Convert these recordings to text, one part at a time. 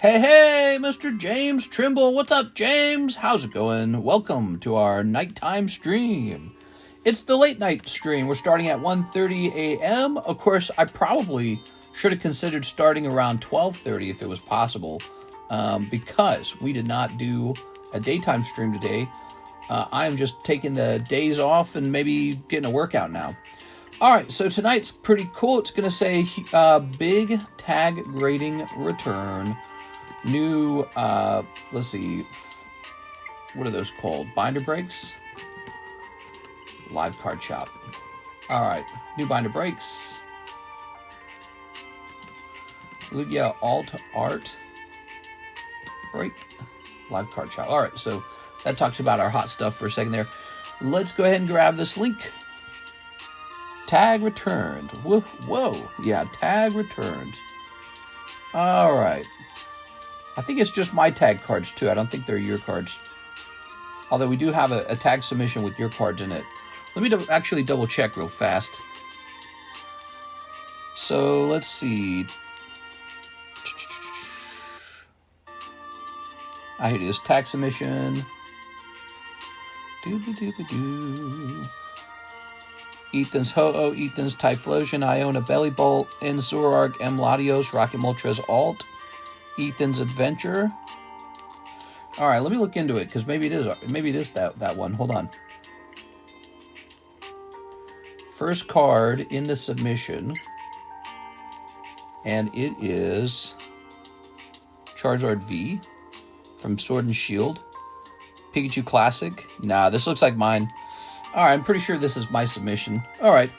Hey, Mr. James Trimble. What's up, James? How's it going? Welcome to our nighttime stream. It's the late night stream. We're starting at 1:30 a.m. Of course, I probably should have considered starting around 12:30 if it was possible, because we did not do a daytime stream today. I'm just taking the days off and maybe getting a workout now. All right, so tonight's pretty cool. It's going to say big tag grading return. New, let's see, what are those called? Binder breaks? Live card shop. All right, new binder breaks. Lugia alt art break. Live card shop. All right, so that talks about our hot stuff for a second there. Let's go ahead and grab this link. Tag returned. Whoa. Yeah, tag returned. All right. I think it's just my tag cards, too. I don't think they're your cards. Although we do have a tag submission with your cards in it. Let me actually double check real fast. So, let's see. Here it is. Tag submission. Ethan's Ho-Oh, Ethan's Typhlosion, Iona Belly Bolt, N Zoroark, M Latios, Rocket Moltres Alt, Ethan's Adventure. All right, let me look into it because maybe it is that one. Hold on. First card in the submission, and it is Charizard V from Sword and Shield. Pikachu Classic. Nah, this looks like mine. All right, I'm pretty sure this is my submission. All right.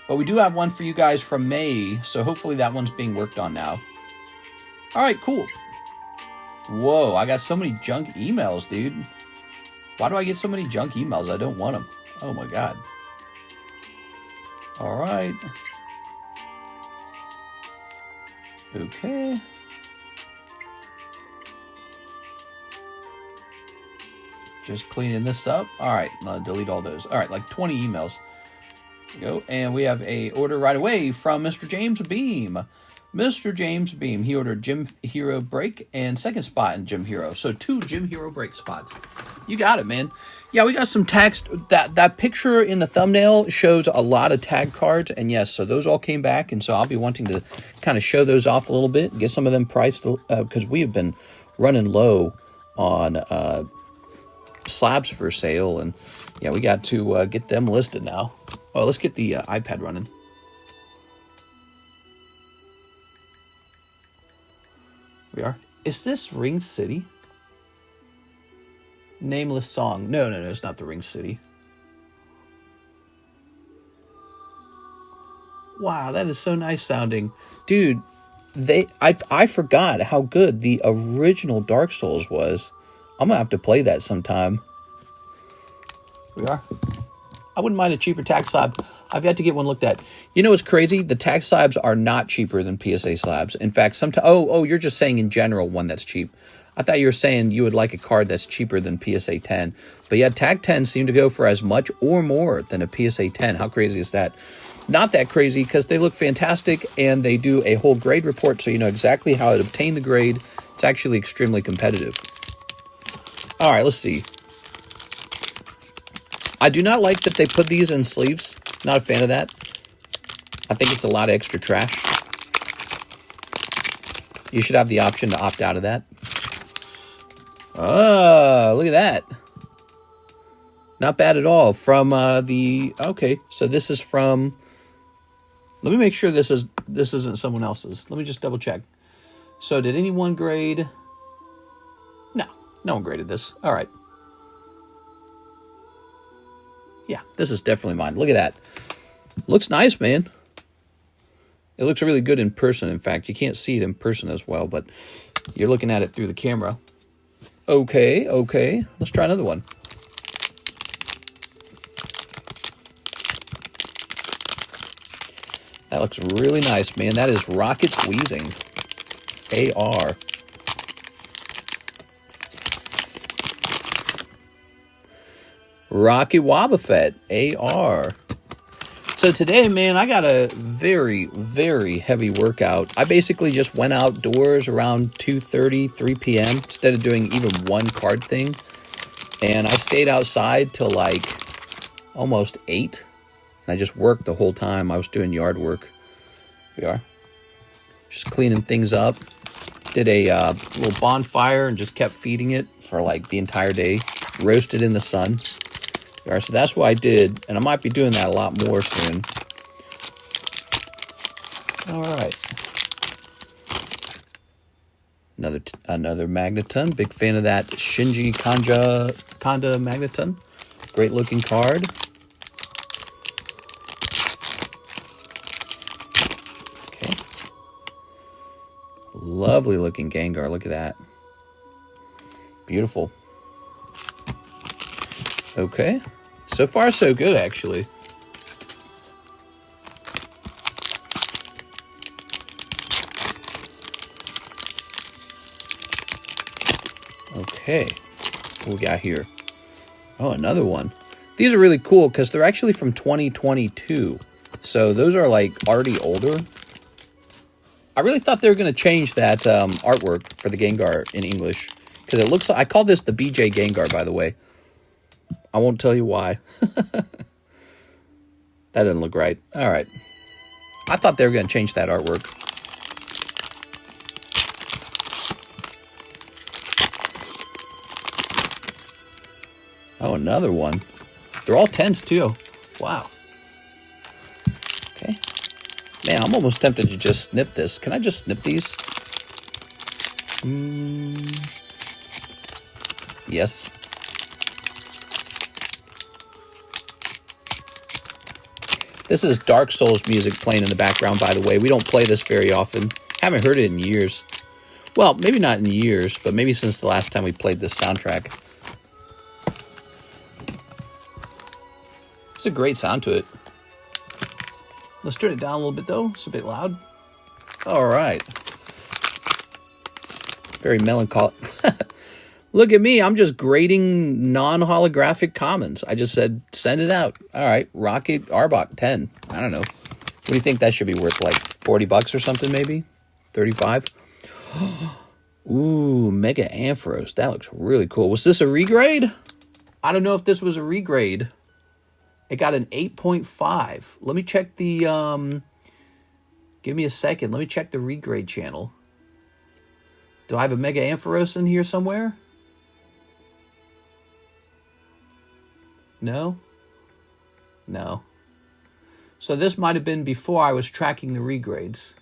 But we do have one for you guys from May, so hopefully that one's being worked on now. All right, cool. Whoa, I got so many junk emails, dude. Why do I get so many junk emails? I don't want them. Oh, my God. All right. Okay. Just cleaning this up. All right, I'll delete all those. All right, like 20 emails. There we go. And we have a order right away from Mr. James Beam. Mr. James Beam. He ordered Gym Hero Break and second spot in Gym Hero. So 2 Gym Hero Break spots. You got it, man. Yeah, we got some tags. That picture in the thumbnail shows a lot of tag cards. And yes, so those all came back. And so I'll be wanting to kind of show those off a little bit. Get some of them priced because we have been running low on slabs for sale, and yeah, we got to get them listed now. Oh, let's get the iPad running. We are. Is this Ring City? Nameless Song. No, it's not the Ring City. Wow, that is so nice sounding. Dude, I forgot how good the original Dark Souls was. I'm going to have to play that sometime. We are. I wouldn't mind a cheaper tag slab. I've yet to get one looked at. You know what's crazy? The tag slabs are not cheaper than PSA slabs. In fact, sometimes... Oh, you're just saying in general one that's cheap. I thought you were saying you would like a card that's cheaper than PSA 10. But yeah, tag 10 seem to go for as much or more than a PSA 10. How crazy is that? Not that crazy because they look fantastic and they do a whole grade report so you know exactly how to obtain the grade. It's actually extremely competitive. All right, let's see. I do not like that they put these in sleeves. Not a fan of that. I think it's a lot of extra trash. You should have the option to opt out of that. Oh, look at that. Not bad at all. From the... Okay, so this is from... Let me make sure this isn't someone else's. Let me just double check. So did anyone grade... No one graded this. All right. Yeah, this is definitely mine. Look at that. Looks nice, man. It looks really good in person. In fact, you can't see it in person as well, but you're looking at it through the camera. Okay. Let's try another one. That looks really nice, man. That is Rocket Wheezing. AR. Rocky Wobbuffet, AR. So today, man, I got a very, very heavy workout. I basically just went outdoors around 2:30, 3 p.m. instead of doing even one card thing. And I stayed outside till like almost 8. And I just worked the whole time. I was doing yard work. Here we are. Just cleaning things up. Did a little bonfire and just kept feeding it for like the entire day. Roasted in the sun. All right, so that's what I did, and I might be doing that a lot more soon. All right. Another Magneton. Big fan of that Shinji Kanda Magneton. Great looking card. Okay. Lovely looking Gengar. Look at that. Beautiful. Okay, so far so good, actually. Okay, what we got here? Oh, another one. These are really cool because they're actually from 2022. So those are like already older. I really thought they were going to change that artwork for the Gengar in English. Because it looks like, I call this the BJ Gengar, by the way. I won't tell you why. That doesn't look right. All right. I thought they were going to change that artwork. Oh, another one. They're all 10s, too. Wow. Okay. Man, I'm almost tempted to just snip this. Can I just snip these? Yes. This is Dark Souls music playing in the background, by the way. We don't play this very often. Haven't heard it in years. Well, maybe not in years, but maybe since the last time we played this soundtrack. It's a great sound to it. Let's turn it down a little bit, though. It's a bit loud. All right. Very melancholic. Look at me. I'm just grading non-holographic commons. I just said, send it out. All right. Rocket Arbok, 10. I don't know. What do you think that should be worth? Like 40 bucks or something, maybe? 35? Ooh, Mega Ampharos. That looks really cool. Was this a regrade? I don't know if this was a regrade. It got an 8.5. Let me check the... give me a second. Let me check the regrade channel. Do I have a Mega Ampharos in here somewhere? No? No. So this might have been before I was tracking the regrades.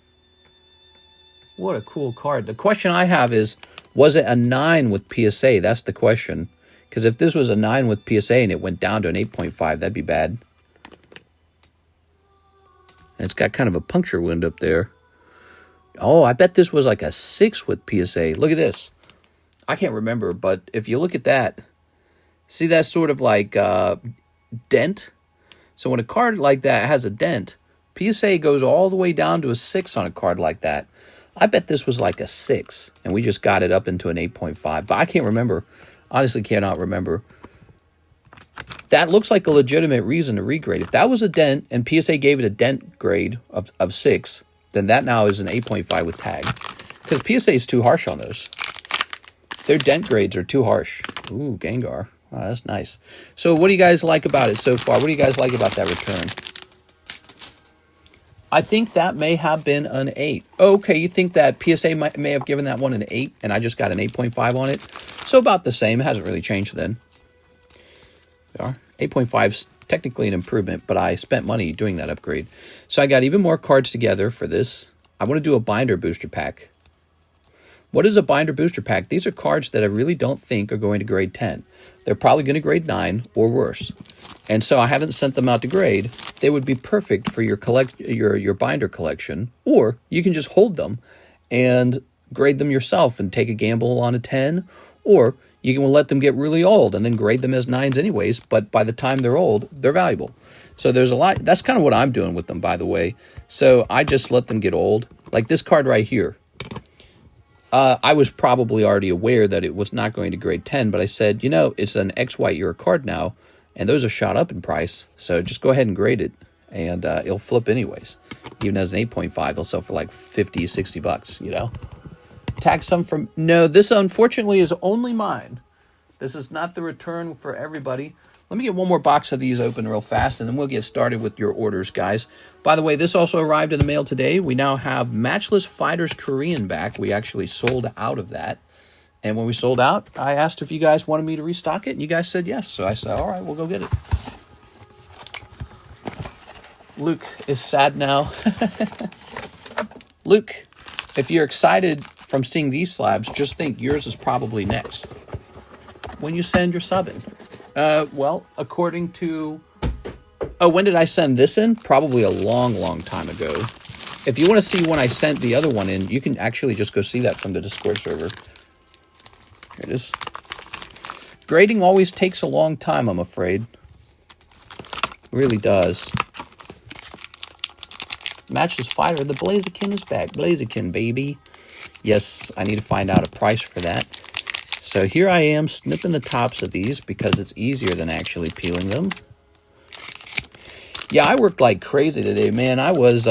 What a cool card. The question I have is, was it a 9 with PSA? That's the question. Because if this was a 9 with PSA and it went down to an 8.5, that'd be bad. And it's got kind of a puncture wound up there. Oh, I bet this was like a 6 with PSA. Look at this. I can't remember, but if you look at that, see that sort of like dent? So when a card like that has a dent, PSA goes all the way down to a 6 on a card like that. I bet this was like a 6, and we just got it up into an 8.5. But I can't remember. Honestly, cannot remember. That looks like a legitimate reason to regrade. If that was a dent, and PSA gave it a dent grade of 6, then that now is an 8.5 with tag. Because PSA is too harsh on those. Their dent grades are too harsh. Ooh, Gengar. Wow, that's nice. So what do you guys like about it so far? What do you guys like about that return? I think that may have been an 8. Okay, you think that PSA may have given that one an 8, and I just got an 8.5 on it? So about the same. It hasn't really changed then. There are. 8.5 is technically an improvement, but I spent money doing that upgrade. So I got even more cards together for this. I want to do a binder booster pack. What is a binder booster pack? These are cards that I really don't think are going to grade 10. They're probably going to grade 9 or worse. And so I haven't sent them out to grade. They would be perfect for your binder collection, or you can just hold them and grade them yourself and take a gamble on a 10, or you can let them get really old and then grade them as 9s anyways, but by the time they're old, they're valuable. So there's a lot. That's kind of what I'm doing with them, by the way. So I just let them get old. Like this card right here. I was probably already aware that it was not going to grade 10, but I said, you know, it's an X white year card now, and those are shot up in price, so just go ahead and grade it. and it'll flip anyways. Even as an 8.5, it'll sell for like 50, 60 bucks, you know? Tag some from... No, this unfortunately is only mine. This is not the return for everybody. Let me get one more box of these open real fast, and then we'll get started with your orders, guys. By the way, this also arrived in the mail today. We now have Matchless Fighters Korean back. We actually sold out of that. And when we sold out, I asked if you guys wanted me to restock it, and you guys said yes. So I said, all right, we'll go get it. Luke is sad now. Luke, if you're excited from seeing these slabs, just think yours is probably next when you send your sub in. Well, according to... Oh, when did I send this in? Probably a long, long time ago. If you want to see when I sent the other one in, you can actually just go see that from the Discord server. Here it is. Grading always takes a long time, I'm afraid. It really does. Matchless Fighter, the Blaziken is back. Blaziken, baby. Yes, I need to find out a price for that. So here I am snipping the tops of these because it's easier than actually peeling them. Yeah, I worked like crazy today, man. I was,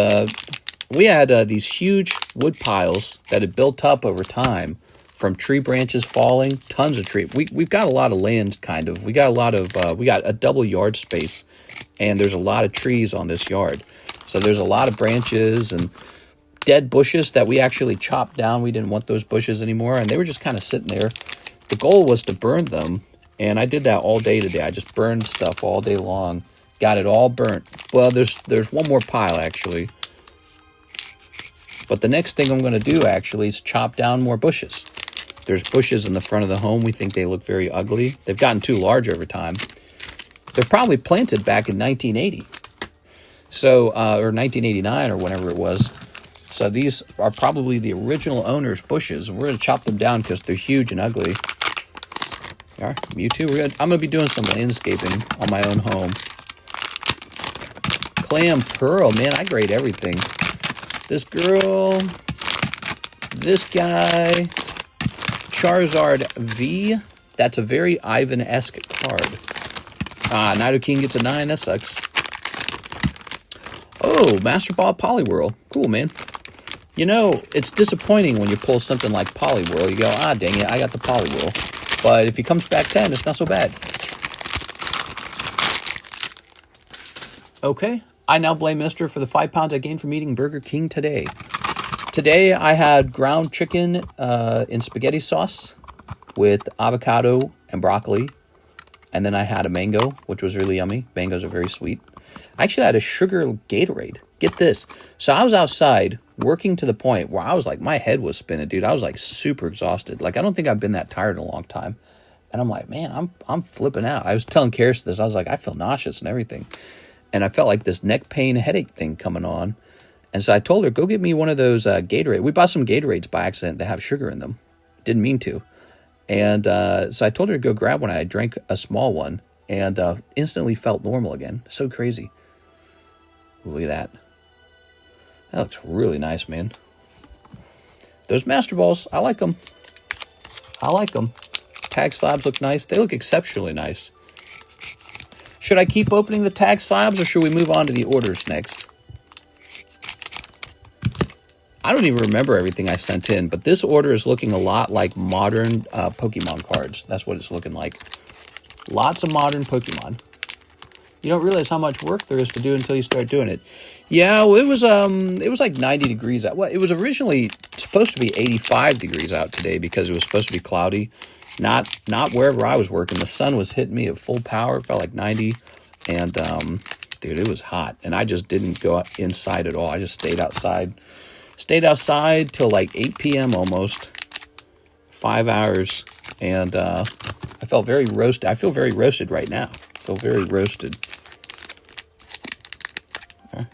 we had these huge wood piles that had built up over time from tree branches falling, tons of tree. We've got a lot of land, kind of. We got a lot of, we got a double yard space, and there's a lot of trees on this yard. So there's a lot of branches and dead bushes that we actually chopped down. We didn't want those bushes anymore, and they were just kind of sitting there. The goal was to burn them, and I did that all day today. I just burned stuff all day long. Got it all burnt. Well, there's one more pile, actually. But the next thing I'm going to do, actually, is chop down more bushes. There's bushes in the front of the home. We think they look very ugly. They've gotten too large over time. They're probably planted back in 1980. So, or 1989 or whenever it was. So these are probably the original owner's bushes. We're going to chop them down because they're huge and ugly. All right, Mewtwo. I'm going to be doing some landscaping on my own home. Clam Pearl, man, I grade everything. This girl, this guy, Charizard V. That's a very Ivan-esque card. Ah, Nidoking gets a 9. That sucks. Oh, Master Ball Poliwhirl. Cool, man. You know, it's disappointing when you pull something like Poliwhirl. You go, ah, dang it, I got the Poliwhirl. But if he comes back 10, it's not so bad. Okay, I now blame Mister for the 5 pounds I gained from eating Burger King today. Today, I had ground chicken in spaghetti sauce with avocado and broccoli. And then I had a mango, which was really yummy. Mangoes are very sweet. I actually had a sugar Gatorade. Get this. So I was outside working to the point where I was like, my head was spinning, dude. I was like super exhausted. Like, I don't think I've been that tired in a long time. And I'm like, man, I'm flipping out. I was telling Karis this. I was like, I feel nauseous and everything. And I felt like this neck pain headache thing coming on. And so I told her, go get me one of those Gatorade. We bought some Gatorades by accident that have sugar in them. Didn't mean to. And so I told her to go grab one. I drank a small one and instantly felt normal again. So crazy. Ooh, look at that. That looks really nice, man. Those Master Balls, I like them. I like them. Tag slabs look nice. They look exceptionally nice. Should I keep opening the tag slabs or should we move on to the orders next? I don't even remember everything I sent in, but this order is looking a lot like modern Pokemon cards. That's what it's looking like. Lots of modern Pokemon. You don't realize how much work there is to do until you start doing it. Yeah, well, it was like 90 degrees out. Well, it was originally supposed to be 85 degrees out today because it was supposed to be cloudy. Not wherever I was working. The sun was hitting me at full power. It felt like 90. And, dude, it was hot. And I just didn't go inside at all. I just stayed outside. Stayed outside till like 8 p.m. almost. 5 hours. And I felt very roasted. I feel very roasted right now. I feel very roasted. Okay.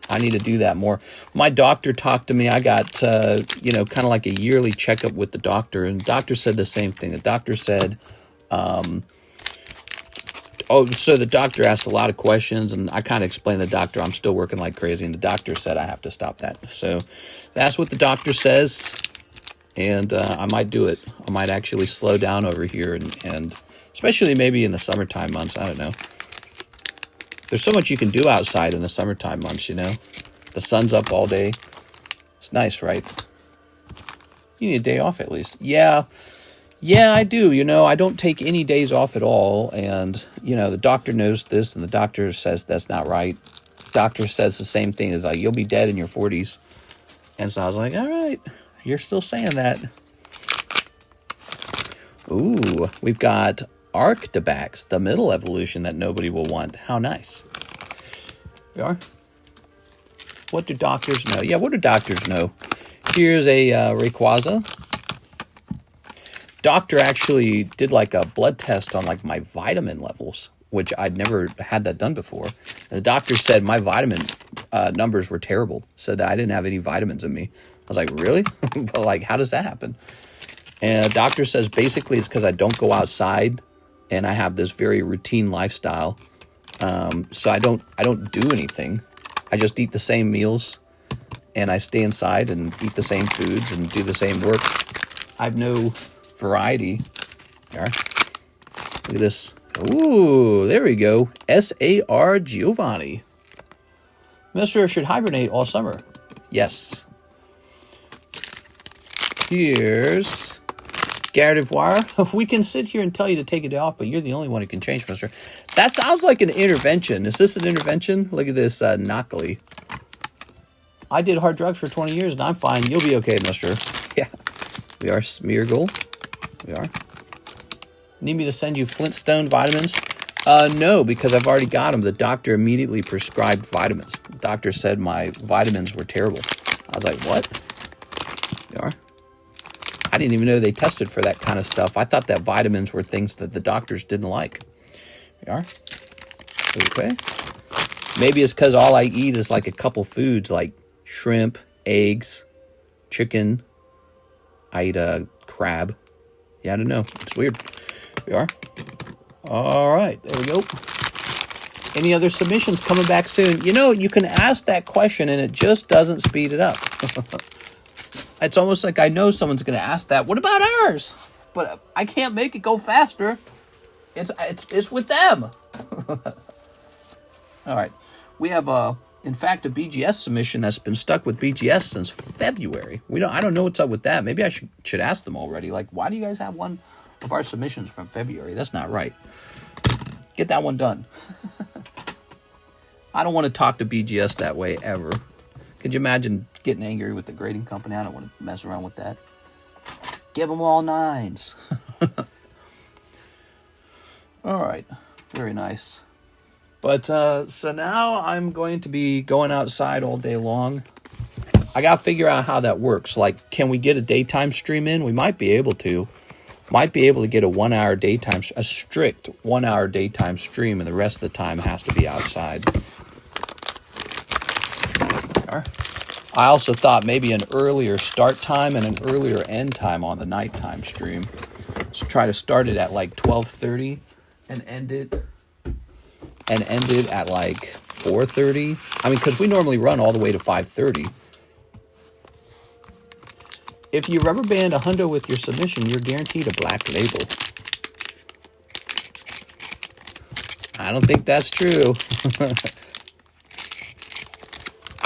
I need to do that more. My doctor talked to me. I got, kind of like a yearly checkup with the doctor. And the doctor said the same thing. The doctor said... so the doctor asked a lot of questions, and I kind of explained to the doctor I'm still working like crazy, and the doctor said I have to stop that. So that's what the doctor says, and I might do it. I might actually slow down over here, and especially maybe in the summertime months. I don't know. There's so much you can do outside in the summertime months, you know. The sun's up all day. It's nice, right? You need a day off at least. Yeah, I do. You know, I don't take any days off at all. And, you know, the doctor knows this, and the doctor says that's not right. The doctor says the same thing, is like, you'll be dead in your 40s. And so I was like, all right, you're still saying that. Ooh, we've got Arctibax, the middle evolution that nobody will want. How nice. We are. What do doctors know? Yeah, what do doctors know? Here's a Rayquaza. Doctor actually did like a blood test on like my vitamin levels, which I'd never had that done before. And the doctor said my vitamin numbers were terrible. Said that I didn't have any vitamins in me. I was like, really? But like, how does that happen? And the doctor says basically it's because I don't go outside and I have this very routine lifestyle. So I don't do anything. I just eat the same meals and I stay inside and eat the same foods and do the same work. I have no variety. There. Look at this. Ooh, there we go. SAR Giovanni. Mister should hibernate all summer. Yes. Here's Gardevoir. We can sit here and tell you to take it off, but you're the only one who can change, mister. That sounds like an intervention. Is this an intervention? Look at this, Knockly. I did hard drugs for 20 years, and I'm fine. You'll be okay, mister. Yeah. We are Smeargle. We are. Need me to send you Flintstone vitamins? No, because I've already got them. The doctor immediately prescribed vitamins. The doctor said my vitamins were terrible. I was like, what? We are. I didn't even know they tested for that kind of stuff. I thought that vitamins were things that the doctors didn't like. We are. Okay. Maybe it's because all I eat is like a couple foods like shrimp, eggs, chicken. I eat a crab. Yeah, I don't know. It's weird. We are. All right. There we go. Any other submissions coming back soon? You know, you can ask that question and it just doesn't speed it up. It's almost like I know someone's going to ask that. What about ours? But I can't make it go faster. It's with them. All right. We have, in fact, a BGS submission that's been stuck with BGS since February. I don't know what's up with that. Maybe I should ask them already. Like, why do you guys have one of our submissions from February? That's not right. Get that one done. I don't want to talk to BGS that way ever. Could you imagine getting angry with the grading company? I don't want to mess around with that. Give them all 9s. All right. Very nice. But, so now I'm going to be going outside all day long. I got to figure out how that works. Like, can we get a daytime stream in? We might be able to. Might be able to get a 1 hour daytime, a strict 1 hour daytime stream, and the rest of the time has to be outside. I also thought maybe an earlier start time and an earlier end time on the nighttime stream. So try to start it at like 12:30 and end it at like 4:30. I mean, because we normally run all the way to 5:30. If you rubber band a hundo with your submission, you're guaranteed a black label. I don't think that's true.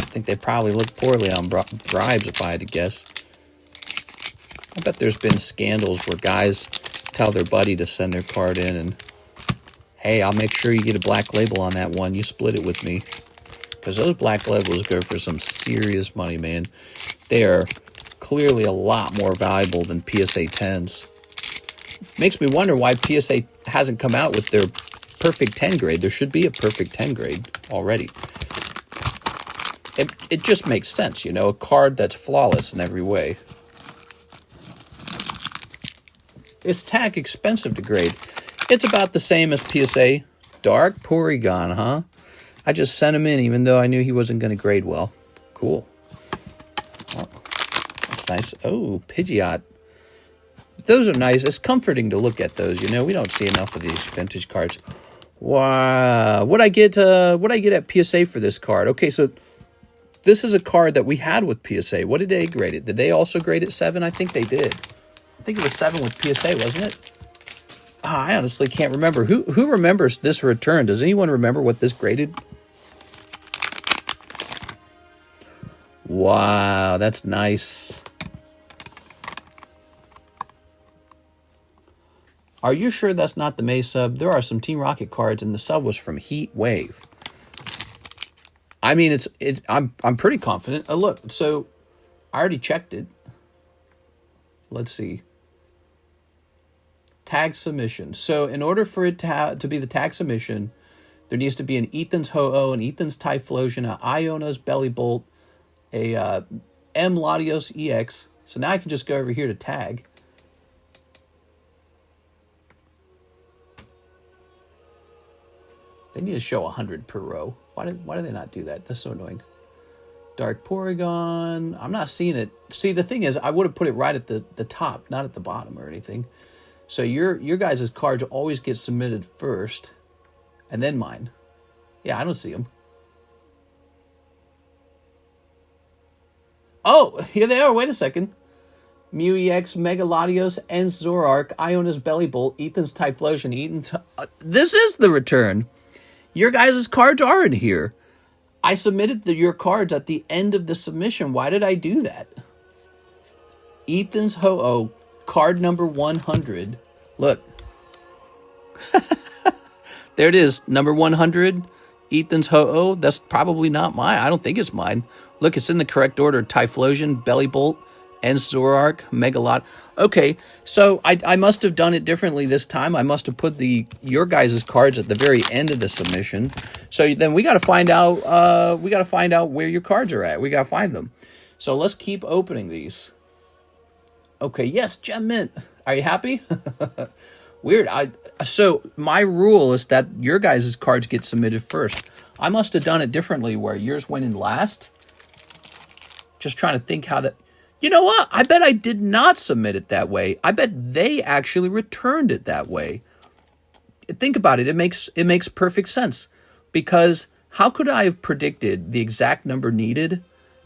I think they probably look poorly on bribes, if I had to guess. I bet there's been scandals where guys tell their buddy to send their card in and, hey, I'll make sure you get a black label on that one. You split it with me. Because those black labels go for some serious money, man. They are clearly a lot more valuable than PSA 10s. Makes me wonder why PSA hasn't come out with their perfect 10 grade. There should be a perfect 10 grade already. It just makes sense, you know, a card that's flawless in every way. Is TAG expensive to grade? It's about the same as PSA. Dark Porygon, huh? I just sent him in even though I knew he wasn't going to grade well. Cool. Oh, that's nice. Oh, Pidgeot. Those are nice. It's comforting to look at those, you know. We don't see enough of these vintage cards. Wow. What'd I get at PSA for this card? Okay, so this is a card that we had with PSA. What did they grade it? Did they also grade it 7? I think they did. I think it was 7 with PSA, wasn't it? I honestly can't remember. Who remembers this return? Does anyone remember what this graded? Wow, that's nice. Are you sure that's not the May sub? There are some Team Rocket cards, and the sub was from Heat Wave. I mean, I'm pretty confident. Look, so I already checked it. Let's see. Tag submission. So in order for it to be the tag submission, there needs to be an Ethan's Ho-Oh, an Ethan's Typhlosion, a Iona's Belly Bolt, a M Latios EX. So now I can just go over here to tag. They need to show 100 per row. Why do they not do that? That's so annoying. Dark Porygon. I'm not seeing it. See, the thing is, I would have put it right at the top, not at the bottom or anything. So your guys' cards always get submitted first, and then mine. Yeah, I don't see them. Oh, here they are. Wait a second. Mew EX, Mega Latios, and Zoroark, Iona's Belly Bolt, Ethan's Typhlosion, this is the return. Your guys' cards are in here. I submitted your cards at the end of the submission. Why did I do that? Ethan's Ho-Oh, card number 100. Look. There it is, number 100. Ethan's Ho-Oh. That's probably not mine. I don't think it's mine. Look, it's in the correct order. Typhlosion, Belly Bolt, and Zoroark, Megalot. Okay, so I must have done it differently this time. I must have put your guys' cards at the very end of the submission. So then we got to find out. We got to find out where your cards are at. We got to find them. So let's keep opening these. Okay, yes, Gem Mint. Are you happy? Weird. So my rule is that your guys' cards get submitted first. I must have done it differently where yours went in last. Just trying to think how that... You know what? I bet I did not submit it that way. I bet they actually returned it that way. Think about it. It makes perfect sense. Because how could I have predicted the exact number needed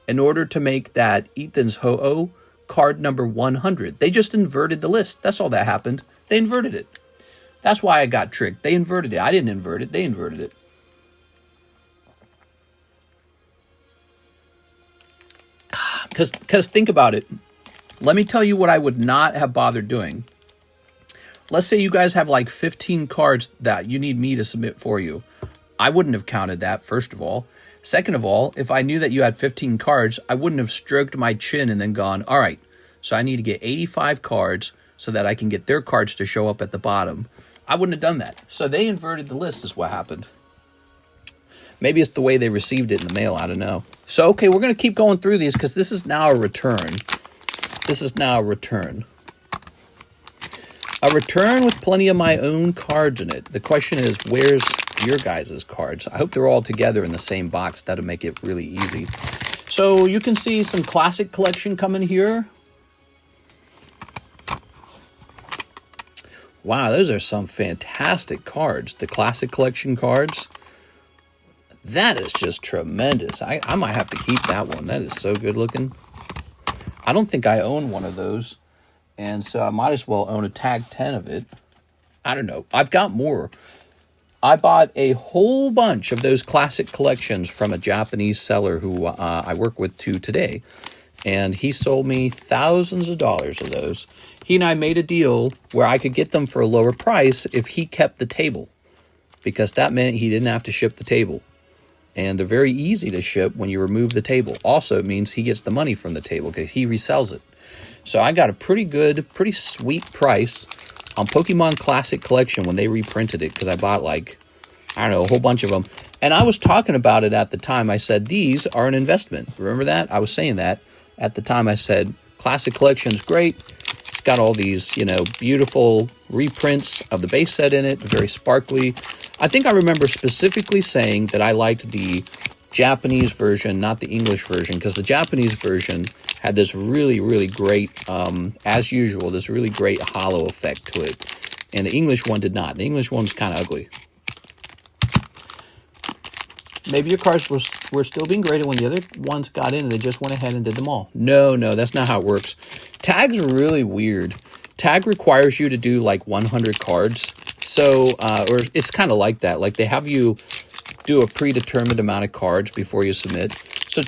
in order to make that Ethan's Ho-Oh card number 100? They just inverted the list. That's all that happened. They inverted it. That's why I got tricked. They inverted it. I didn't invert it. They inverted it. Because think about it. Let me tell you what I would not have bothered doing. Let's say you guys have like 15 cards that you need me to submit for you. I wouldn't have counted that, first of all. Second of all, if I knew that you had 15 cards, I wouldn't have stroked my chin and then gone, all right, so I need to get 85 cards so that I can get their cards to show up at the bottom. I wouldn't have done that. So they inverted the list is what happened. Maybe it's the way they received it in the mail. I don't know. So, okay, we're going to keep going through these because this is now a return. This is now a return. A return with plenty of my own cards in it. The question is, where's your guys' cards? I hope they're all together in the same box. That'll make it really easy. So you can see some classic collection coming here. Wow, those are some fantastic cards. The classic collection cards. That is just tremendous. I might have to keep that one. That is so good looking. I don't think I own one of those. And so I might as well own a tag 10 of it. I don't know. I've got more. I bought a whole bunch of those classic collections from a Japanese seller who I work with today. And he sold me thousands of dollars of those. He and I made a deal where I could get them for a lower price if he kept the table. Because that meant he didn't have to ship the table. And they're very easy to ship when you remove the table. Also, it means he gets the money from the table because he resells it. So I got a pretty good, pretty sweet price on Pokemon Classic Collection when they reprinted it because I bought like, I don't know, a whole bunch of them. And I was talking about it at the time. I said, these are an investment. Remember that? I was saying that at the time. I said, Classic Collection's great. It's got all these, you know, beautiful reprints of the base set in it, very sparkly. I think I remember specifically saying that I liked the Japanese version, not the English version, because the Japanese version had this really, really great, as usual, this really great hollow effect to it. And the English one did not. The English one was kind of ugly. Maybe your cards were still being graded when the other ones got in and they just went ahead and did them all. No, that's not how it works. Tags are really weird. TAG requires you to do like 100 cards. So, or it's kind of like that. Like they have you do a predetermined amount of cards before you submit. So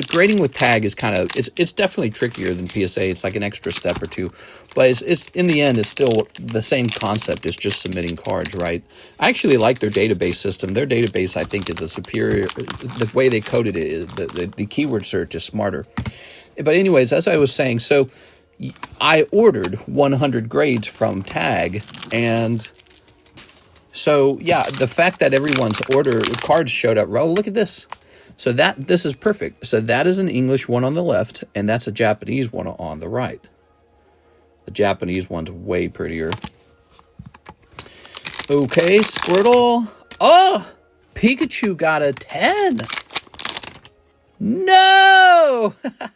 grading with TAG is kind of, it's definitely trickier than PSA. It's like an extra step or two, but it's in the end, it's still the same concept. It's just submitting cards, right? I actually like their database system. Their database, I think, is a superior, the way they coded it, is the keyword search is smarter. But anyways, as I was saying, so I ordered 100 grades from TAG, and so yeah, the fact that everyone's cards showed up, oh, look at this. So this is perfect. So that is an English one on the left, and that's a Japanese one on the right. The Japanese one's way prettier. Okay, Squirtle. Oh, Pikachu got a 10. No!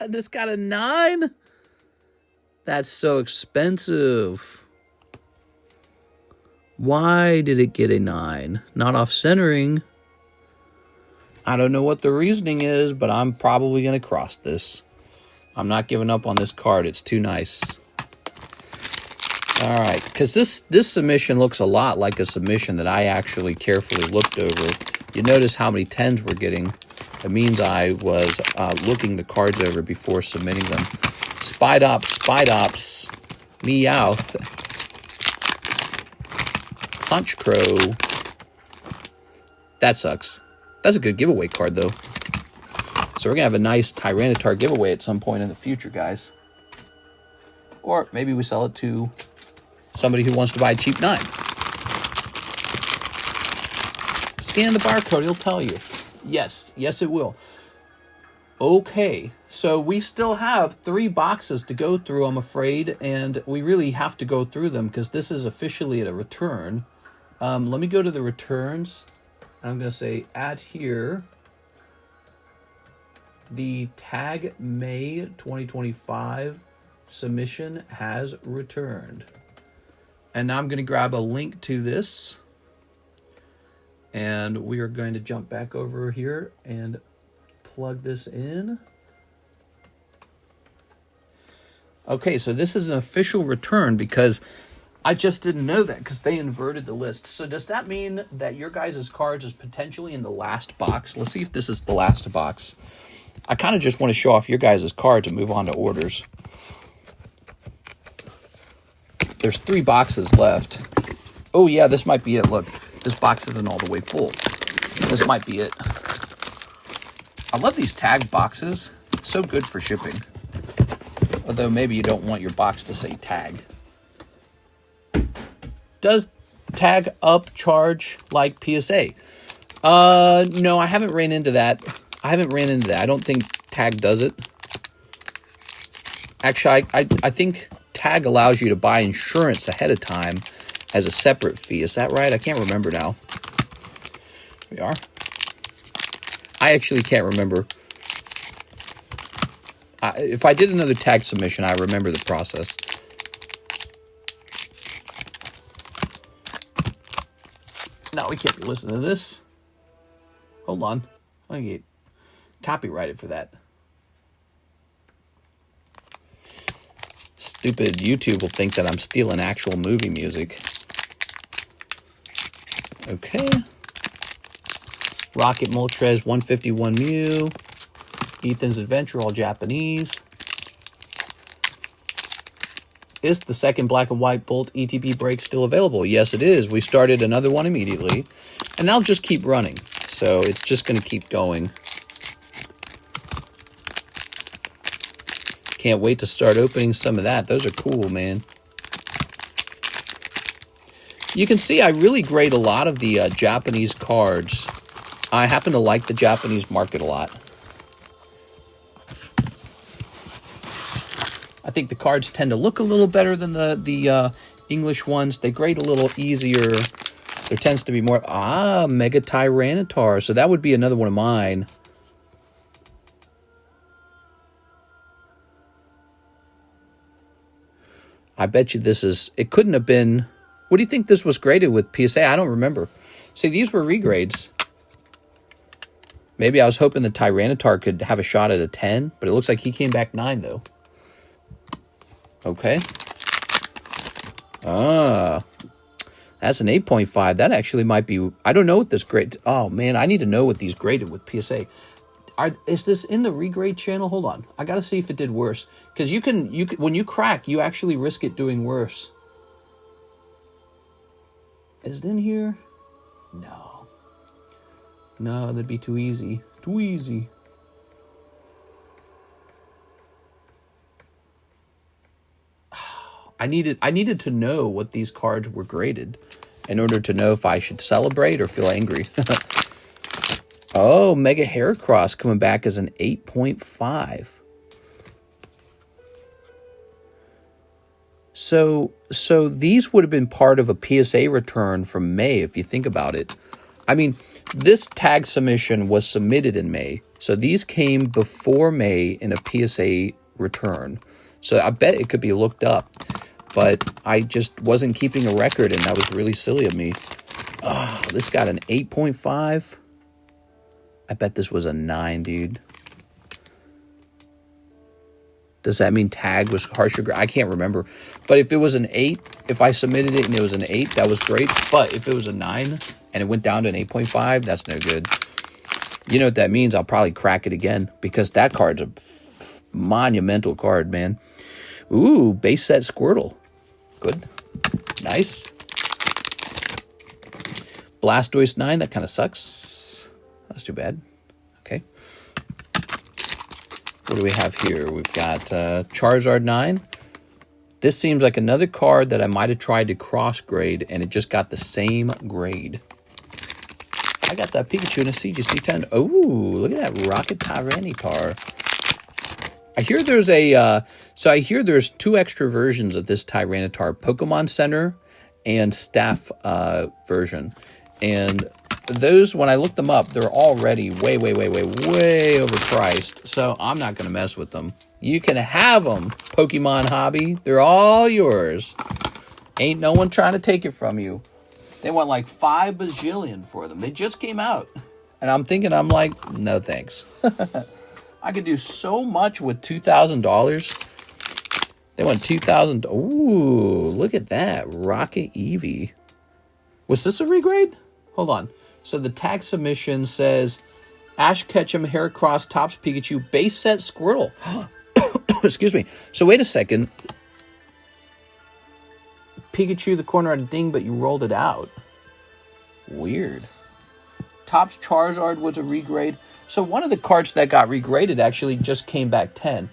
This got a 9? That's so expensive. Why did it get a 9? Not off centering. I don't know what the reasoning is, but I'm probably going to cross this. I'm not giving up on this card. It's too nice. All right, because this submission looks a lot like a submission that I actually carefully looked over. You notice how many 10s we're getting. It means I was looking the cards over before submitting them. Spidops, Meowth, Punch Crow. That sucks. That's a good giveaway card, though. So we're going to have a nice Tyranitar giveaway at some point in the future, guys. Or maybe we sell it to somebody who wants to buy a cheap 9. Scan the barcode, it'll tell you. Yes, it will. Okay, so we still have 3 boxes to go through, I'm afraid, and we really have to go through them because this is officially a return. Let me go to the returns. I'm going to say add here the TAG May 2025 submission has returned. And now I'm going to grab a link to this. And we are going to jump back over here and plug this in. Okay, so this is an official return because I just didn't know that because they inverted the list. So does that mean that your guys' cards is potentially in the last box? Let's see if this is the last box. I kind of just want to show off your guys' cards and move on to orders. There's 3 boxes left. Oh yeah, this might be it. Look, this box isn't all the way full. This might be it. I love these tag boxes. So good for shipping. Although maybe you don't want your box to say tag. Does tag upcharge like PSA? No, I haven't ran into that. I don't think tag does it. Actually, I think tag allows you to buy insurance ahead of time as a separate fee. Is that right? I can't remember now. Here we are. I actually can't remember. If I did another tag submission, I remember the process. No, we can't be listening to this. Hold on. I get copyrighted for that. Stupid YouTube will think that I'm stealing actual movie music. Okay. Rocket Moltres 151 Mew. Ethan's Adventure, all Japanese. Is the second black and white Bolt ETB break still available? Yes, it is. We started another one immediately. And they'll just keep running. So it's just going to keep going. Can't wait to start opening some of that. Those are cool, man. You can see I really grade a lot of the Japanese cards. I happen to like the Japanese market a lot. I think the cards tend to look a little better than the English ones. They grade a little easier. There tends to be more... Mega Tyranitar. So that would be another one of mine. I bet you this is... It couldn't have been... What do you think this was graded with PSA? I don't remember. See, these were regrades. Maybe I was hoping the Tyranitar could have a shot at a 10, but it looks like he came back 9, though. Okay. Ah, that's an 8.5. That actually might be. I don't know what this grade. Oh man, I need to know what these graded with PSA. Is this in the regrade channel? Hold on, I gotta see if it did worse. Because you can when you crack, you actually risk it doing worse. Is it in here? No. No, that'd be too easy. Too easy. I needed to know what these cards were graded in order to know if I should celebrate or feel angry. Oh, Mega Heracross coming back as an 8.5. So these would have been part of a PSA return from May, if you think about it. I mean, this tag submission was submitted in May. So these came before May in a PSA return. So I bet it could be looked up. But I just wasn't keeping a record, and that was really silly of me. Oh, this got an 8.5. I bet this was a 9, dude. Does that mean tag was harsher? I can't remember. But if it was an 8, if I submitted it and it was an 8, that was great. But if it was a 9 and it went down to an 8.5, that's no good. You know what that means? I'll probably crack it again because that card's a monumental card, man. Ooh, base set Squirtle. Good. Nice. Blastoise 9, that kind of sucks. That's too bad. Okay. What do we have here? We've got Charizard 9. This seems like another card that I might have tried to cross grade, and it just got the same grade. I got that Pikachu in a CGC 10. Oh, look at that Rocket Tyranitar. I hear there's a I hear there's 2 extra versions of this Tyranitar, Pokemon Center and Staff version. And those, when I looked them up, they're already way overpriced. So I'm not going to mess with them. You can have them, Pokemon Hobby. They're all yours. Ain't no one trying to take it from you. They want like 5 bajillion for them. They just came out. And I'm like, no thanks. I could do so much with $2,000. They want $2,000. Ooh, look at that. Rocket Eevee. Was this a regrade? Hold on. So the tag submission says Ash Ketchum, Heracross, Topps Pikachu, base set Squirtle. Excuse me. So wait a second. Pikachu, the corner had a ding, but you rolled it out. Weird. Topps Charizard was a regrade. So one of the cards that got regraded actually just came back 10.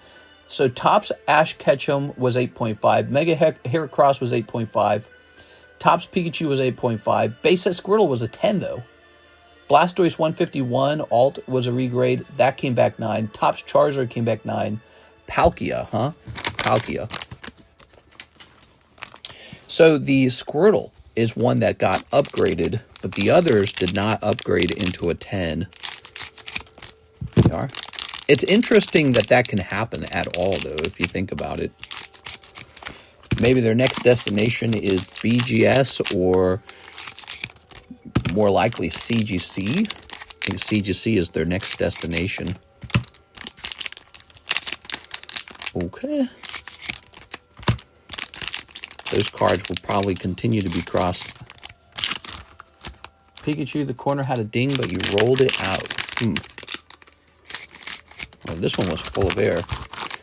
So Topps Ash Ketchum was 8.5. Mega Heracross was 8.5. Topps Pikachu was 8.5. Base set Squirtle was a 10, though. Blastoise 151 Alt was a regrade. That came back 9. Topps Charizard came back 9. Palkia, huh? Palkia. So the Squirtle is one that got upgraded, but the others did not upgrade into a 10. They are. It's interesting that that can happen at all, though, if you think about it. Maybe their next destination is BGS or more likely CGC. I think CGC is their next destination. Okay. Those cards will probably continue to be crossed. Pikachu, the corner had a ding, but you rolled it out. Well, this one was full of air.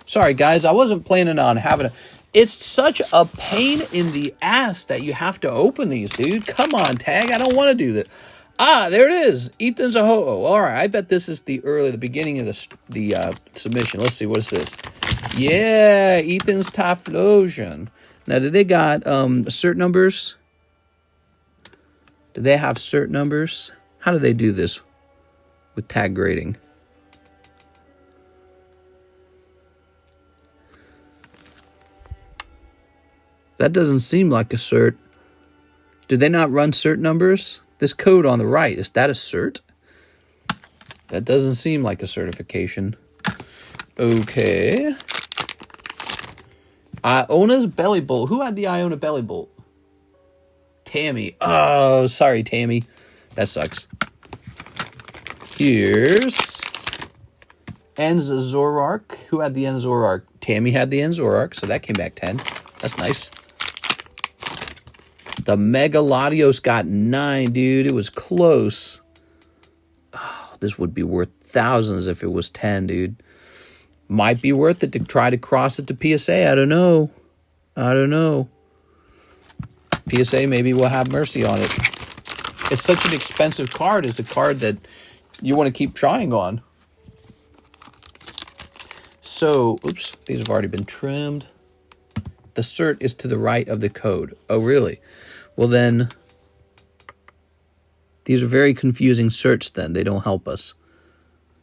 Sorry, guys. I wasn't planning on having a... It's such a pain in the ass that you have to open these, dude. Come on, tag. I don't want to do that. Ah, there it is. Ethan's a ho-oh. All right. I bet this is the beginning of the submission. Let's see. What is this? Yeah, Ethan's Typhlosion. Now, did they got cert numbers? Do they have cert numbers? How do they do this with tag grading? That doesn't seem like a cert. Do they not run cert numbers? This code on the right, is that a cert? That doesn't seem like a certification. Okay. Iona's Belly Bolt. Who had the Iona Belly Bolt? Tammy. Oh, sorry, Tammy. That sucks. Here's Enzorark. Who had the Enzorark? Tammy had the Enzorark, so that came back 10. That's nice. The Mega Latios got 9, dude. It was close. Oh, this would be worth thousands if it was 10, dude. Might be worth it to try to cross it to PSA. I don't know. PSA maybe will have mercy on it. It's such an expensive card. It's a card that you want to keep trying on. So, oops, these have already been trimmed. The cert is to the right of the code. Oh, really? Well, then, these are very confusing certs then. They don't help us.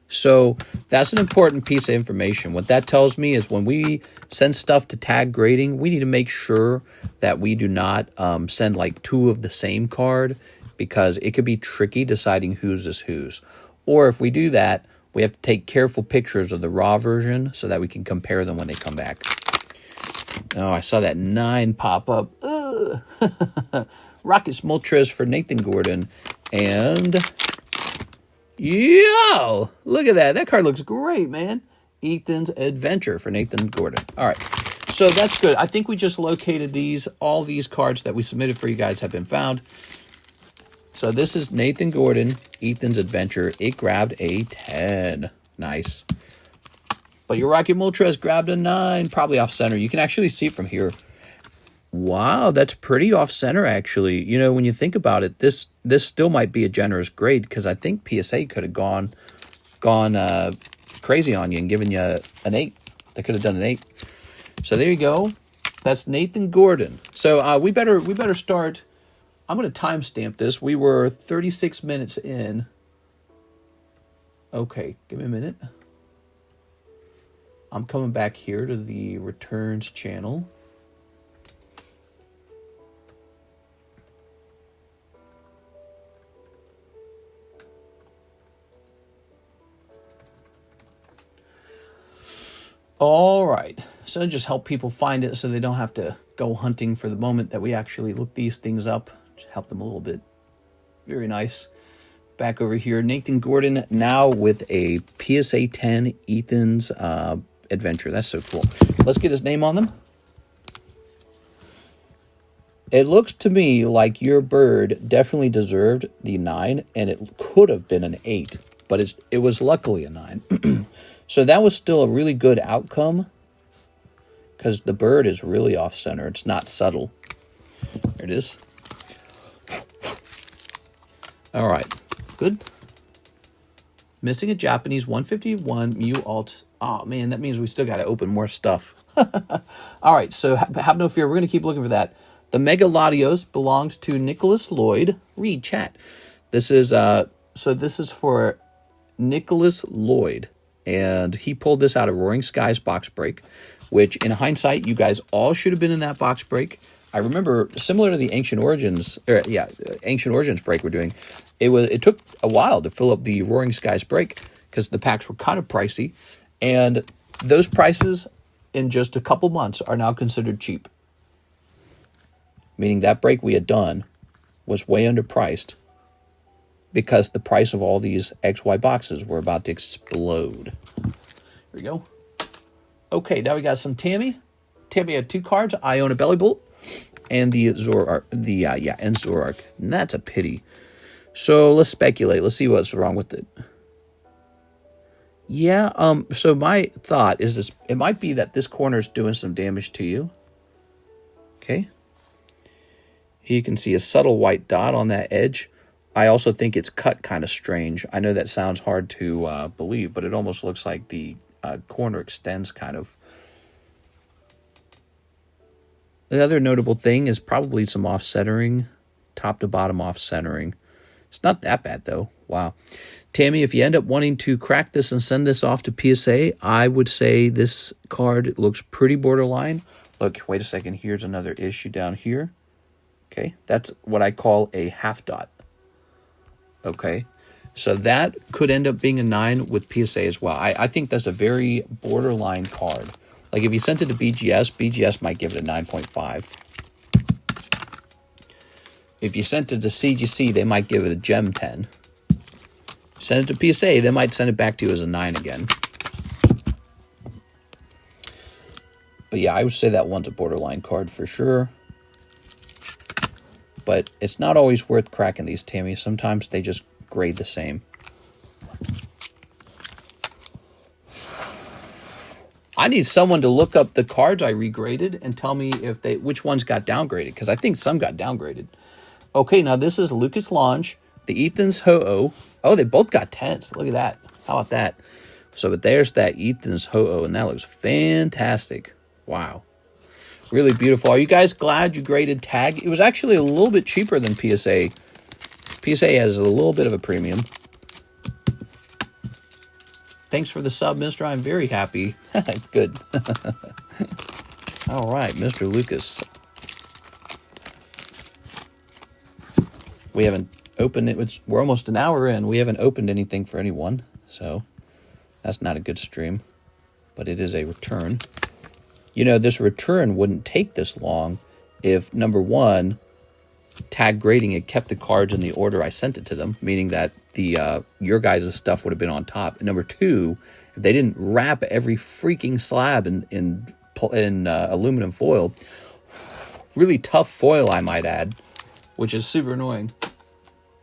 So, that's an important piece of information. What that tells me is when we send stuff to tag grading, we need to make sure that we do not send like 2 of the same card, because it could be tricky deciding whose is whose. Or if we do that, we have to take careful pictures of the raw version so that we can compare them when they come back. Oh, I saw that 9 pop up. Rocket Smoltres for Nathan Gordon. And yo, look at that. That card looks great, man. Ethan's Adventure for Nathan Gordon. All right. So that's good. I think we just located these. All these cards that we submitted for you guys have been found. So this is Nathan Gordon, Ethan's Adventure. It grabbed a 10. Nice. But your Rocket Moltres grabbed a 9, probably off center. You can actually see it from here. Wow, that's pretty off center, actually. You know, when you think about it, this still might be a generous grade, because I think PSA could have gone crazy on you and given you an 8. They could have done an 8. So there you go. That's Nathan Gordon. So we better start. I'm going to timestamp this. We were 36 minutes in. Okay, give me a minute. I'm coming back here to the returns channel. All right. So just help people find it so they don't have to go hunting for the moment that we actually look these things up. Just help them a little bit. Very nice. Back over here, Nathan Gordon now with a PSA 10 Ethan's Adventure. That's so cool. Let's get his name on them. It looks to me like your bird definitely deserved the 9, and it could have been an 8, but it was luckily a 9. So that was still a really good outcome, because the bird is really off center. It's not subtle. There it is. All right, good. Missing a Japanese 151 Mu Alt. Oh, man, that means we still got to open more stuff. All right, so have no fear. We're going to keep looking for that. The Mega Latios belongs to Nicholas Lloyd. Read chat. This is this is for Nicholas Lloyd, and he pulled this out of Roaring Skies box break, which in hindsight, you guys all should have been in that box break. I remember, similar to the Ancient Origins break we're doing, it took a while to fill up the Roaring Skies break because the packs were kind of pricey, and those prices in just a couple months are now considered cheap. Meaning that break we had done was way underpriced because the price of all these XY boxes were about to explode. Here we go. Okay, now we got some Tammy. Tammy had 2 cards. I own a Belly Bolt. And the Zorark, and Zorark. And that's a pity. So let's speculate. Let's see what's wrong with it. Yeah, so my thought is this, it might be that this corner is doing some damage to you. Okay. Here you can see a subtle white dot on that edge. I also think it's cut kind of strange. I know that sounds hard to believe, but it almost looks like the corner extends kind of. The other notable thing is probably some off-centering, top to bottom off-centering. It's not that bad, though. Wow. Tammy, if you end up wanting to crack this and send this off to PSA, I would say this card looks pretty borderline. Look, wait a second. Here's another issue down here. Okay, that's what I call a half dot. Okay, so that could end up being a 9 with PSA as well. I think that's a very borderline card. Like if you sent it to BGS might give it a 9.5. If you sent it to CGC, they might give it a Gem 10. Send it to PSA, they might send it back to you as a 9 again. But yeah, I would say that one's a borderline card for sure. but it's not always worth cracking these, Tammy. Sometimes they just grade the same. I need someone to look up the cards I regraded and tell me if which ones got downgraded, because I think some got downgraded. Okay, now this is Lucas Launch, the Ethan's Ho-Oh. Oh, they both got 10s. Look at that. How about that? So, but there's that Ethan's Ho-Oh, and that looks fantastic. Wow. Really beautiful. Are you guys glad you graded TAG? It was actually a little bit cheaper than PSA. PSA has a little bit of a premium. Thanks for the sub, mister. I'm very happy. Good. All right, Mr. Lucas. We haven't opened it. We're almost an hour in. We haven't opened anything for anyone, so that's not a good stream. But it is a return. You know, this return wouldn't take this long if, number one, tag grading had kept the cards in the order I sent it to them, meaning that the your guys' stuff would have been on top. And number two, if they didn't wrap every freaking slab in aluminum foil, really tough foil, I might add, which is super annoying.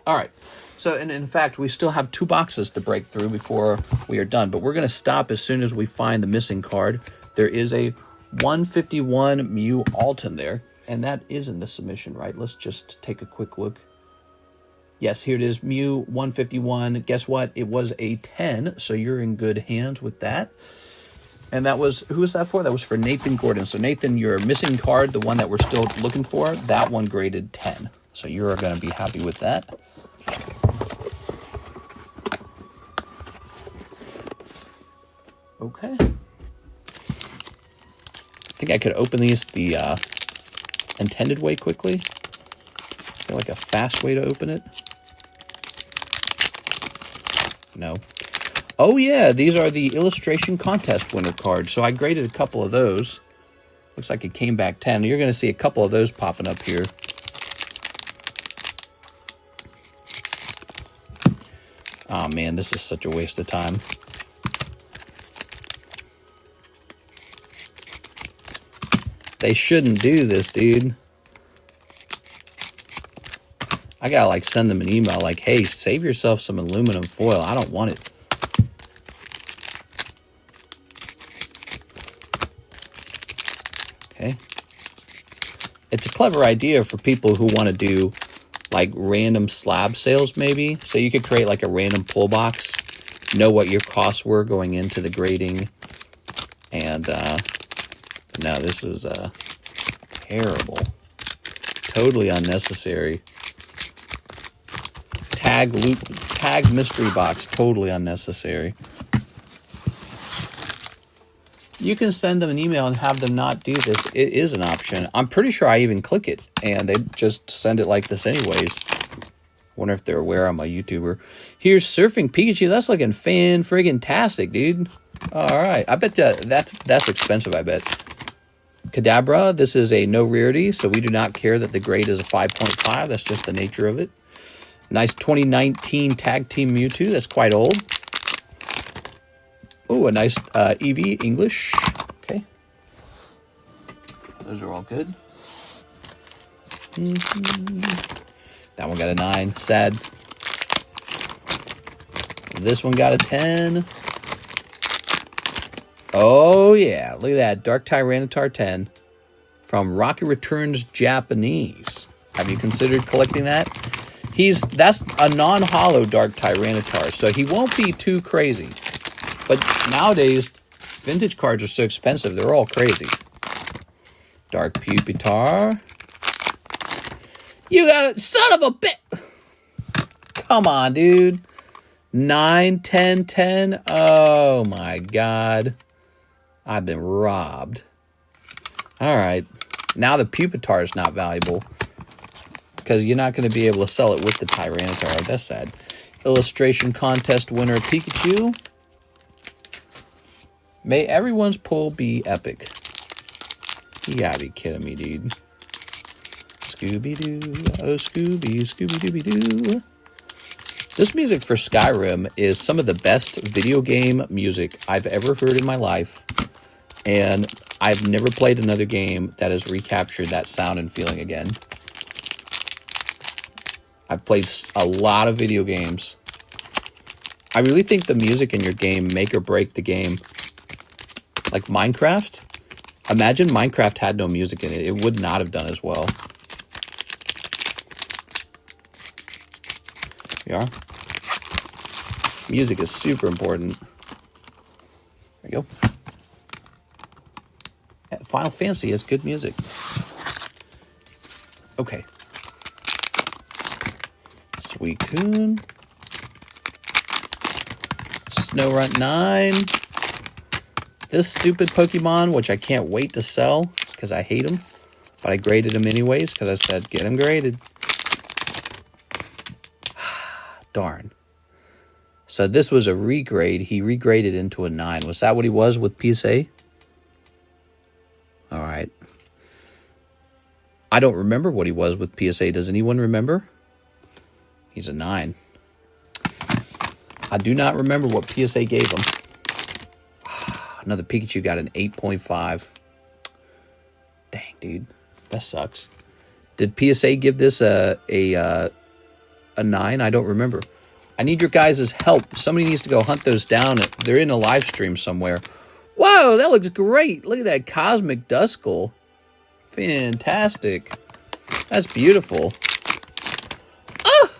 All right. So, and in fact, we still have 2 boxes to break through before we are done, but we're going to stop as soon as we find the missing card. There is a 151 Mew Alton there, and that is in the submission, right? Let's just take a quick look. Yes, here it is, Mew 151. Guess what? It was a 10, so you're in good hands with that. And that was, who was that for? That was for Nathan Gordon. So Nathan, your missing card, the one that we're still looking for, that one graded 10. So you're going to be happy with that. Okay. I think I could open these the intended way quickly. Is there like a fast way to open it? No. Oh yeah, these are the illustration contest winner cards. So I graded a couple of those. Looks like it came back 10. You're going to see a couple of those popping up here. Oh man, this is such a waste of time. They shouldn't do this, dude. I gotta like send them an email like, hey, save yourself some aluminum foil. I don't want it. Okay. It's a clever idea for people who want to do like random slab sales maybe. So you could create like a random pull box, know what your costs were going into the grading. And no, this is terrible. Totally unnecessary. Tag mystery box, totally unnecessary. You can send them an email and have them not do this. It is an option. I'm pretty sure I even click it, and they just send it like this anyways. Wonder if they're aware I'm a YouTuber. Here's Surfing Pikachu. That's looking fan-friggin-tastic, dude. All right. I bet that's expensive, I bet. Kadabra, this is a no rarity, so we do not care that the grade is a 5.5. That's just the nature of it. Nice 2019 Tag Team Mewtwo. That's quite old. Oh, a nice EV English. Okay. Those are all good. That one got a 9. Sad. This one got a 10. Oh, yeah. Look at that. Dark Tyranitar 10 from Rocket Returns Japanese. Have you considered collecting that? That's a non-hollow Dark Tyranitar, so he won't be too crazy. But nowadays, vintage cards are so expensive, they're all crazy. Dark Pupitar. You got it, son of a bit. Come on, dude. 9, 10, 10. Oh, my God. I've been robbed. All right. Now the Pupitar is not valuable because you're not going to be able to sell it with the Tyranitar. That's sad. Illustration contest winner Pikachu. May everyone's pull be epic. You gotta be kidding me, dude. Scooby-Doo, oh Scooby, Scooby-Dooby-Doo. This music for Skyrim is some of the best video game music I've ever heard in my life. And I've never played another game that has recaptured that sound and feeling again. I've played a lot of video games. I really think the music in your game make or break the game. Like Minecraft. Imagine Minecraft had no music in it. It would not have done as well. Here we are. Music is super important. There you go. Final Fantasy has good music. Okay. Suicune. Snowrunt 9. This stupid Pokemon, which I can't wait to sell because I hate him. But I graded him anyways because I said, get him graded. Darn. So this was a regrade. He regraded into a 9. Was that what he was with PSA? All right. I don't remember what he was with PSA. Does anyone remember? He's a 9. I do not remember what PSA gave him. Another Pikachu got an 8.5. Dang, dude. That sucks. Did PSA give this a 9? I don't remember. I need your guys' help. Somebody needs to go hunt those down. They're in a live stream somewhere. Whoa, that looks great. Look at that Cosmic Duskull. Fantastic. That's beautiful. Oh!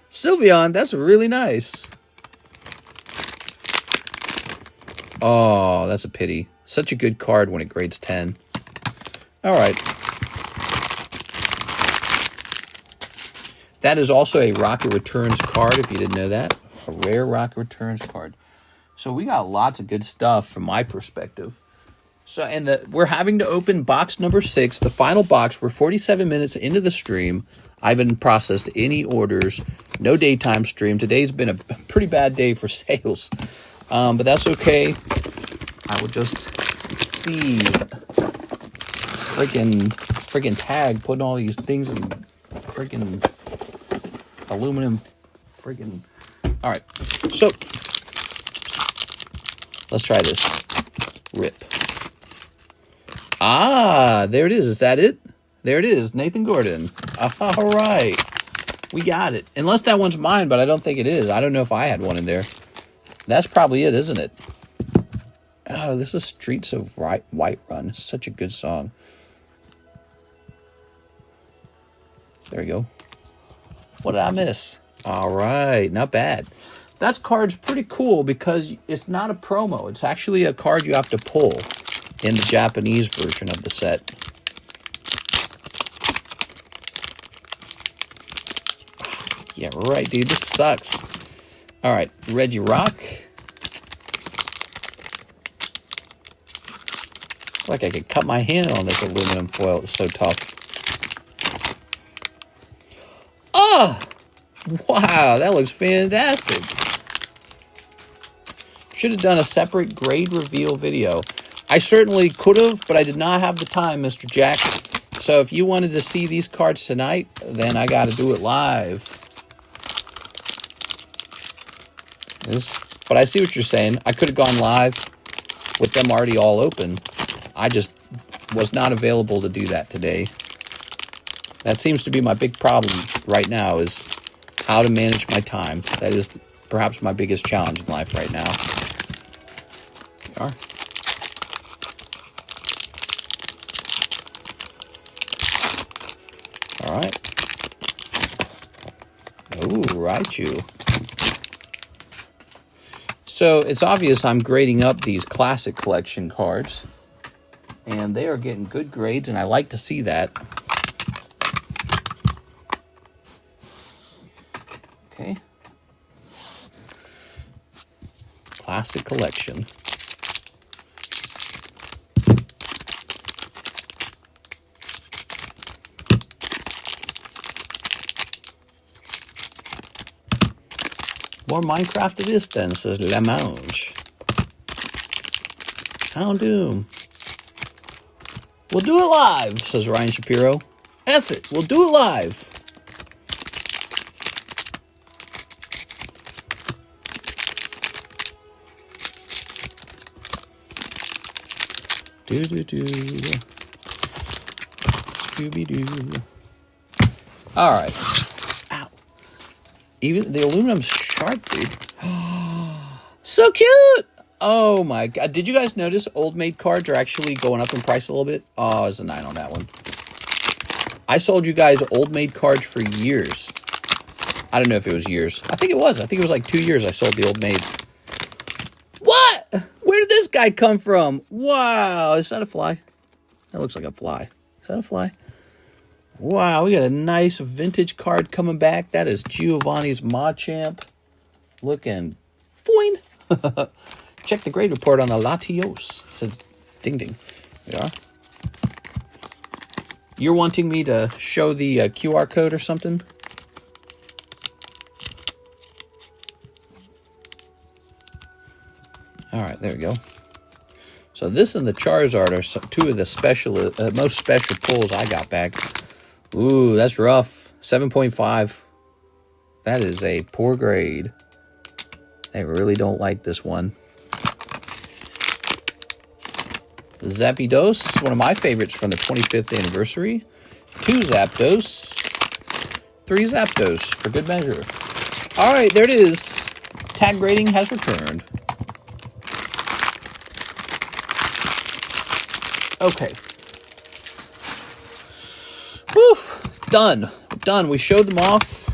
Sylveon, that's really nice. Oh, that's a pity. Such a good card when it grades 10. All right. That is also a Rocket Returns card, if you didn't know that. A rare Rocket Returns card. So we got lots of good stuff from my perspective. So, and we're having to open box number 6, the final box. We're 47 minutes into the stream. I haven't processed any orders. No daytime stream. Today's been a pretty bad day for sales. But that's okay. I will just see freaking tag putting all these things in freaking aluminum freaking. All right. So let's try this. Rip. Ah, there it is. Is that it? There it is. Nathan Gordon. All right. We got it. Unless that one's mine, but I don't think it is. I don't know if I had one in there. That's probably it, isn't it? Oh, this is Streets of Whiterun. Such a good song. There you go. What did I miss? All right. Not bad. That card's pretty cool because it's not a promo. It's actually a card you have to pull in the Japanese version of the set. Yeah, right, dude. This sucks. All right, Reggie Rock. Like I could cut my hand on this aluminum foil. It's so tough. Oh! Wow, that looks fantastic. Should have done a separate grade reveal video. I certainly could have, but I did not have the time, Mr. Jack. So if you wanted to see these cards tonight, then I got to do it live. But I see what you're saying. I could have gone live with them already all open. I just was not available to do that today. That seems to be my big problem right now, is how to manage my time. That is perhaps my biggest challenge in life right now. There we are. All right. Oh, Raichu. So it's obvious I'm grading up these classic collection cards. And they are getting good grades, and I like to see that. Okay. Classic collection. More Minecraft it is then, says Lamange. Houndoom. We'll do it live, says Ryan Shapiro. F it, we'll do it live. Do-do-do. Scooby-Doo. All right. Even the aluminum's sharp, dude. So cute! Oh my god. Did you guys notice old made cards are actually going up in price a little bit? Oh, it's a 9 on that one. I sold you guys old made cards for years. I don't know if it was years. I think it was. I think it was like 2 years I sold the old maids. What? Where did this guy come from? Wow. Is that a fly? That looks like a fly. Is that a fly? Wow. We got a nice vintage card coming back. That is Giovanni's Machamp. Looking fine. Check the grade report on the Latios. Says ding ding. There we are. You're wanting me to show the QR code or something? All right, there we go. So this and the Charizard are two of the most special pulls I got back. Ooh, that's rough. 7.5. That is a poor grade. They really don't like this one. Zapdos, one of my favorites from the 25th anniversary. 2 Zapdos. 3 Zapdos, for good measure. All right, there it is. Tag grading has returned. Okay. Whew. Done. Done. We showed them off.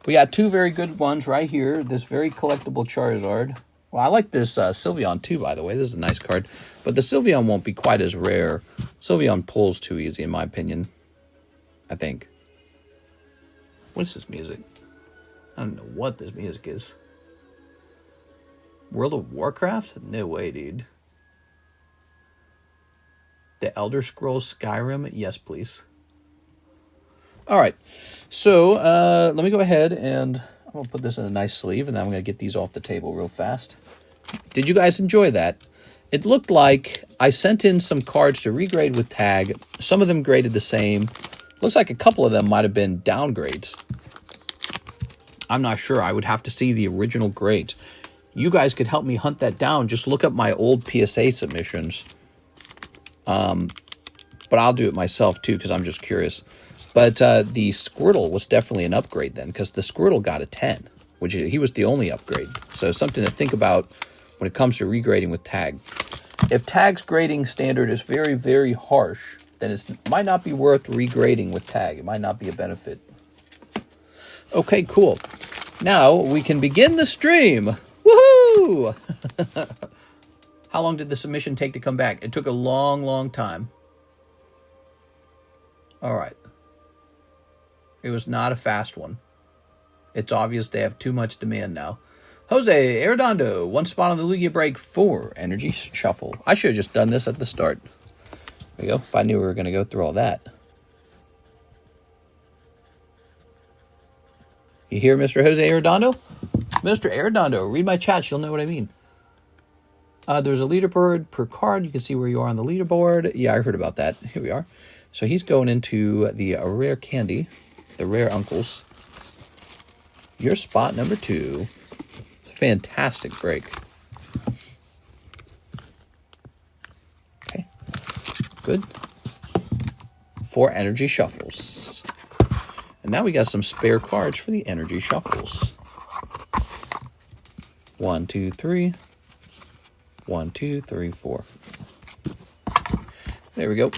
We got 2 very good ones right here. This very collectible Charizard. Well, I like this Sylveon too, by the way. This is a nice card. But the Sylveon won't be quite as rare. Sylveon pulls too easy, in my opinion. I think. What's this music? I don't know what this music is. World of Warcraft? No way, dude. The Elder Scrolls Skyrim? Yes, please. All right. So, let me go ahead and I'm going to put this in a nice sleeve, and then I'm going to get these off the table real fast. Did you guys enjoy that? It looked like I sent in some cards to regrade with tag. Some of them graded the same. Looks like a couple of them might have been downgrades. I'm not sure. I would have to see the original grades. You guys could help me hunt that down. Just look up my old PSA submissions. But I'll do it myself too because I'm just curious. But the Squirtle was definitely an upgrade then because the Squirtle got a 10, which he was the only upgrade. So something to think about when it comes to regrading with tag. If tag's grading standard is very, very harsh, then it might not be worth regrading with tag. It might not be a benefit. Okay, cool. Now we can begin the stream. Woohoo! How long did the submission take to come back? It took a long, long time. All right. It was not a fast one. It's obvious they have too much demand now. Jose Arredondo, 1 spot on the Lugia break, 4 energy shuffle. I should have just done this at the start. There we go. If I knew we were going to go through all that. You hear Mr. Jose Arredondo? Mr. Arredondo, read my chat. You'll know what I mean. There's a leaderboard per card. You can see where you are on the leaderboard. Yeah, I heard about that. Here we are. So he's going into the rare candy, the rare uncles. Your spot number 2. Fantastic break. Okay, good. 4 energy shuffles. And now we got some spare cards for the energy shuffles. 1, 2, 3. 1, 2, 3, 4. There we go.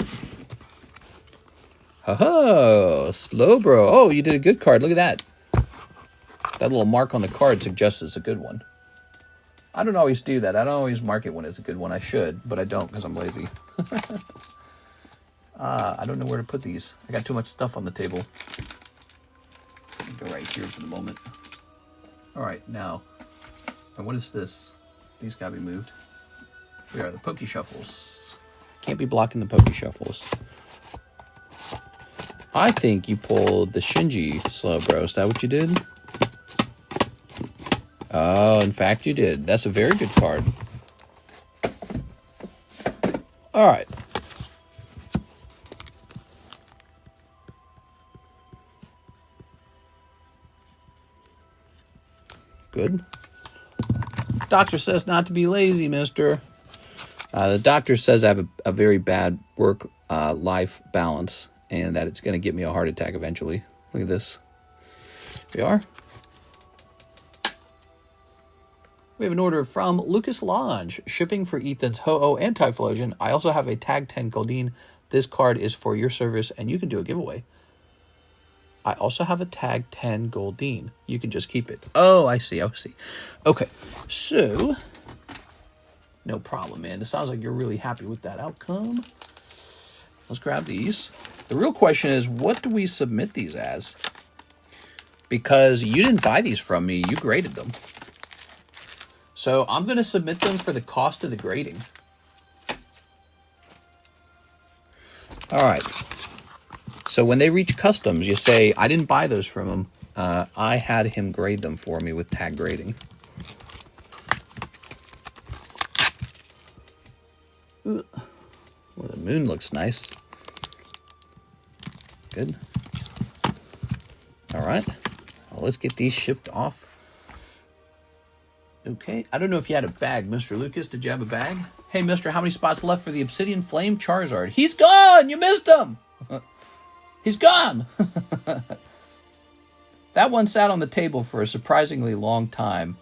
Ha-ha! Slowbro. Oh, you did a good card. Look at that. That little mark on the card suggests it's a good one. I don't always do that. I don't always mark it when it's a good one. I should, but I don't because I'm lazy. I don't know where to put these. I got too much stuff on the table. Go right here for the moment. All right, now. And what is this? These gotta be moved. Here are the Poke Shuffles. Can't be blocking the Poke Shuffles. I think you pulled the Shinji Slowbro. Is that what you did? Oh, in fact, you did. That's a very good card. All right. Good. Doctor says not to be lazy, mister. The doctor says I have a very bad work-life balance and that it's going to give me a heart attack eventually. Look at this. Here we are. We have an order from Lucas Lange, shipping for Ethan's Ho-Oh and Typhlosion. I also have a Tag 10 Goldine. This card is for your service, and you can do a giveaway. I also have a Tag 10 Goldine. You can just keep it. Oh, I see. Okay, so no problem, man. It sounds like you're really happy with that outcome. Let's grab these. The real question is, what do we submit these as? Because you didn't buy these from me. You graded them. So I'm going to submit them for the cost of the grading. All right. So when they reach customs, you say, I didn't buy those from him. I had him grade them for me with tag grading. Ooh. Well, the moon looks nice. Good. All right. Well, let's get these shipped off. Okay. I don't know if you had a bag, Mr. Lucas. Did you have a bag? Hey, mister, how many spots left for the Obsidian Flame Charizard? He's gone! You missed him! He's gone! That one sat on the table for a surprisingly long time,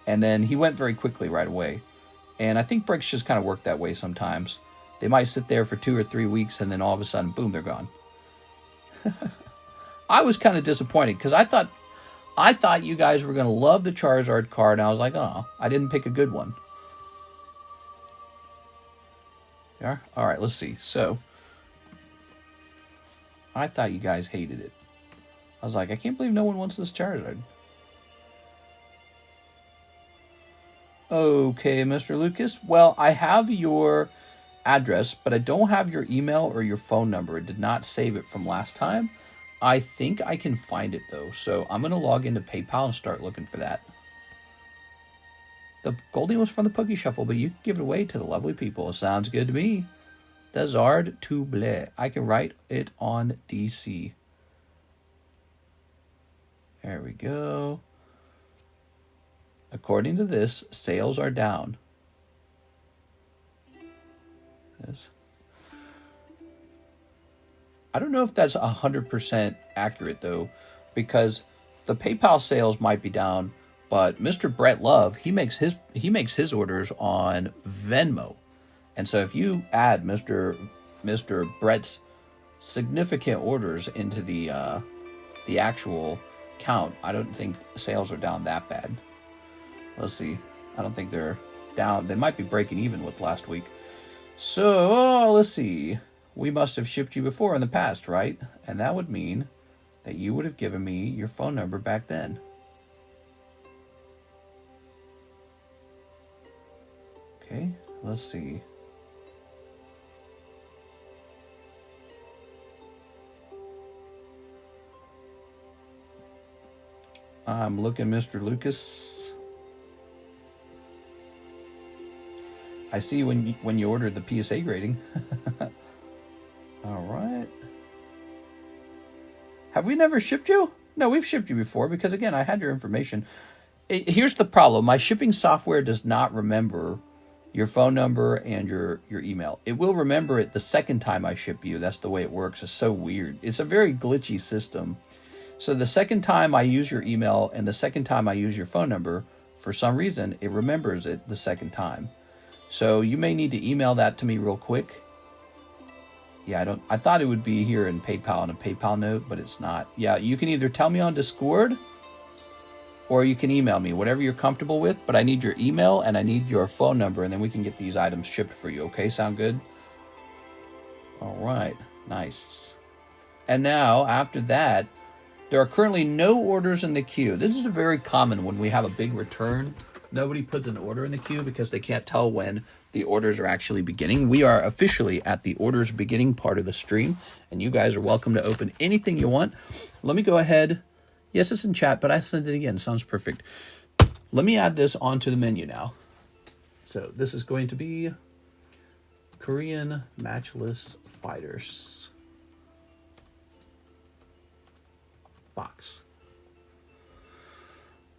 and then he went very quickly right away. And I think breaks just kind of work that way sometimes. They might sit there for 2 or 3 weeks, and then all of a sudden, boom, they're gone. I was kind of disappointed, because I thought you guys were going to love the Charizard card, and I was like, oh, I didn't pick a good one. Yeah? All right, let's see. So, I thought you guys hated it. I was like, I can't believe no one wants this Charizard. Okay, Mr. Lucas. Well, I have your address, but I don't have your email or your phone number. It did not save it from last time. I think I can find it, though. So I'm going to log into PayPal and start looking for that. The Goldie was from the Pokey Shuffle, but you can give it away to the lovely people. Sounds good to me. Desard to Blé. I can write it on DC. There we go. According to this, sales are down. Yes. I don't know if that's 100% accurate, though, because the PayPal sales might be down, but Mr. Brett Love, he makes his orders on Venmo. And so if you add Mr. Brett's significant orders into the actual count, I don't think sales are down that bad. Let's see. I don't think they're down. They might be breaking even with last week. So, let's see. We must have shipped you before in the past, right? And that would mean that you would have given me your phone number back then. Okay, let's see. I'm looking, Mr. Lucas. I see when you ordered the PSA grading. All right. Have we never shipped you? No, we've shipped you before because, again, I had your information. Here's the problem. My shipping software does not remember your phone number and your email. It will remember it the second time I ship you. That's the way it works. It's so weird. It's a very glitchy system. So the second time I use your email and the second time I use your phone number, for some reason, it remembers it the second time. So you may need to email that to me real quick. Yeah, I thought it would be here in PayPal in a PayPal note, but it's not. Yeah, you can either tell me on Discord or you can email me, whatever you're comfortable with, but I need your email and I need your phone number, and then we can get these items shipped for you, okay? Sound good? All right, nice. And now, after that, there are currently no orders in the queue. This is very common when we have a big return. Nobody puts an order in the queue because they can't tell when the orders are actually beginning. We are officially at the orders beginning part of the stream, and you guys are welcome to open anything you want. Let me go ahead. Yes, it's in chat, but I sent it again. Sounds perfect. Let me add this onto the menu now. So this is going to be Korean Matchless Fighters box.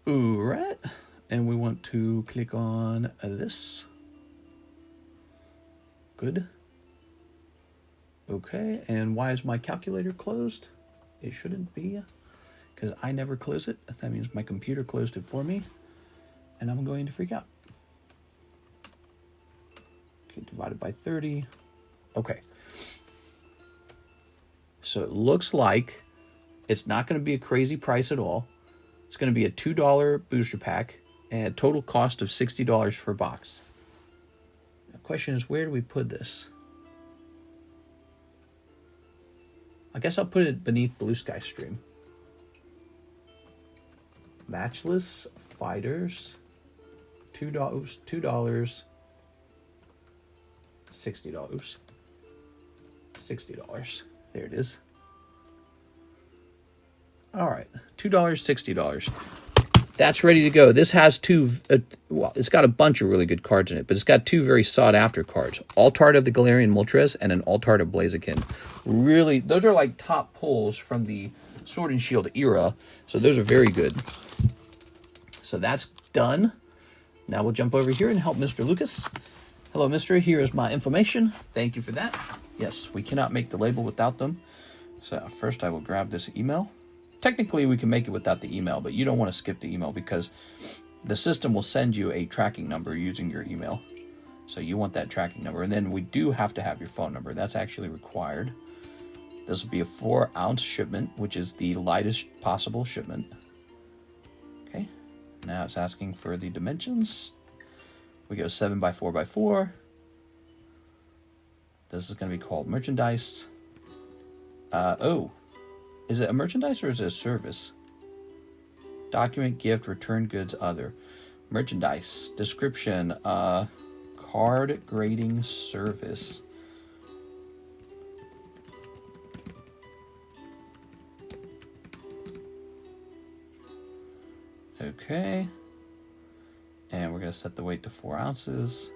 All right. And we want to click on this. Good. Okay, and why is my calculator closed? It shouldn't be, because I never close it. That means my computer closed it for me. and I'm going to freak out. Okay, divided by 30. Okay. So it looks like it's not going to be a crazy price at all. It's going to be a $2 booster pack and a total cost of $60 for a box. The question is, where do we put this? I guess I'll put it beneath Blue Sky Stream. Matchless Fighters, $2, $2, $60. $60. There it is. All right, $2, $60. That's ready to go. This has two, well, it's got a bunch of really good cards in it, but it's got two very sought-after cards. Altart of the Galarian Moltres and an Altart of Blaziken. Really, those are like top pulls from the Sword and Shield era, so those are very good. So that's done. Now we'll jump over here and help Mr. Lucas. Hello, mister. Here is my information. Thank you for that. Yes, we cannot make the label without them. So first I will grab this email. Technically, we can make it without the email, but you don't want to skip the email because the system will send you a tracking number using your email. So you want that tracking number. And then we do have to have your phone number. That's actually required. This will be a 4-ounce shipment, which is the lightest possible shipment. Okay. Now it's asking for the dimensions. We go 7 by 4 by 4. This is going to be called merchandise. Oh. Is it a merchandise or is it a service? Document, gift, return goods, other. Merchandise. Description. Card grading service. Okay. And we're going to set the weight to 4 ounces.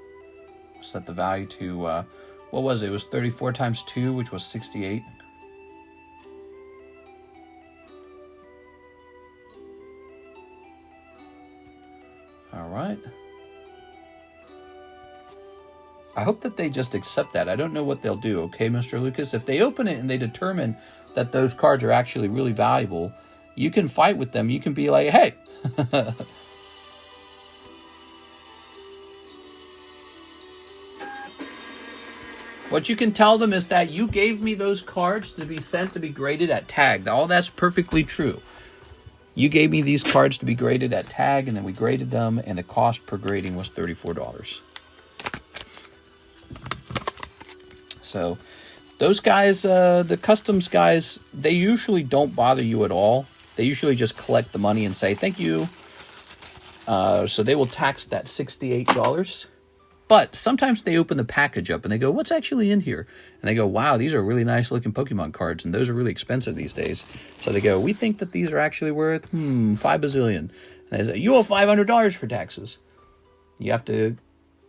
Set the value to, what was it? It was 34 times 2, which was 68. All right. I hope that they just accept that. I don't know what they'll do, okay, Mr. Lucas? If they open it and they determine that those cards are actually really valuable, you can fight with them. You can be like, hey. What you can tell them is that you gave me those cards to be sent to be graded at TAG. All that's perfectly true. You gave me these cards to be graded at TAG, and then we graded them, and the cost per grading was $34. So those guys, the customs guys, they usually don't bother you at all. They usually just collect the money and say, thank you. So they will tax that $68. But sometimes they open the package up and they go, what's actually in here? And they go, wow, these are really nice looking Pokemon cards, and those are really expensive these days. So they go, we think that these are actually worth, 5 bazillion. And they say, you owe $500 for taxes. You have to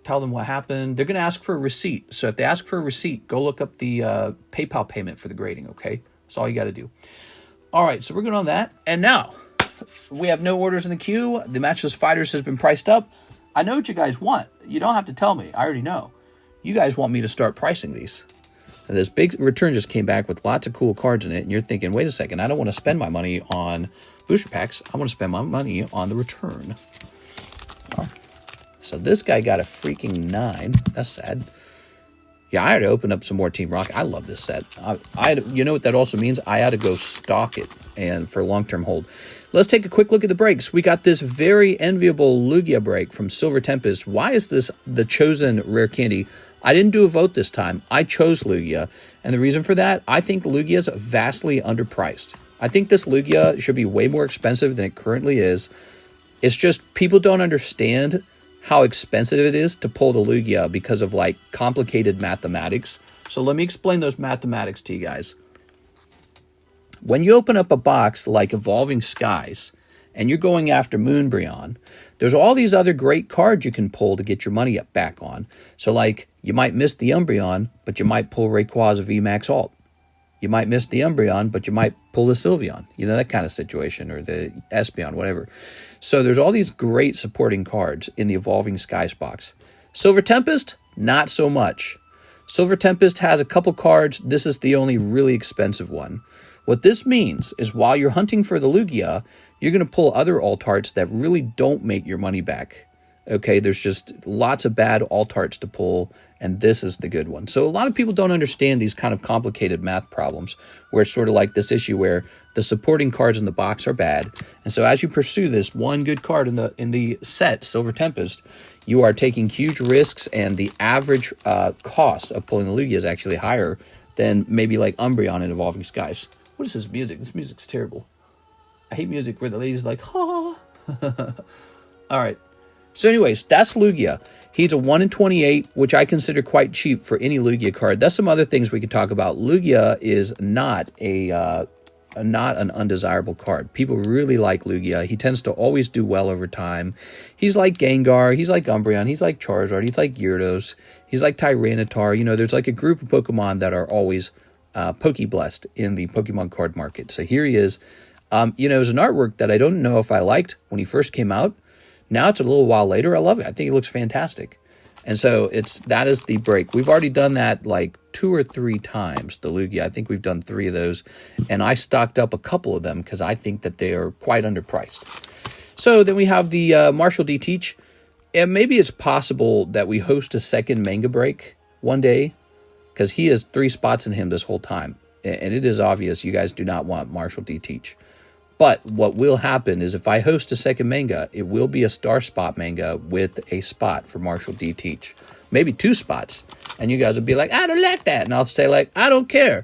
tell them what happened. They're going to ask for a receipt. So if they ask for a receipt, go look up the PayPal payment for the grading, okay? That's all you got to do. All right, so we're good on that. And now, we have no orders in the queue. The Matchless Fighters has been priced up. I know what you guys want. You don't have to tell me. I already know. You guys want me to start pricing these. And this big return just came back with lots of cool cards in it, and you're thinking, wait a second, I don't want to spend my money on booster packs. I want to spend my money on the return. Oh. So this guy got a freaking 9. That's sad. Yeah, I had to open up some more Team Rocket. I love this set. You know what that also means? I had to go stock it and for long-term hold. Let's take a quick look at the breaks. We got this very enviable Lugia break from Silver Tempest. Why is this the chosen rare candy? I didn't do a vote this time. I chose Lugia. And the reason for that, I think Lugia is vastly underpriced. I think this Lugia should be way more expensive than it currently is. It's just people don't understand how expensive it is to pull the Lugia because of like complicated mathematics. So let me explain those mathematics to you guys. When you open up a box like Evolving Skies and you're going after Moonbryon, there's all these other great cards you can pull to get your money back on. So like you might miss the Umbreon, but you might pull Rayquaza VMAX Alt. You might miss the Umbreon, but you might pull the Sylveon. You know, that kind of situation, or the Espeon, whatever. So there's all these great supporting cards in the Evolving Skies box. Silver Tempest, not so much. Silver Tempest has a couple cards. This is the only really expensive one. What this means is while you're hunting for the Lugia, you're going to pull other alt arts that really don't make your money back. Okay, there's just lots of bad alt arts to pull, and this is the good one. So a lot of people don't understand these kind of complicated math problems, where it's sort of like this issue where the supporting cards in the box are bad. And so as you pursue this one good card in the set, Silver Tempest, you are taking huge risks, and the average cost of pulling the Lugia is actually higher than maybe like Umbreon in Evolving Skies. What is this music? This music's terrible. I hate music where the lady's like, ha. All right. So anyways, that's Lugia. He's a 1 in 28, which I consider quite cheap for any Lugia card. That's some other things we could talk about. Lugia is not an undesirable card. People really like Lugia. He tends to always do well over time. He's like Gengar. He's like Umbreon. He's like Charizard. He's like Gyarados. He's like Tyranitar. You know, there's like a group of Pokemon that are always Poke-blessed in the Pokemon card market. So here he is. You know, it's an artwork that I don't know if I liked when he first came out. Now it's a little while later. I love it. I think it looks fantastic. And so that is the break. We've already done that like 2 or 3 times, the Lugia. I think we've done 3 of those. And I stocked up a couple of them because I think that they are quite underpriced. So then we have the Marshall D. Teach. And maybe it's possible that we host a second manga break one day, because he has 3 spots in him this whole time. And it is obvious you guys do not want Marshall D. Teach. But what will happen is if I host a second manga, it will be a star spot manga with a spot for Marshall D. Teach. Maybe 2 spots. And you guys will be like, I don't like that. And I'll say like, I don't care.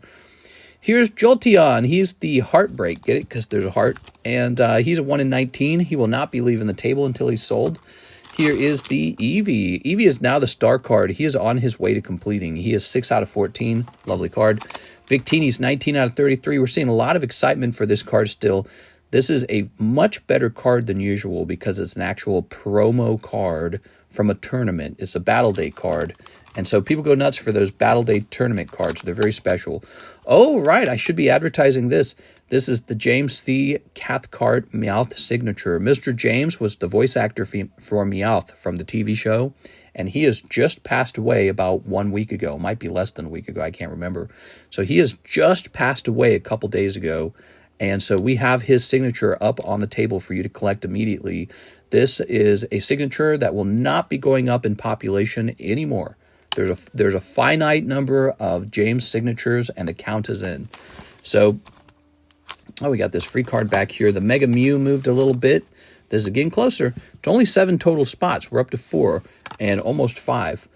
Here's Jolteon. He's the Heartbreak. Get it? Because there's a heart. And he's a 1 in 19. He will not be leaving the table until he's sold. Here is the Eevee. Eevee is now the star card. He is on his way to completing. He is 6 out of 14. Lovely card. Victini's 19 out of 33. We're seeing a lot of excitement for this card still. This is a much better card than usual because it's an actual promo card from a tournament. It's a Battle Day card. And so people go nuts for those Battle Day tournament cards. They're very special. Oh, right. I should be advertising this. This is the James C. Cathcart Meowth signature. Mr. James was the voice actor for Meowth from the TV show. And he has just passed away about 1 week ago. Might be less than a week ago. I can't remember. So he has just passed away a couple days ago. And so we have his signature up on the table for you to collect immediately. This is a signature that will not be going up in population anymore. There's a finite number of James signatures, and the count is in. So, we got this free card back here. The Mega Mew moved a little bit. This is getting closer. It's only 7 total spots. We're up to 4 and almost 5.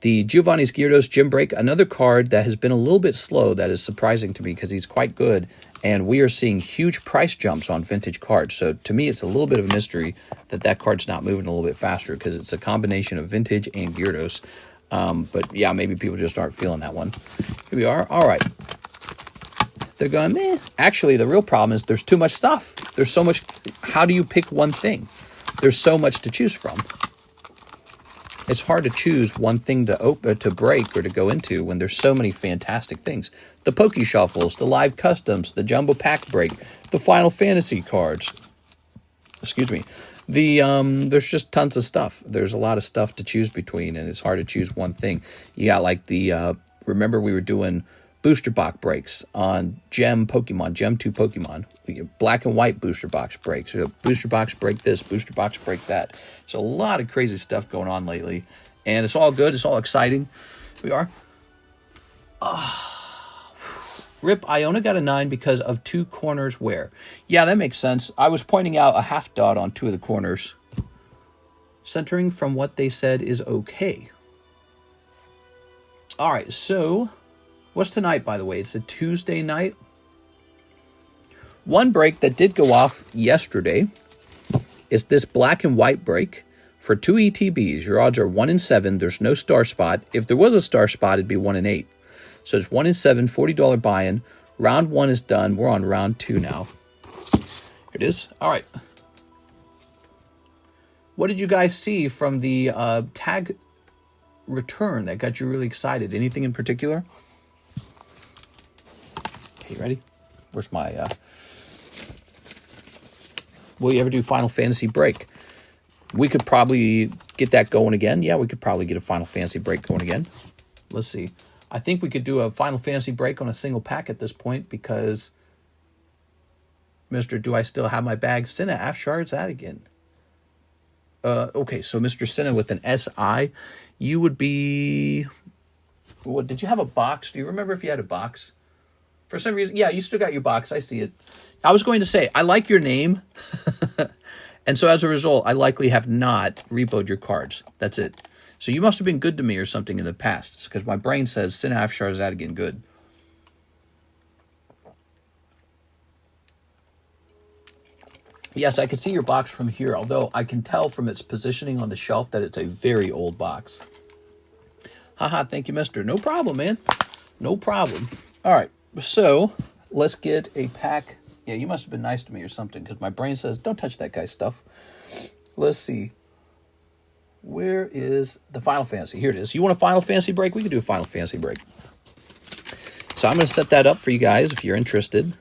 The Giovanni's Gyarados Gym Break, another card that has been a little bit slow. That is surprising to me because he's quite good. And we are seeing huge price jumps on vintage cards. So to me, it's a little bit of a mystery that card's not moving a little bit faster because it's a combination of vintage and Gyarados. But yeah, maybe people just aren't feeling that one. Here we are. All right. They're going, meh. Actually, the real problem is there's too much stuff. There's so much. How do you pick one thing? There's so much to choose from. It's hard to choose one thing to break or to go into when there's so many fantastic things. The Poke Shuffles, the Live Customs, the Jumbo Pack Break, the Final Fantasy cards. Excuse me. There's just tons of stuff. There's a lot of stuff to choose between, and it's hard to choose one thing. You got like remember we were doing booster box breaks on Gem 2 Pokemon. We get black and white booster box breaks. Booster box break this, booster box break that. There's a lot of crazy stuff going on lately. And it's all good. It's all exciting. Here we are. Rip, Iona got a 9 because of 2 corners where. Yeah, that makes sense. I was pointing out a half dot on 2 of the corners. Centering from what they said is okay. All right, so what's tonight, by the way? It's a Tuesday night. One break that did go off yesterday is this black and white break for 2 ETBs. Your odds are 1 in 7. There's no star spot. If there was a star spot, it'd be 1 in 8. So it's 1 in 7, $40 buy-in. Round 1 is done. We're on round 2 now. Here it is. All right. What did you guys see from the tag return that got you really excited? Anything in particular? Okay, ready? Where's my... Will you ever do Final Fantasy break? We could probably get that going again. Yeah, we could probably get a Final Fantasy break going again. Let's see. I think we could do a Final Fantasy break on a single pack at this point because Mr. Do I still have my bag? Cinna, Afshar's that again. Okay, so Mr. Cinna with an SI, you would be... What, did you have a box? Do you remember if you had a box? For some reason, yeah, you still got your box. I see it. I was going to say, I like your name. And so as a result, I likely have not repoed your cards. That's it. So you must have been good to me or something in the past, because my brain says Cinna Afshar is that again good. Yes, I can see your box from here, although I can tell from its positioning on the shelf that it's a very old box. Haha, thank you, mister. No problem, man. No problem. All right, so let's get a pack. Yeah, you must have been nice to me or something, because my brain says, don't touch that guy's stuff. Let's see. Where is the Final Fantasy? Here it is. You want a Final Fantasy break? We can do a Final Fantasy break. So I'm going to set that up for you guys if you're interested.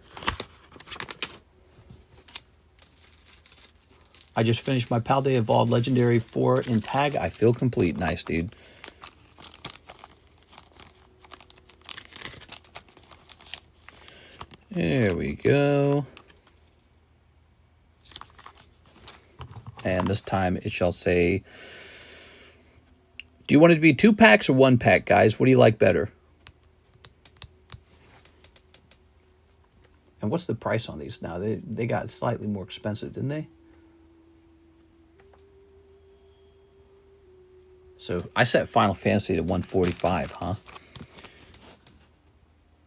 I just finished my Paldea Evolved Legendary 4 in tag. I feel complete. Nice, dude. There we go. And this time it shall say, do you want it to be 2 packs or 1 pack, guys? What do you like better? And what's the price on these now? They got slightly more expensive, didn't they? So I set Final Fantasy to 145, huh?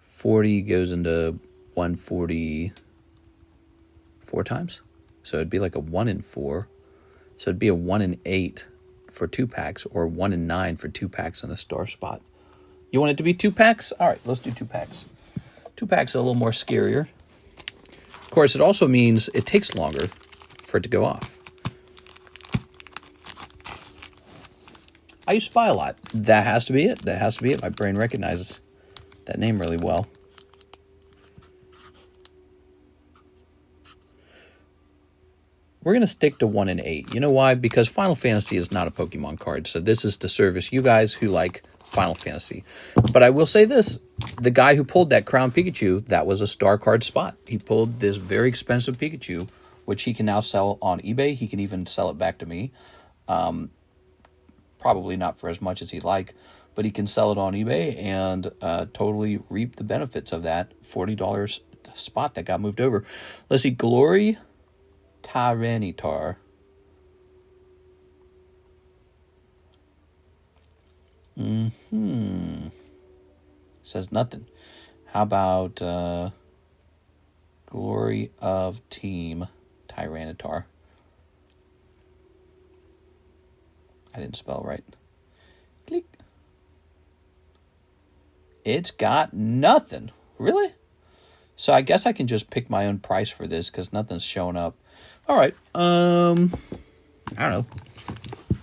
40 goes into 140 4 times. So it'd be like a 1 in 4. So it'd be a 1 in 8 for 2 packs, or 1 in 9 for 2 packs in a star spot. You want it to be 2 packs? All right, let's do 2 packs. 2 packs is a little more scarier. Of course, it also means it takes longer for it to go off. I use Spy a lot. That has to be it. That has to be it. My brain recognizes that name really well. We're going to stick to 1 in 8. You know why? Because Final Fantasy is not a Pokemon card. So this is to service you guys who like Final Fantasy. But I will say this. The guy who pulled that Crown Pikachu, that was a star card spot. He pulled this very expensive Pikachu, which he can now sell on eBay. He can even sell it back to me. Probably not for as much as he'd like, but he can sell it on eBay and totally reap the benefits of that $40 spot that got moved over. Let's see, Glory Tyranitar. Says nothing. How about Glory of Team Tyranitar? I didn't spell right. Click. It's got nothing. Really? So I guess I can just pick my own price for this because nothing's showing up. All right. I don't know.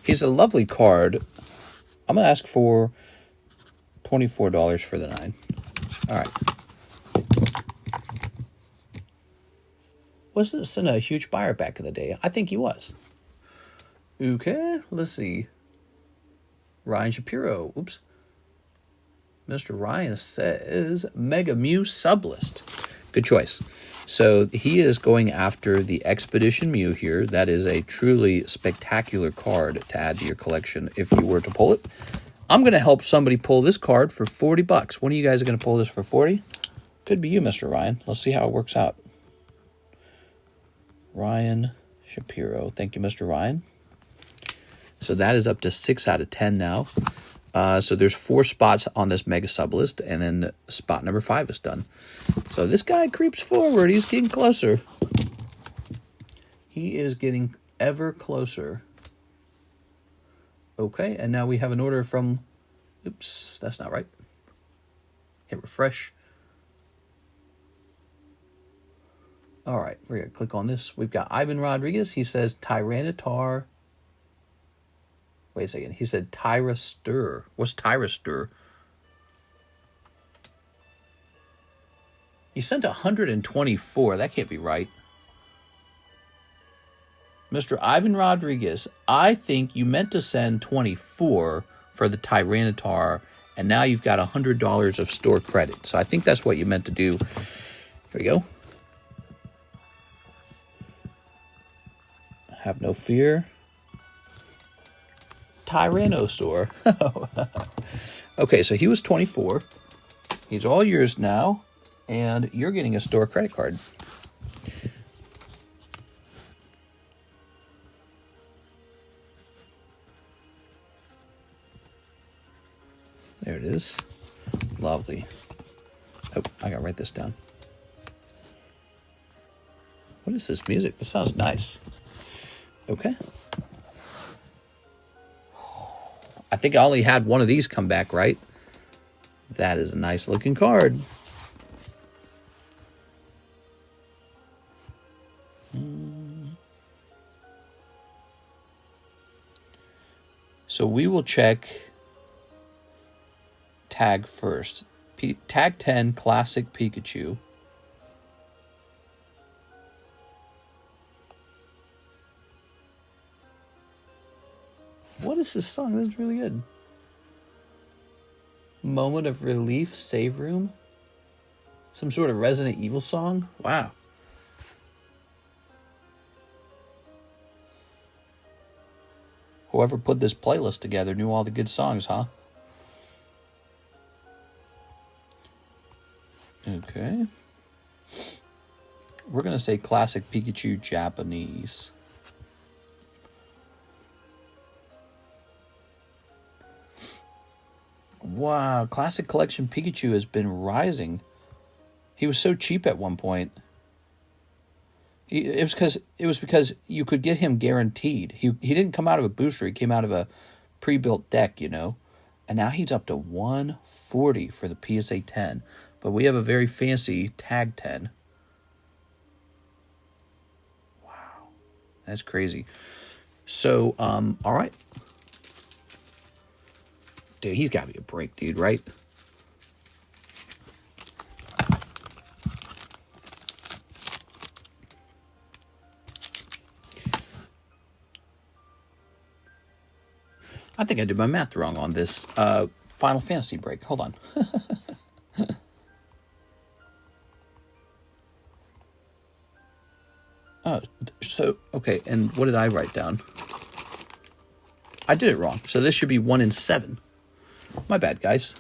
He's a lovely card. I'm going to ask for $24 for the 9. All right. Was this in a huge buyer back in the day? I think he was. Okay, let's see. Ryan Shapiro. Oops. Mr. Ryan says Mega Mew Sublist. Good choice. So he is going after the Expedition Mew here. That is a truly spectacular card to add to your collection if you were to pull it. I'm going to help somebody pull this card for $40. One of you guys are going to pull this for 40. Could be you, Mr. Ryan. Let's see how it works out. Ryan Shapiro. Thank you, Mr. Ryan. So that is up to 6 out of 10 now. So there's 4 spots on this mega sub list, and then spot number 5 is done. So this guy creeps forward. He's getting closer. He is getting ever closer. Okay, and now we have an order from... Oops, that's not right. Hit refresh. All right, we're going to click on this. We've got Ivan Rodriguez. He says Tyranitar... Wait a second. He said Tyrastur. What's Tyrastur? You sent 124. That can't be right. Mr. Ivan Rodriguez, I think you meant to send 24 for the Tyranitar, and now you've got $100 of store credit. So I think that's what you meant to do. Here we go. Have no fear. Tyrannosaur. Okay, so he was 24. He's all yours now, and you're getting a store credit card. There it is. Lovely. Oh, I gotta write this down. What is this music? This sounds nice. Okay. I think I only had one of these come back, right? That is a nice looking card. So we will check tag first. Tag 10 Classic Pikachu. What is this song? This is really good. Moment of Relief, Save Room. Some sort of Resident Evil song? Wow. Whoever put this playlist together knew all the good songs, huh? Okay. We're going to say Classic Pikachu Japanese. Wow, Classic Collection Pikachu has been rising. He was so cheap at one point. It was because you could get him guaranteed. He didn't come out of a booster. He came out of a pre-built deck, you know. And now he's up to 140 for the PSA 10. But we have a very fancy tag 10. Wow. That's crazy. So, all right. Dude, he's got to be a break, dude, right? I think I did my math wrong on this Final Fantasy break. Hold on. Oh, so, okay, and what did I write down? I did it wrong. So this should be 1 in 7. My bad, guys.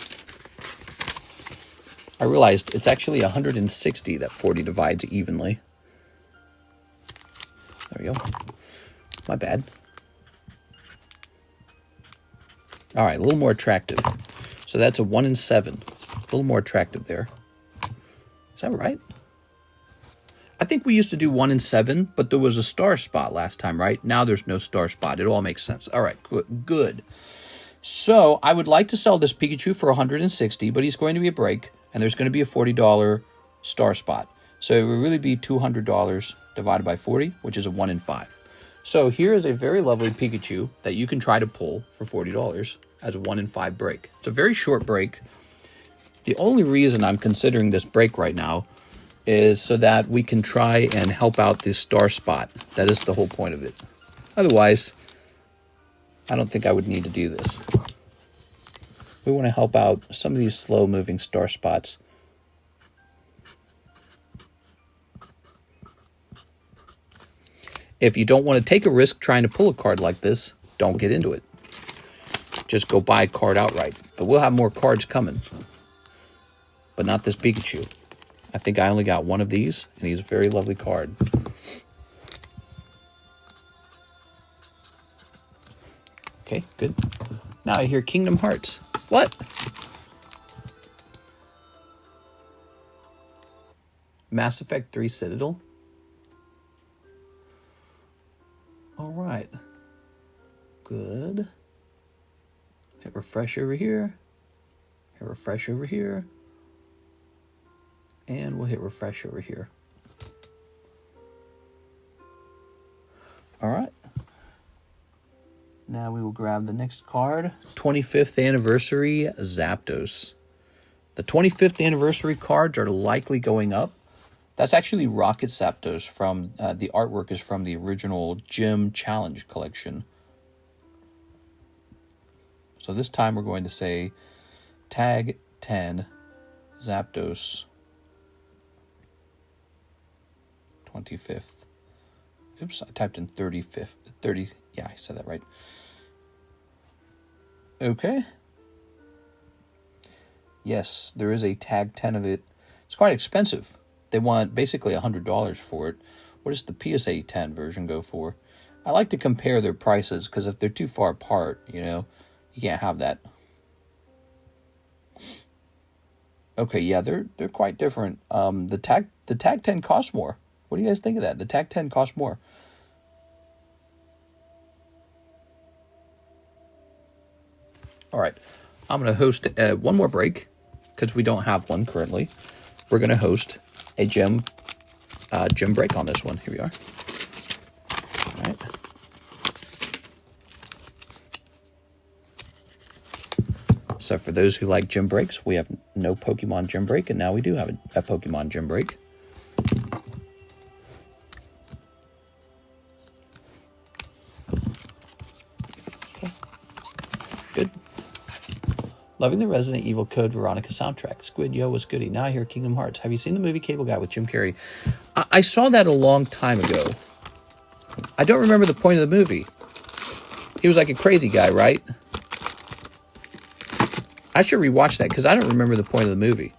I realized it's actually 160 that 40 divides evenly. There we go. My bad. All right, a little more attractive. So that's a 1 in 7. A little more attractive there. Is that right? I think we used to do 1 in 7, but there was a star spot last time, right? Now there's no star spot. It all makes sense. All right, good. So I would like to sell this Pikachu for 160, but he's going to be a break, and there's going to be a $40 star spot. So it would really be $200 divided by 40, which is a 1 in 5. So here is a very lovely Pikachu that you can try to pull for $40 as a 1 in 5 break. It's a very short break. The only reason I'm considering this break right now is so that we can try and help out this star spot. That is the whole point of it. Otherwise, I don't think I would need to do this. We want to help out some of these slow-moving star spots. If you don't want to take a risk trying to pull a card like this, don't get into it. Just go buy a card outright. But we'll have more cards coming. But not this Pikachu. I think I only got one of these, and he's a very lovely card. Okay, good. Now I hear Kingdom Hearts. What? Mass Effect 3 Citadel? All right. Good. Hit refresh over here. Hit refresh over here. And we'll hit refresh over here. All right. Now we will grab the next card. 25th Anniversary Zapdos. The 25th Anniversary cards are likely going up. That's actually Rocket Zapdos from, the artwork is from the original Gym Challenge collection. So this time we're going to say Tag 10 Zapdos 25th Oops, I typed in 35th, 30. Yeah, I said that right. Okay. Yes, there is a tag 10 of it. It's quite expensive. They want basically $100 for it. What does the PSA 10 version go for? I like to compare their prices because if they're too far apart, you know, you can't have that. Okay, yeah, they're quite different. The tag 10 costs more. What do you guys think of that? The tag 10 costs more. All right, I'm going to host one more break because we don't have one currently. We're going to host a gem break on this one. Here we are. All right. So for those who like gym breaks, we have no Pokemon gym break, and now we do have a Pokemon gym break. Okay. Good. Loving the Resident Evil Code Veronica soundtrack. Squid Yo was goody. Now I hear Kingdom Hearts. Have you seen the movie Cable Guy with Jim Carrey? I saw that a long time ago. I don't remember the point of the movie. He was like a crazy guy, right? I should rewatch that because I don't remember the point of the movie.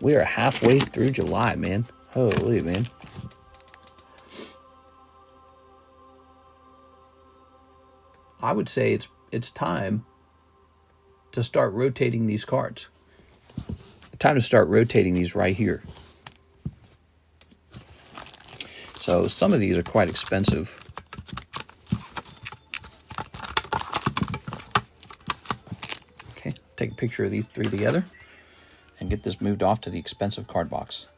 We are halfway through July, man. Holy, man. I would say it's time to start rotating these cards. Time to start rotating these right here. So some of these are quite expensive. Okay, take a picture of these three together and get this moved off to the expensive card box.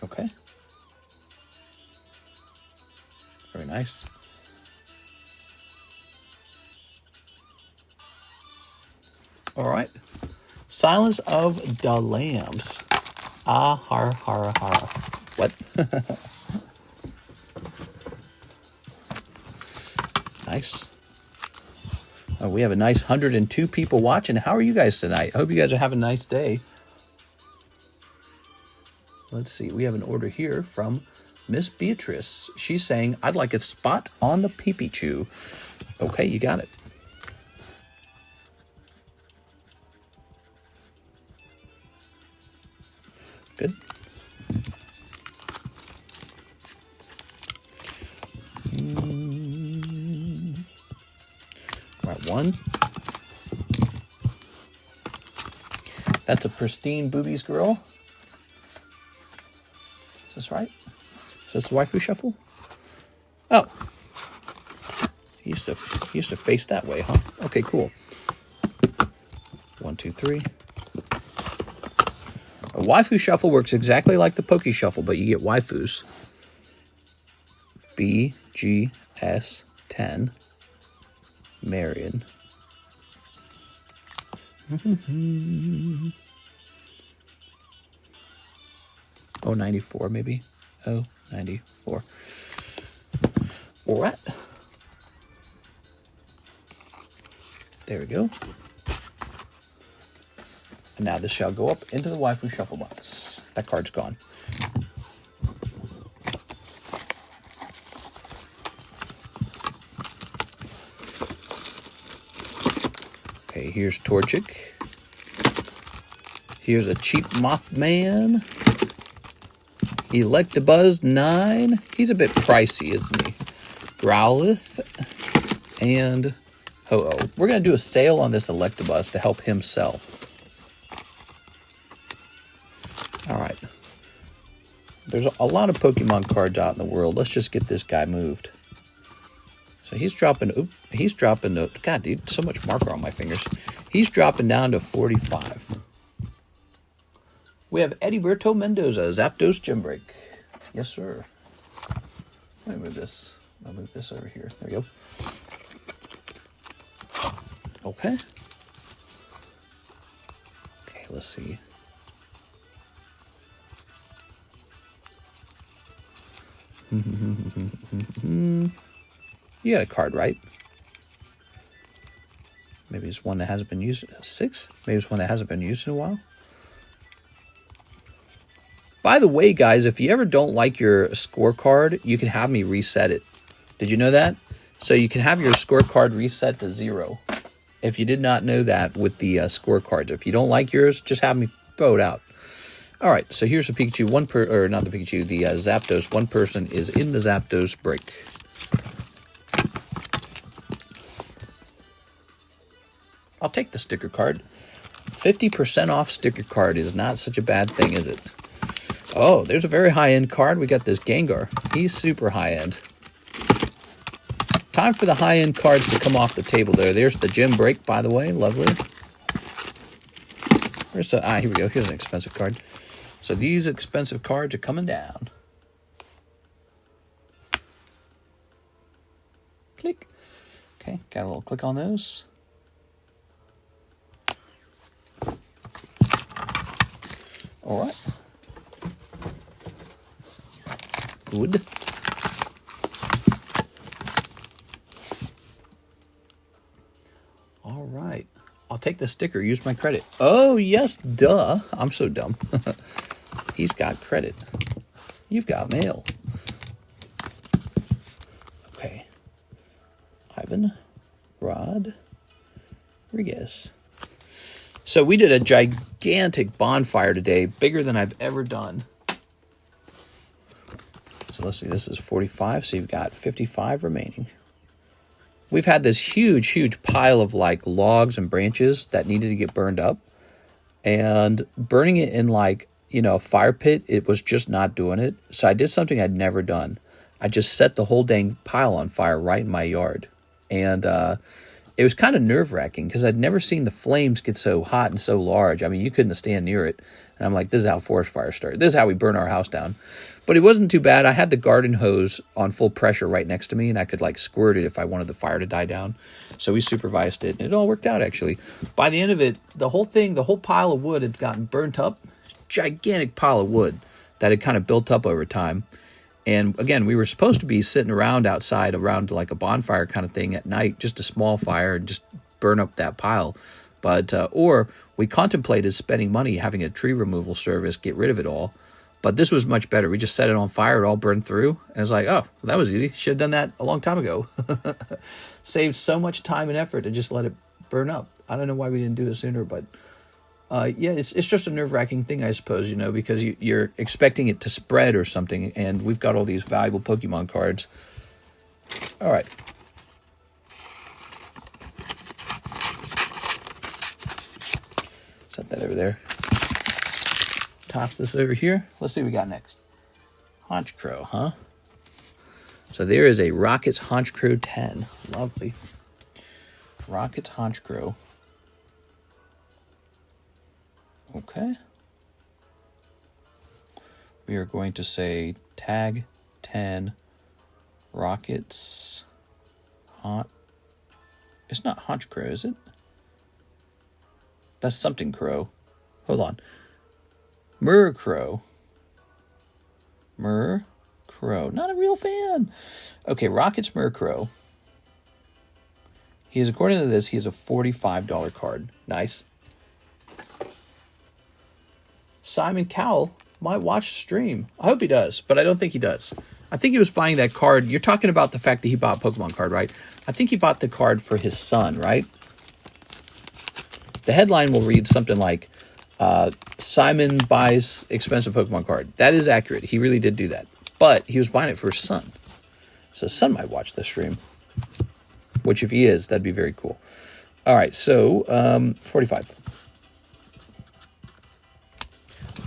Okay. Very nice. All right. Silence of the Lambs. Ah, har, har, har. What? Nice. Oh, we have a nice 102 people watching. How are you guys tonight? I hope you guys are having a nice day. Let's see. We have an order here from Miss Beatrice. She's saying, I'd like a spot on the pee-pee chew. Okay, you got it. Good. All right, one. That's a pristine boobies girl. Is this right? Is this the waifu shuffle? Oh. He used to face that way, huh? Okay, cool. 1, 2, 3. A waifu shuffle works exactly like the Poke Shuffle, but you get waifus. B, G, S, 10. Marion. Oh, 94 maybe. Oh, 94. All right. There we go. And now this shall go up into the waifu shuffle box. That card's gone. Okay, here's Torchic. Here's a cheap Mothman. Electabuzz 9. He's a bit pricey, isn't he? Growlithe. And Ho-Oh. We're going to do a sale on this Electabuzz to help him sell. All right. There's a lot of Pokemon cards out in the world. Let's just get this guy moved. So he's dropping, God, dude, so much marker on my fingers. He's dropping down to 45. We have Ediberto Mendoza, Zapdos Gym Break. Yes, sir. Let me move this. I'll move this over here. There we go. Okay. Okay, let's see. You got a card, right? Maybe it's one that hasn't been used. 6? Maybe it's one that hasn't been used in a while. By the way, guys, if you ever don't like your scorecard, you can have me reset it. Did you know that? So you can have your scorecard reset to 0. If you did not know that with the scorecards. If you don't like yours, just have me throw it out. All right, so here's the Pikachu. Not the Pikachu, the Zapdos. One person is in the Zapdos break. I'll take the sticker card. 50% off sticker card is not such a bad thing, is it? Oh, there's a very high-end card. We got this Gengar. He's super high-end. Time for the high-end cards to come off the table there. There's the gym break, by the way. Lovely. Here's a, here we go. Here's an expensive card. So these expensive cards are coming down. Click. Okay, got a little click on those. All right. Good. All right. I'll take the sticker. Use my credit. Oh, yes, duh. I'm so dumb. He's got credit. You've got mail. Okay. Ivan Rodriguez. So we did a gigantic bonfire today, bigger than I've ever done. So let's see, this is 45, so you've got 55 remaining. We've had this huge, huge pile of like logs and branches that needed to get burned up. And burning it in like, you know, a fire pit, it was just not doing it. So I did something I'd never done. I just set the whole dang pile on fire right in my yard. And it was kind of nerve-wracking because I'd never seen the flames get so hot and so large. I mean, you couldn't stand near it. And I'm like, this is how forest fires start. This is how we burn our house down. But it wasn't too bad. I had the garden hose on full pressure right next to me, and I could like squirt it if I wanted the fire to die down. So we supervised it, and it all worked out, actually. By the end of it, the whole thing, the whole pile of wood had gotten burnt up. Gigantic pile of wood that had kind of built up over time. And again, we were supposed to be sitting around outside, around like a bonfire kind of thing at night, just a small fire, and just burn up that pile. But, or we contemplated spending money, having a tree removal service, get rid of it all. But this was much better. We just set it on fire, it all burned through. And it's like, oh, well, that was easy. Should have done that a long time ago. Saved so much time and effort to just let it burn up. I don't know why we didn't do it sooner, but yeah, it's just a nerve-wracking thing, I suppose, you know, because you're expecting it to spread or something, and we've got all these valuable Pokemon cards. All right. Set that over there. Toss this over here. Let's see what we got next. Honchkrow, huh? So there is a Rockets Honchkrow 10. Lovely. Rockets Honchkrow. Okay. We are going to say tag 10 Rockets. It's not Honchkrow, is it? That's something crow. Hold on. Murkrow. Murkrow. Not a real fan. Okay, Rockets Murkrow. He is, according to this, he is a $45 card. Nice. Simon Cowell might watch the stream. I hope he does, but I don't think he does. I think he was buying that card. You're talking about the fact that he bought a Pokemon card, right? I think he bought the card for his son, right? The headline will read something like, Simon buys expensive Pokemon card. That is accurate. He really did do that. But he was buying it for his son. So his son might watch the stream. Which if he is, that'd be very cool. All right, so 45.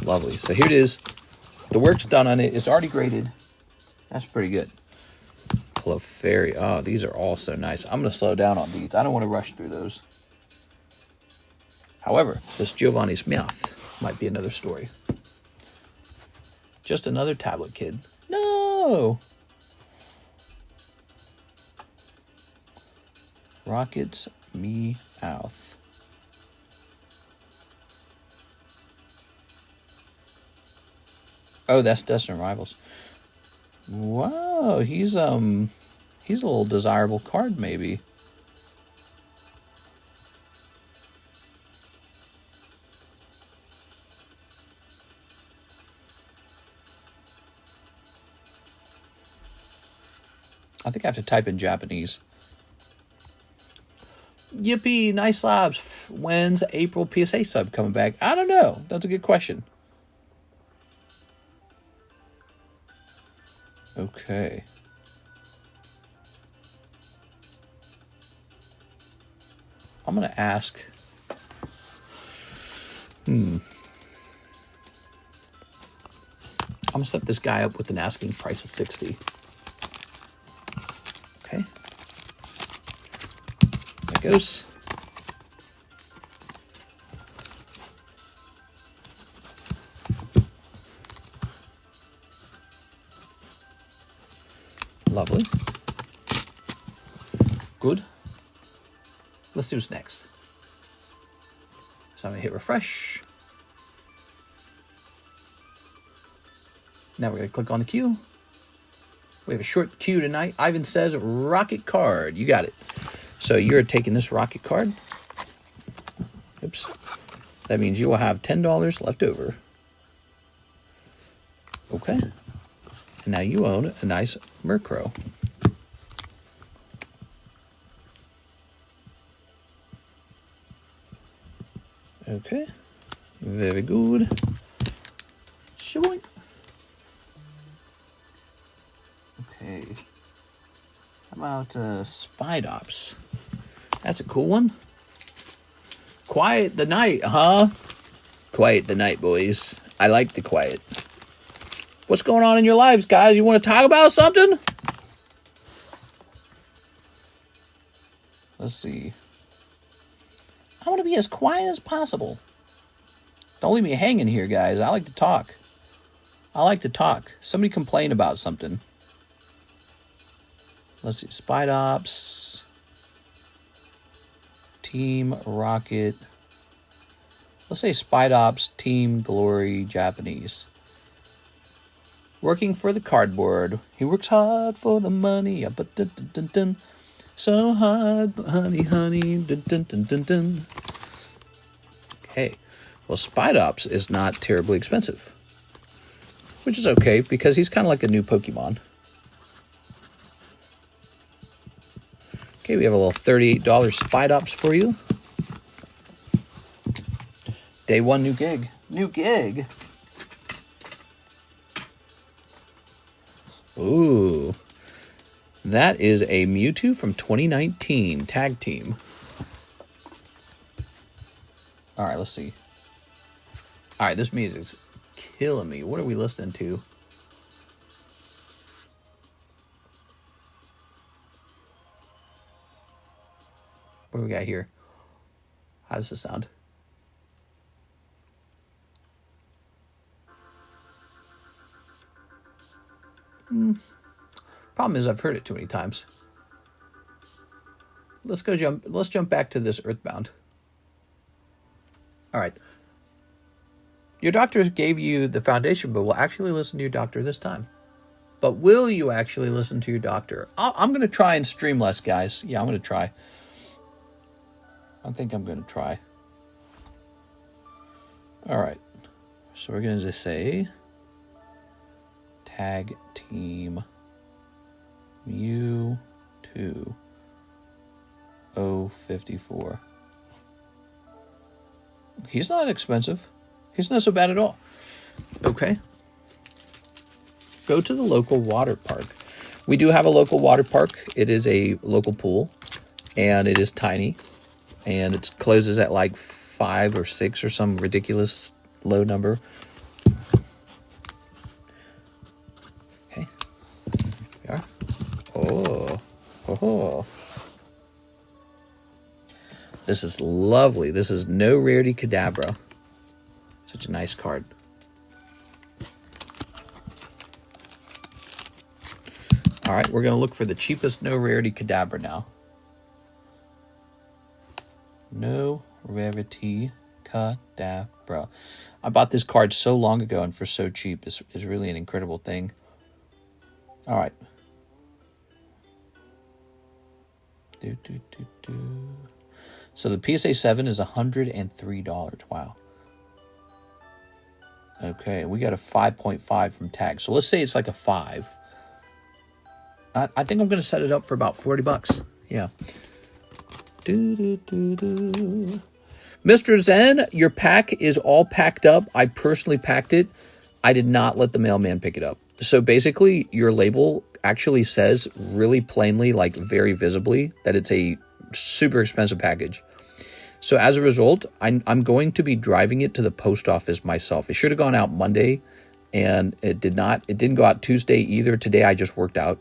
Lovely. So here it is. The work's done on it. It's already graded. That's pretty good. Clefairy. Oh, these are all so nice. I'm going to slow down on these. I don't want to rush through those. However, this Giovanni's mouth might be another story. Just another tablet kid. No! Rockets Meowth. Oh, that's Destined Rivals. Wow, he's He's a little desirable card, maybe. I think I have to type in Japanese. Yippee, nice slabs. When's April PSA sub coming back? I don't know. That's a good question. Okay. I'm going to ask. I'm going to set this guy up with an asking price of 60. Okay. There goes. Lovely. Good. Let's see what's next. So I'm going to hit refresh. Now we're going to click on the queue. We have a short queue tonight. Ivan says rocket card. You got it. So you're taking this rocket card. Oops. That means you will have $10 left over. Okay. And now you own a nice Murkrow. Okay. Very good. Shaboink. Okay. How about Spidops? That's a cool one. Quiet the night, huh? Quiet the night, boys. I like the quiet. What's going on in your lives, guys? You want to talk about something? Let's see. I want to be as quiet as possible. Don't leave me hanging here, guys. I like to talk. I like to talk. Somebody complain about something. Let's see. Spidops. Team Rocket. Let's say Spidops, Team Glory, Japanese. Working for the cardboard. He works hard for the money. So hard, honey, honey. Okay. Well, Spidops is not terribly expensive. Which is okay, because he's kind of like a new Pokemon. Okay, we have a little $38 Spidops for you. Day one, new gig. New gig? Ooh. That is a Mewtwo from 2019 Tag Team. All right, let's see. All right, this music's killing me. What are we listening to? What do we got here? How does this sound? Problem is I've heard it too many times. Let's jump back to this Earthbound. All right. Your doctor gave you the foundation, but will actually listen to your doctor this time. But will you actually listen to your doctor? I'm going to try and stream less, guys. Yeah, I'm going to try. I think I'm going to try. All right. So we're going to just say Tag Team Mewtwo 054. He's not expensive. He's not so bad at all. Okay. Go to the local water park. We do have a local water park. It is a local pool, and it is tiny, and it closes at like 5 or 6 or some ridiculous low number. Okay. Here we are. Oh. This is lovely. This is No Rarity Kadabra. Such a nice card. All right, we're going to look for the cheapest No Rarity Kadabra now. No Rarity Kadabra. I bought this card so long ago and for so cheap. This is really an incredible thing. All right. So the PSA 7 is $103. Wow. Okay, we got a 5.5 from TAG. So let's say it's like a 5. I think I'm going to set it up for about $40. Yeah. Mr. Zen, your pack is all packed up. I personally packed it. I did not let the mailman pick it up. So basically, your label actually says really plainly, like very visibly, that it's a super expensive package. So as a result, I'm going to be driving it to the post office myself. It should have gone out Monday, and it did not. It didn't go out Tuesday either. Today I just worked out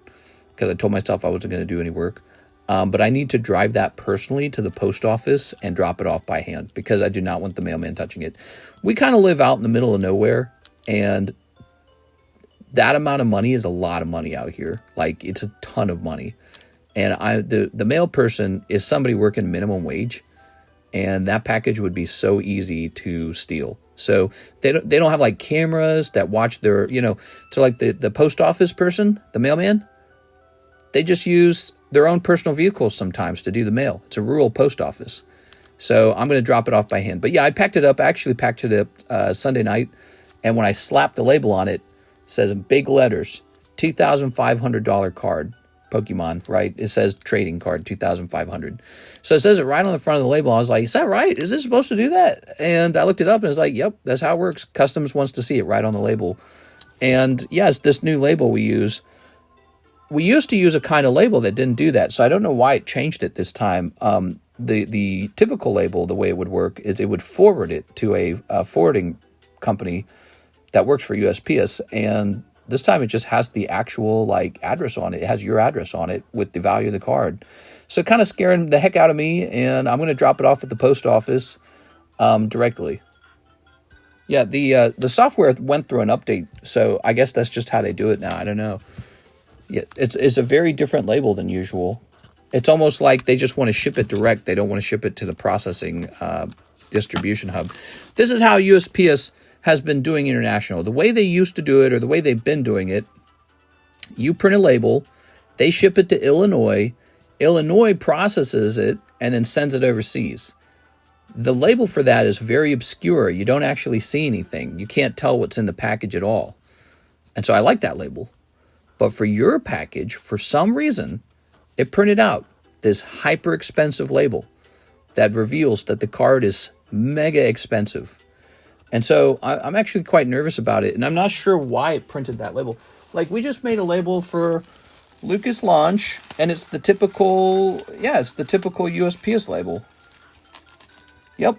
because I told myself I wasn't going to do any work. But I need to drive that personally to the post office and drop it off by hand because I do not want the mailman touching it. We kind of live out in the middle of nowhere, and that amount of money is a lot of money out here. Like, it's a ton of money. And the mail person is somebody working minimum wage, and that package would be so easy to steal. So they don't have like cameras that watch their, so like the post office person, the mailman, they just use their own personal vehicles sometimes to do the mail. It's a rural post office. So I'm going to drop it off by hand. But yeah, I packed it up. I actually packed it up Sunday night. And when I slapped the label on it, it says in big letters, $2,500 card, Pokemon, right? It says trading card, $2,500. So it says it right on the front of the label. I was like, is that right? Is this supposed to do that? And I looked it up and it's like, yep, that's how it works. Customs wants to see it right on the label. And yes, this new label we use, we used to use a kind of label that didn't do that, so I don't know why it changed it this time. The typical label, the way it would work, is it would forward it to a forwarding company that works for USPS, and this time it just has the actual address on it. It has your address on it with the value of the card. So kind of scaring the heck out of me, and I'm going to drop it off at the post office directly. Yeah, the software went through an update, so I guess that's just how they do it now. I don't know. Yeah, it's a very different label than usual. It's almost like they just want to ship it direct. They don't want to ship it to the processing distribution hub. This is how USPS has been doing international. The way they used to do it, or the way they've been doing it, you print a label, they ship it to Illinois, Illinois processes it, and then sends it overseas. The label for that is very obscure. You don't actually see anything. You can't tell what's in the package at all. And so I like that label. But for your package, for some reason, it printed out this hyper expensive label that reveals that the card is mega expensive. And so I'm actually quite nervous about it. And I'm not sure why it printed that label. Like, we just made a label for Lucas Launch, and it's the typical, it's the typical USPS label. Yep.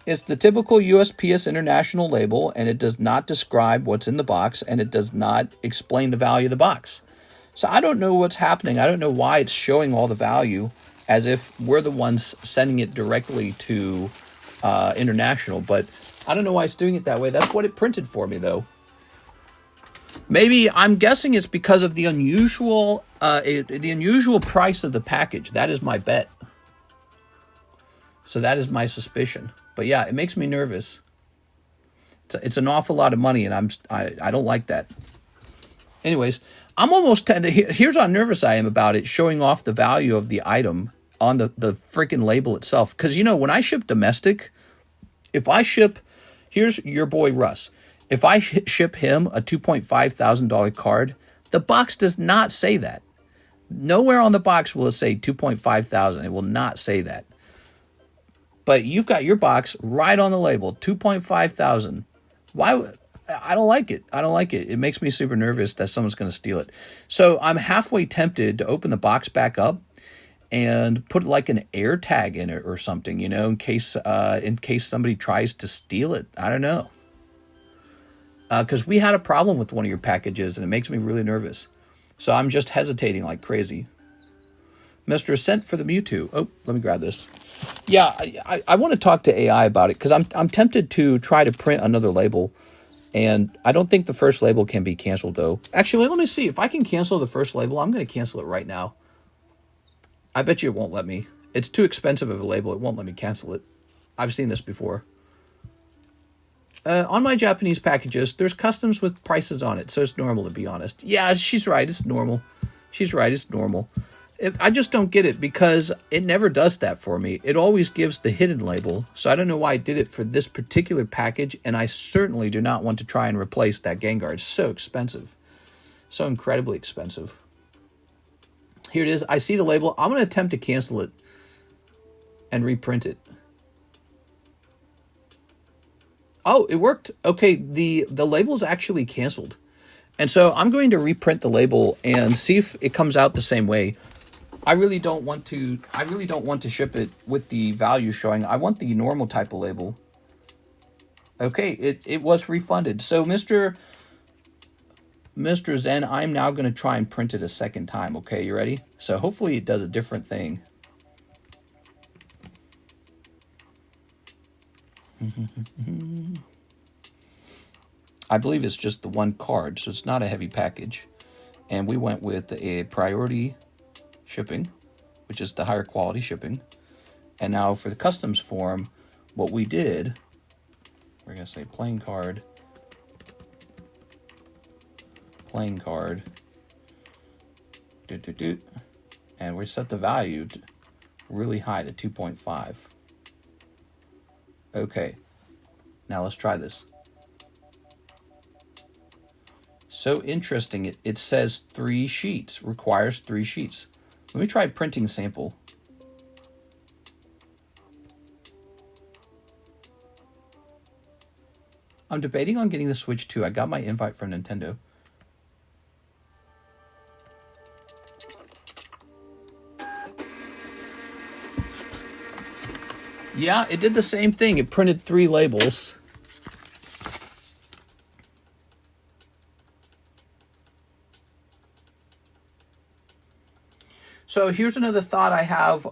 It's the typical USPS International label, and it does not describe what's in the box, and it does not explain the value of the box. So I don't know what's happening. I don't know why it's showing all the value as if we're the ones sending it directly to International, but I don't know why it's doing it that way. That's what it printed for me, though. Maybe, I'm guessing it's because of the unusual price of the package. That is my bet. So that is my suspicion. But yeah, it makes me nervous. It's an awful lot of money, and I don't like that. Anyways, I'm almost here's how nervous I am about it showing off the value of the item on the freaking label itself. Because when I ship domestic, if I ship, here's your boy Russ. If I ship him a $2,500 card, the box does not say that. Nowhere on the box will it say $2,500. It will not say that. But you've got your box right on the label, $2,500. Why? I don't like it. I don't like it. It makes me super nervous that someone's going to steal it. So I'm halfway tempted to open the box back up and put like an air tag in it or something, in case somebody tries to steal it. I don't know. Because we had a problem with one of your packages, and it makes me really nervous. So I'm just hesitating like crazy. Mr. Ascent for the Mewtwo. Oh, let me grab this. Yeah, I want to talk to AI about it, because I'm tempted to try to print another label, and I don't think the first label can be canceled, though. Actually, let me see. If I can cancel the first label, I'm going to cancel it right now. I bet you it won't let me. It's too expensive of a label. It won't let me cancel it. I've seen this before. On my Japanese packages, there's customs with prices on it, so it's normal, to be honest. Yeah, she's right. It's normal. She's right. It's normal. I just don't get it because it never does that for me. It always gives the hidden label. So I don't know why it did it for this particular package. And I certainly do not want to try and replace that Gengar. It's so expensive. So incredibly expensive. Here it is. I see the label. I'm going to attempt to cancel it and reprint it. Oh, it worked. Okay, the label's actually canceled. And so I'm going to reprint the label and see if it comes out the same way. I really don't want to ship it with the value showing. I want the normal type of label. Okay, it was refunded. So Mr. Zen, I'm now going to try and print it a second time. Okay, you ready? So hopefully it does a different thing. I believe it's just the one card, so it's not a heavy package. And we went with a priority shipping, which is the higher quality shipping. And now for the customs form, what we did, we're going to say plain card, and we set the value really high to 2.5. Okay, now let's try this. So interesting, it says 3 sheets, requires 3 sheets. Let me try printing sample. I'm debating on getting the Switch 2. I got my invite from Nintendo. Yeah, it did the same thing. It printed 3 labels. So here's another thought I have.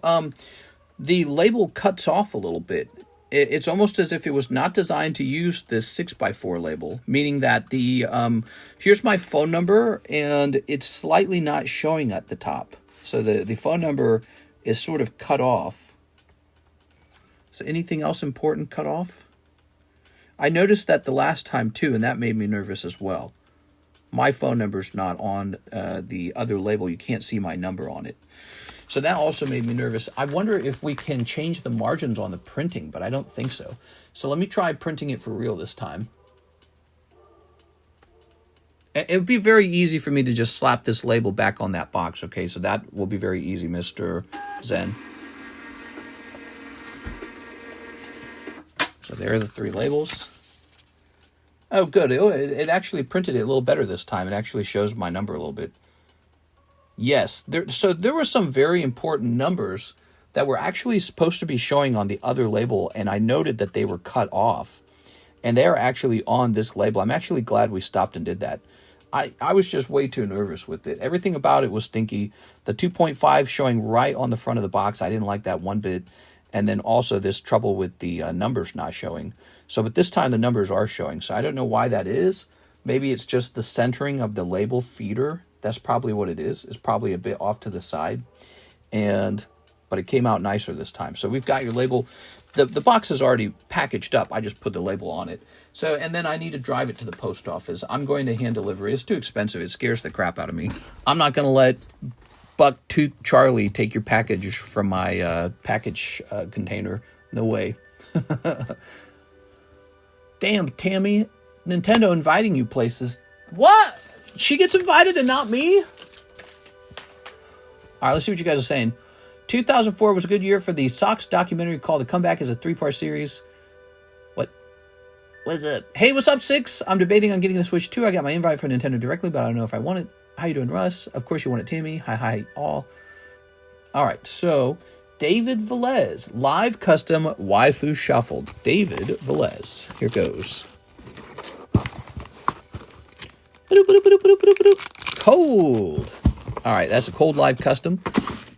The label cuts off a little bit. It's almost as if it was not designed to use this 6x4 label, meaning that the here's my phone number, and it's slightly not showing at the top. So the phone number is sort of cut off. So anything else important cut off? I noticed that the last time too, and that made me nervous as well. My phone number's not on the other label. You can't see my number on it. So that also made me nervous. I wonder if we can change the margins on the printing, but I don't think so. So let me try printing it for real this time. It would be very easy for me to just slap this label back on that box. Okay, so that will be very easy, Mr. Zen. So there are the 3 labels. Oh, good. It actually printed it a little better this time. It actually shows my number a little bit. Yes, so there were some very important numbers that were actually supposed to be showing on the other label, and I noted that they were cut off. And they are actually on this label. I'm actually glad we stopped and did that. I was just way too nervous with it. Everything about it was stinky. The 2.5 showing right on the front of the box, I didn't like that one bit. And then also this trouble with the numbers not showing. So, but this time the numbers are showing. So I don't know why that is. Maybe it's just the centering of the label feeder. That's probably what it is. It's probably a bit off to the side. But it came out nicer this time. So we've got your label. The box is already packaged up. I just put the label on it. So, and then I need to drive it to the post office. I'm going to hand deliver it. It's too expensive. It scares the crap out of me. I'm not going to let Bucktooth Charlie take your package from my package container. No way. Damn, Tammy. Nintendo inviting you places. What? She gets invited and not me? All right, let's see what you guys are saying. 2004 was a good year for the Sox documentary called The Comeback. Is a 3-part series. What's up? Hey, what's up, Six? I'm debating on getting the Switch 2. I got my invite from Nintendo directly, but I don't know if I want it. How you doing, Russ? Of course you want it, Tammy. Hi, all. All right, so David Velez, live custom waifu shuffled. David Velez. Here goes. Cold. All right, that's a cold live custom.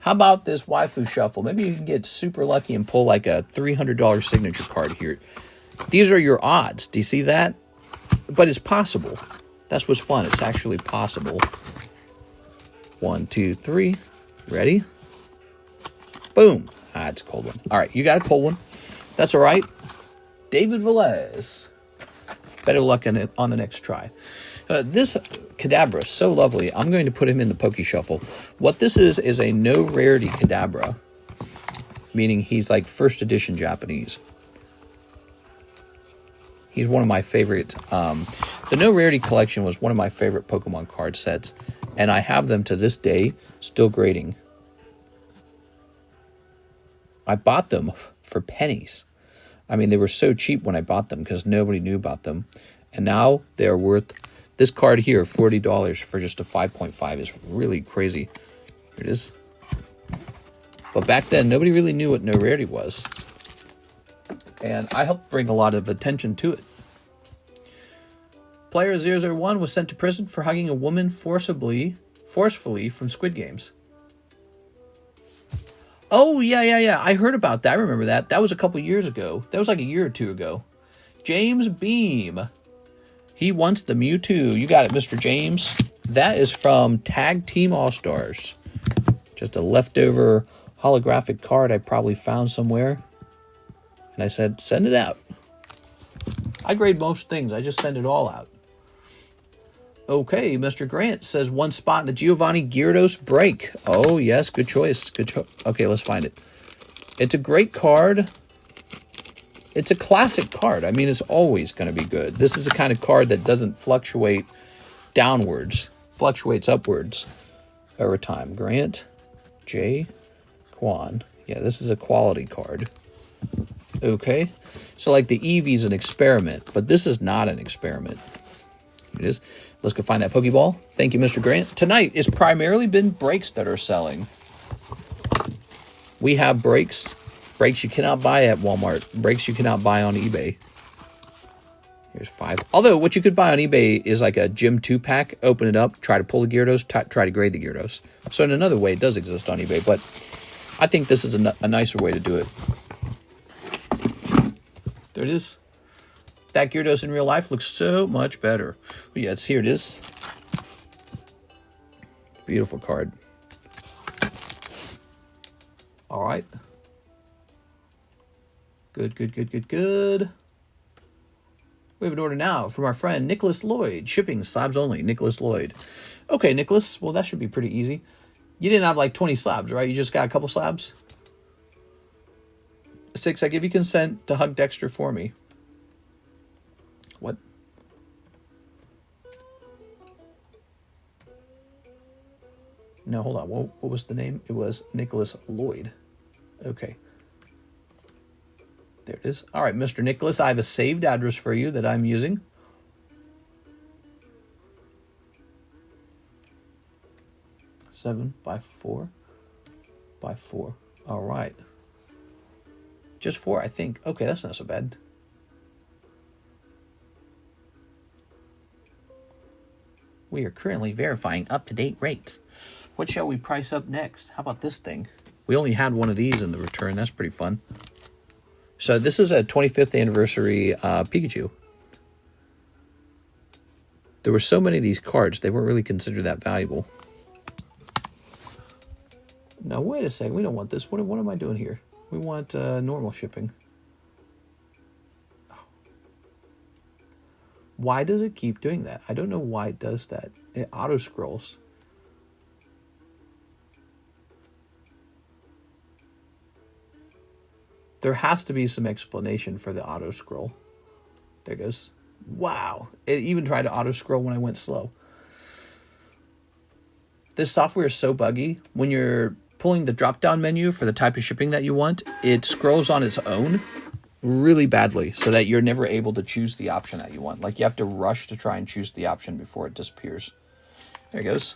How about this waifu shuffle? Maybe you can get super lucky and pull like a $300 signature card here. These are your odds. Do you see that? But it's possible. That's what's fun. It's actually possible. 1, 2, 3. Ready? Boom. Ah, it's a cold one. All right, you got a cold one. That's all right. David Velez. Better luck on it on the next try. This Kadabra is so lovely. I'm going to put him in the Poke Shuffle. What this is a no rarity Kadabra, meaning he's like first edition Japanese. He's one of my favorite. The no rarity collection was one of my favorite Pokemon card sets, and I have them to this day still grading. I bought them for pennies. I mean, they were so cheap when I bought them because nobody knew about them. And now they're worth, this card here, $40 for just a 5.5 is really crazy. Here it is. But back then, nobody really knew what no rarity was. And I helped bring a lot of attention to it. Player 001 was sent to prison for hugging a woman forcefully from Squid Games. Oh, yeah. I heard about that. I remember that. That was a couple years ago. That was like a year or two ago. James Beam. He wants the Mewtwo. You got it, Mr. James. That is from Tag Team All-Stars. Just a leftover holographic card I probably found somewhere. And I said, send it out. I grade most things. I just send it all out. Okay, Mr. Grant says one spot in the Giovanni Gyarados break. Oh, yes, good choice. Okay, let's find it. It's a great card. It's a classic card. I mean, it's always going to be good. This is the kind of card that doesn't fluctuate downwards. Fluctuates upwards over time. Grant J. Kwan. Yeah, this is a quality card. Okay. So, like, the Eevee's an experiment, but this is not an experiment. It is. Let's go find that Pokeball. Thank you, Mr. Grant. Tonight, it's primarily been breaks that are selling. We have breaks. Breaks you cannot buy at Walmart. Breaks you cannot buy on eBay. Here's 5. Although, what you could buy on eBay is like a Gym 2-pack. Open it up, try to pull the Gyarados, try to grade the Gyarados. So, in another way, it does exist on eBay. But I think this is a nicer way to do it. There it is. That Gyarados in real life looks so much better. But yes, here it is. Beautiful card. All right. Good. We have an order now from our friend Nicholas Lloyd. Shipping slabs only. Nicholas Lloyd. Okay, Nicholas. Well, that should be pretty easy. You didn't have like 20 slabs, right? You just got a couple slabs? 6, I give you consent to hug Dexter for me. What? No, hold on. What was the name? It was Nicholas Lloyd. Okay. There it is. All right, Mr. Nicholas, I have a saved address for you that I'm using. Seven by 4 by 4. All right. Just 4, I think. Okay, that's not so bad. We are currently verifying up-to-date rates. What shall we price up next? How about this thing? We only had one of these in the return. That's pretty fun. So this is a 25th anniversary Pikachu. There were so many of these cards, they weren't really considered that valuable. Now, wait a second. We don't want this. What am I doing here? We want normal shipping. Why does it keep doing that? I don't know why it does that. It auto-scrolls. There has to be some explanation for the auto-scroll. There it goes. Wow. It even tried to auto-scroll when I went slow. This software is so buggy. When you're pulling the drop-down menu for the type of shipping that you want, it scrolls on its own really badly so that you're never able to choose the option that you want. Like, you have to rush to try and choose the option before it disappears. There it goes.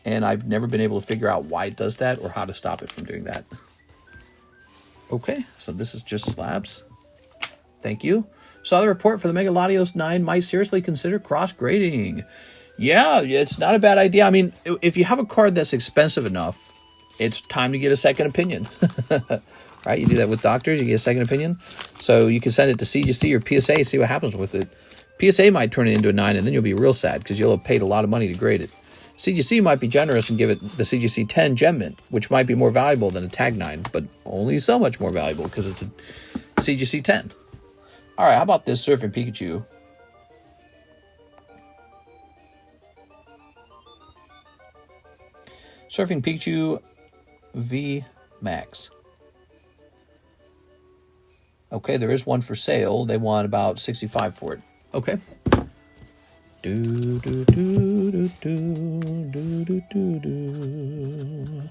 And I've never been able to figure out why it does that or how to stop it from doing that. Okay, so this is just slabs. Thank you. Saw the report for the Mega Latios 9 might seriously consider cross-grading. Yeah, it's not a bad idea. I mean, if you have a card that's expensive enough, it's time to get a second opinion. Right? You do that with doctors, you get a second opinion. So you can send it to CGC or PSA, see what happens with it. PSA might turn it into a 9, and then you'll be real sad because you'll have paid a lot of money to grade it. CGC might be generous and give it the CGC 10 Gem Mint, which might be more valuable than a Tag 9, but only so much more valuable because it's a CGC 10. All right, how about this Surfing Pikachu? Surfing Pikachu V Max. Okay, there is one for sale. They want about 65 for it. Okay. Do, do, do, do, do, do, do, do, do.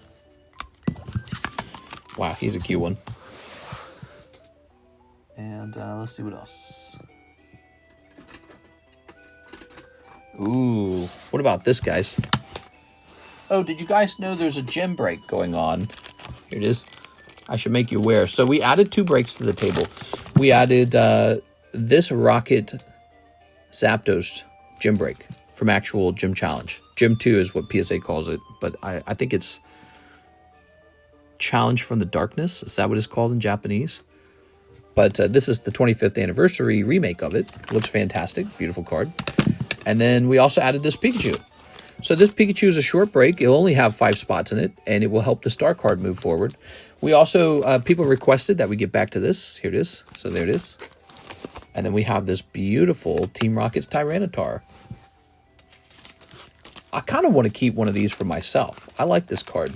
Wow, he's a cute one. And let's see what else. Ooh, what about this, guys? Oh, did you guys know there's a gem break going on? Here it is. I should make you aware. So we added 2 breaks to the table. We added this Rocket Zapdos gym break from actual Gym Challenge. Gym 2 is what PSA calls it, but I think it's Challenge from the Darkness. Is that what it's called in Japanese? But this is the 25th anniversary remake of it. Looks fantastic. Beautiful card. And then we also added this Pikachu. So this Pikachu is a short break. It'll only have 5 spots in it, and it will help the star card move forward. We also, people requested that we get back to this. Here it is. So there it is. And then we have this beautiful Team Rocket's Tyranitar. I kind of want to keep one of these for myself. I like this card.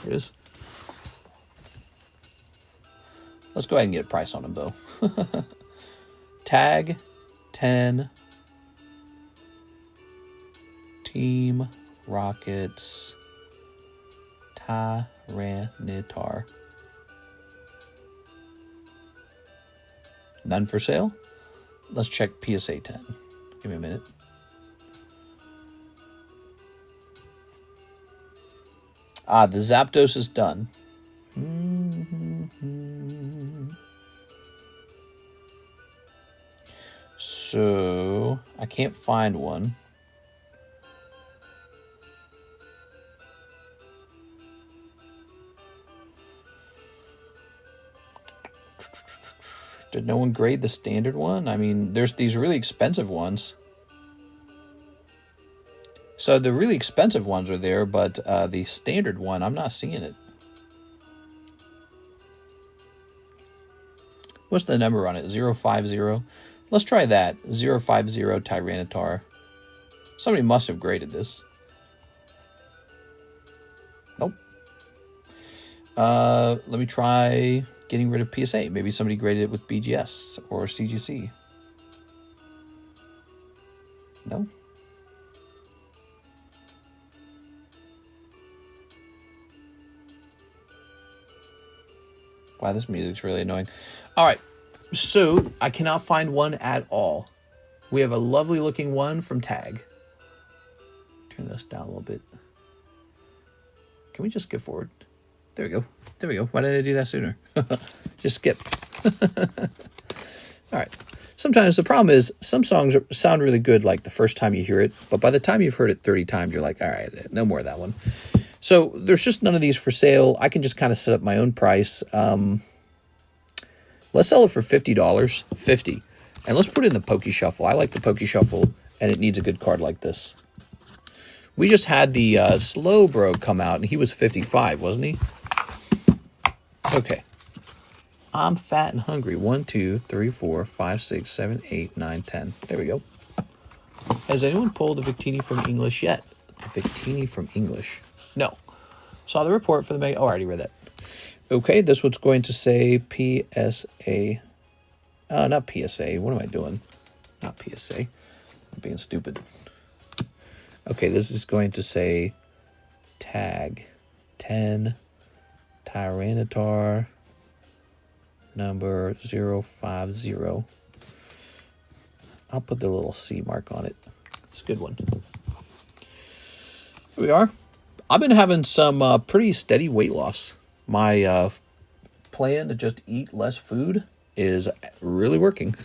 Here it is. Let's go ahead and get a price on him, though. Tag 10. Team Rockets Tyranitar. None for sale? Let's check PSA 10. Give me a minute. Ah, the Zapdos is done. So, I can't find one. Did no one grade the standard one? I mean, there's these really expensive ones. So the really expensive ones are there, but the standard one, I'm not seeing it. What's the number on it? 050? Let's try that. 050 Tyranitar. Somebody must have graded this. Nope. Let me try getting rid of PSA. Maybe somebody graded it with BGS or CGC. No? Wow, this music's really annoying. All right, so I cannot find one at all. We have a lovely looking one from TAG. Turn this down a little bit. Can we just skip forward? There we go. There we go. Why didn't I do that sooner? Just skip. All right. Sometimes the problem is some songs sound really good like the first time you hear it, but by the time you've heard it 30 times, you're like, all right, no more of that one. So there's just none of these for sale. I can just kind of set up my own price. Let's sell it for $50. $50. And let's put it in the Poke Shuffle. I like the Poke Shuffle, and it needs a good card like this. We just had the Slowbro come out, and he was 55, wasn't he? Okay. I'm fat and hungry. 1, 2, 3, 4, 5, 6, 7, 8, 9, 10. There we go. Has anyone pulled the Victini from English yet? The Victini from English. No. Saw the report for the Mega. Oh, I already read that. Okay, this one's going to say PSA. Not PSA. What am I doing? Not PSA. I'm being stupid. Okay, this is going to say tag 10 Tyranitar number 050. I'll put the little C mark on it. It's a good one. Here we are. I've been having some pretty steady weight loss. My plan to just eat less food is really working.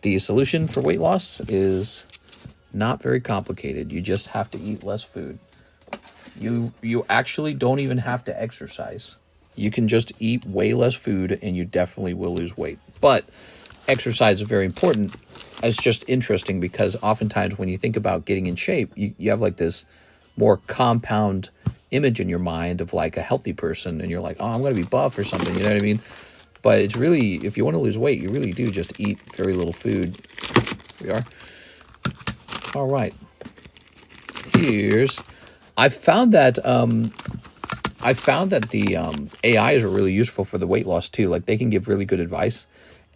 The solution for weight loss is not very complicated. You just have to eat less food. You actually don't even have to exercise. You can just eat way less food and you definitely will lose weight. But exercise is very important. It's just interesting because oftentimes when you think about getting in shape, you have like this more compound image in your mind of like a healthy person, and you're like, oh, I'm going to be buff or something, you know what I mean? But it's really, if you want to lose weight, you really do just eat very little food. Here we are. All right. here's, I found that the AIs are really useful for the weight loss too. Like they can give really good advice,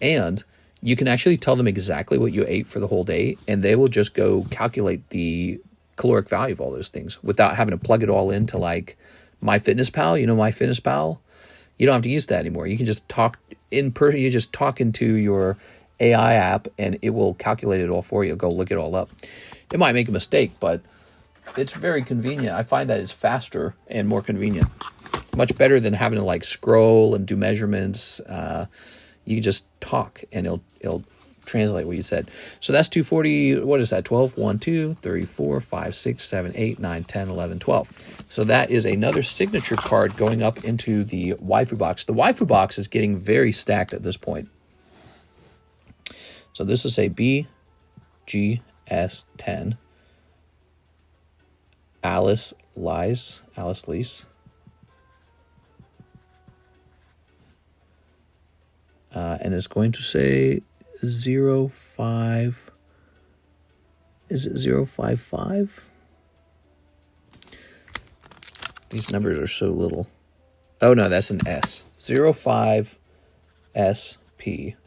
and you can actually tell them exactly what you ate for the whole day, and they will just go calculate the caloric value of all those things without having to plug it all into like MyFitnessPal. You know, MyFitnessPal, you don't have to use that anymore. You can just talk in person. You just talk into your AI app, and it will calculate it all for you. Go look it all up. It might make a mistake, but it's very convenient. I find that it's faster and more convenient. Much better than having to like scroll and do measurements. You can just talk and it'll translate what you said. So that's 240. What is that? 12, 1, 2, 3, 4, 5, 6, 7, 8, 9, 10, 11, 12. So that is another signature card going up into the waifu box. The waifu box is getting very stacked at this point. So this is a BGS10. Alice Lease. And it's going to say 05. Is it 055? These numbers are so little. Oh no, that's an S. 05 SP.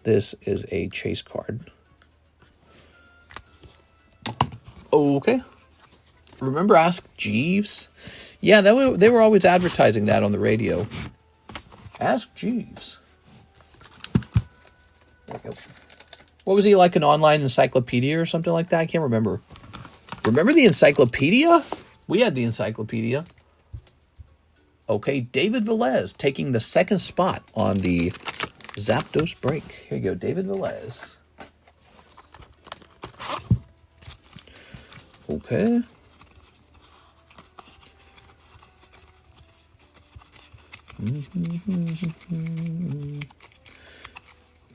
This is a chase card. Okay. Remember Ask Jeeves? Yeah, they were always advertising that on the radio. Ask Jeeves. There we go. What was he, like an online encyclopedia or something like that? I can't remember. Remember the encyclopedia? We had the encyclopedia. Okay, David Velez taking the second spot on the Zapdos break. Here you go, David Velez. Okay.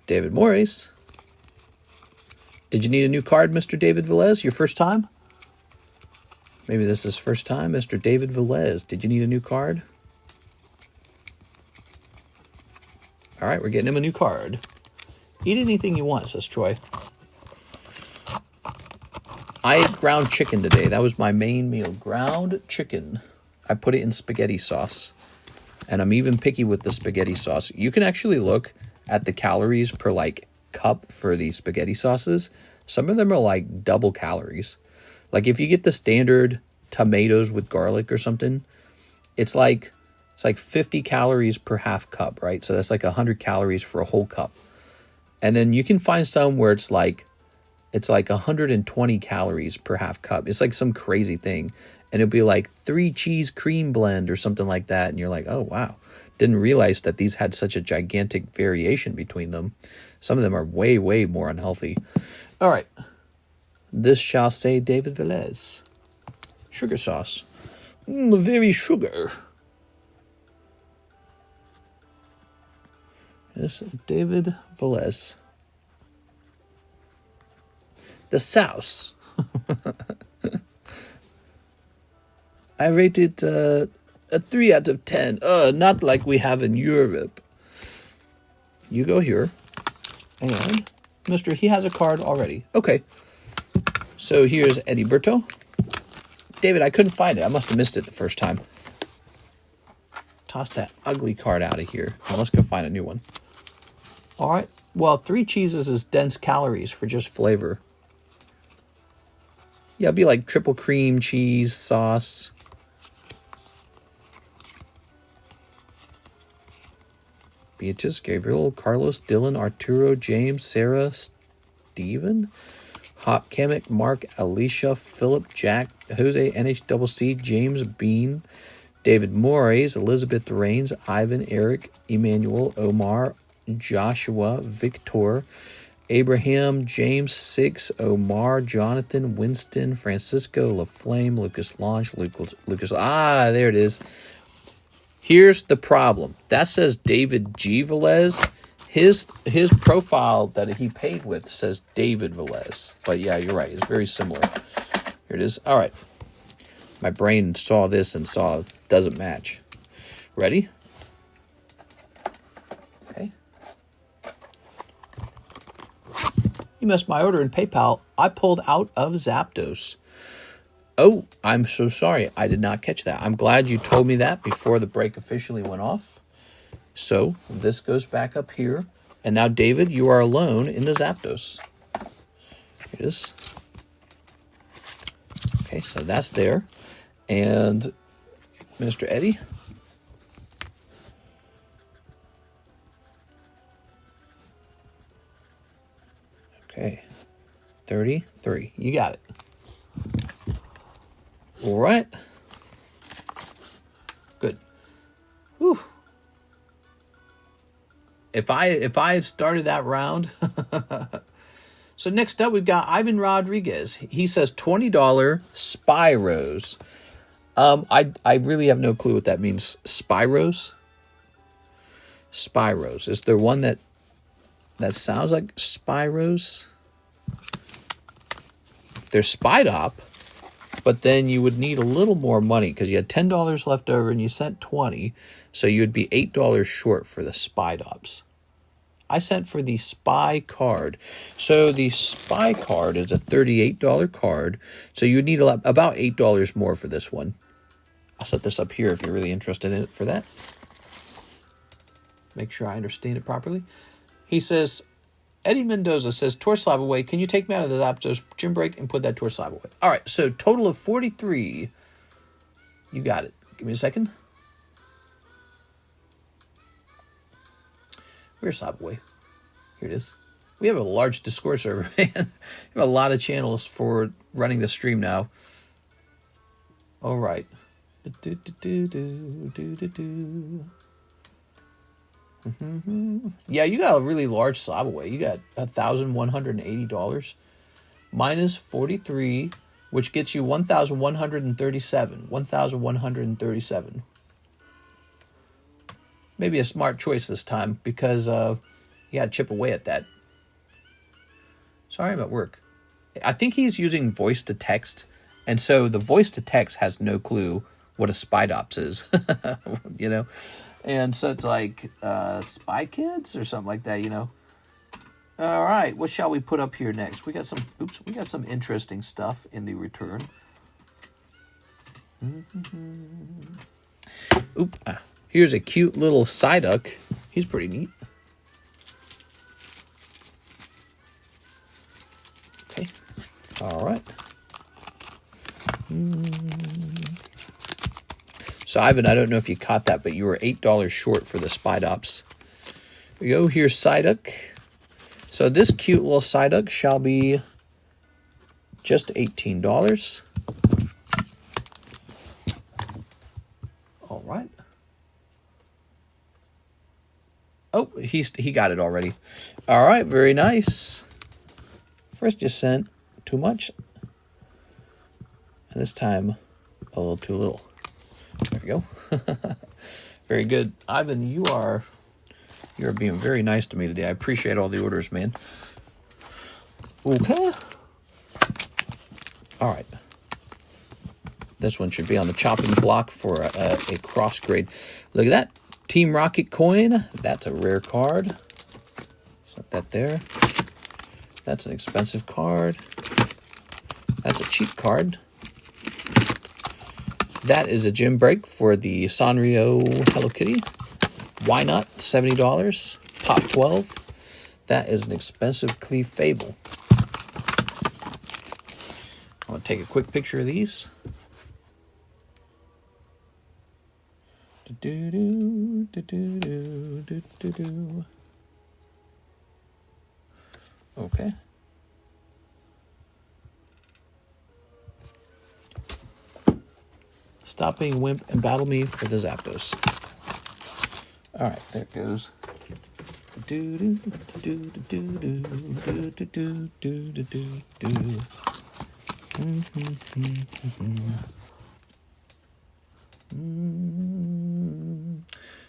David Morris. Did you need a new card, Mr. David Velez? Your first time? Maybe this is first time, Mr. David Velez. Did you need a new card? All right, we're getting him a new card. Eat anything you want, says Troy. I ate ground chicken today. That was my main meal. Ground chicken. I put it in spaghetti sauce. And I'm even picky with the spaghetti sauce. You can actually look at the calories per like cup for the spaghetti sauces. Some of them are like double calories. Like if you get the standard tomatoes with garlic or something, it's like 50 calories per half cup, right? So that's like 100 calories for a whole cup. And then you can find some where it's like 120 calories per half cup. It's like some crazy thing. And it'll be like 3 cheese cream blend or something like that. And you're like, oh, wow. Didn't realize that these had such a gigantic variation between them. Some of them are way, way more unhealthy. All right. This shall say David Velez. Sugar sauce. Very sugar. Yes, David Velez. The sauce. I rate it a 3 out of 10. Not like we have in Europe. You go here. And Mr. He has a card already. Okay. So here's Ediberto. David, I couldn't find it. I must have missed it the first time. Toss that ugly card out of here. Now let's go find a new one. All right. Well, 3 cheeses is dense calories for just flavor. Yeah, it'd be like triple cream cheese sauce. Beatrice, Gabriel, Carlos, Dylan, Arturo, James, Sarah, Steven, Hop, Kamek, Mark, Alicia, Philip, Jack, Jose, NHCC, James, Bean, David Moraes, Elizabeth Rains, Ivan, Eric, Emmanuel, Omar, Joshua, Victor, Abraham, James, Six, Omar, Jonathan, Winston, Francisco, LaFlame, Lucas Launch, Lucas. There it is. Here's the problem. That says David G. Velez. His profile that he paid with says David Velez. But yeah, you're right. It's very similar. Here it is. All right. My brain saw this and saw it doesn't match. Ready? Okay. You missed my order in PayPal. I pulled out of Zapdos. Oh, I'm so sorry. I did not catch that. I'm glad you told me that before the break officially went off. So this goes back up here. And now, David, you are alone in the Zapdos. Here it is. Okay, so that's there. And Mr. Eddie. Okay, 33. You got it. All right. Good. Whew. If I had started that round. So next up, we've got Ivan Rodriguez. He says $20 Spyros. I really have no clue what that means. Spyros? Spyros. Is there one that sounds like Spyros? There's Spydop, but then you would need a little more money because you had $10 left over and you sent $20, so you would be $8 short for the Spydops. I sent for the Spy card. So the Spy card is a $38 card, so you would need about $8 more for this one. I'll set this up here if you're really interested in it for that. Make sure I understand it properly. He says, Eddie Mendoza says, tour slab away. Can you take me out of the Zapdos gym break and put that tour slab away? All right, so total of 43. You got it. Give me a second. Where's slab away? Here it is. We have a large Discord server, man. We have a lot of channels for running the stream now. All right. Yeah, you got a really large slab away. You got $1,180 minus 43, which gets you 1,137. 1,137. Maybe a smart choice this time because you got to chip away at that. Sorry, I'm at work. I think he's using voice to text, and so the voice to text has no clue what a Spydops is, you know. And so it's like Spy Kids or something like that, you know. All right, what shall we put up here next? We got some interesting stuff in the return. Here's a cute little Psyduck. He's pretty neat. Okay. All right. So, Ivan, I don't know if you caught that, but you were $8 short for the Spydops. Here we go. Here's Psyduck. So this cute little Psyduck shall be just $18. All right. Oh, he got it already. All right, very nice. First you sent too much. And this time, a little too little. There we go. Very good. Ivan, you're being very nice to me today. I appreciate all the orders, man. Okay. All right. This one should be on the chopping block for a cross grade. Look at that. Team Rocket coin. That's a rare card. Set that there. That's an expensive card. That's a cheap card. That is a gym break for the Sanrio Hello Kitty. Why not? $70. Pop 12. That is an expensive Cleve Fable. I'm going to take a quick picture of these. Okay. Stop being wimp and battle me for the Zapdos. All right, there it goes.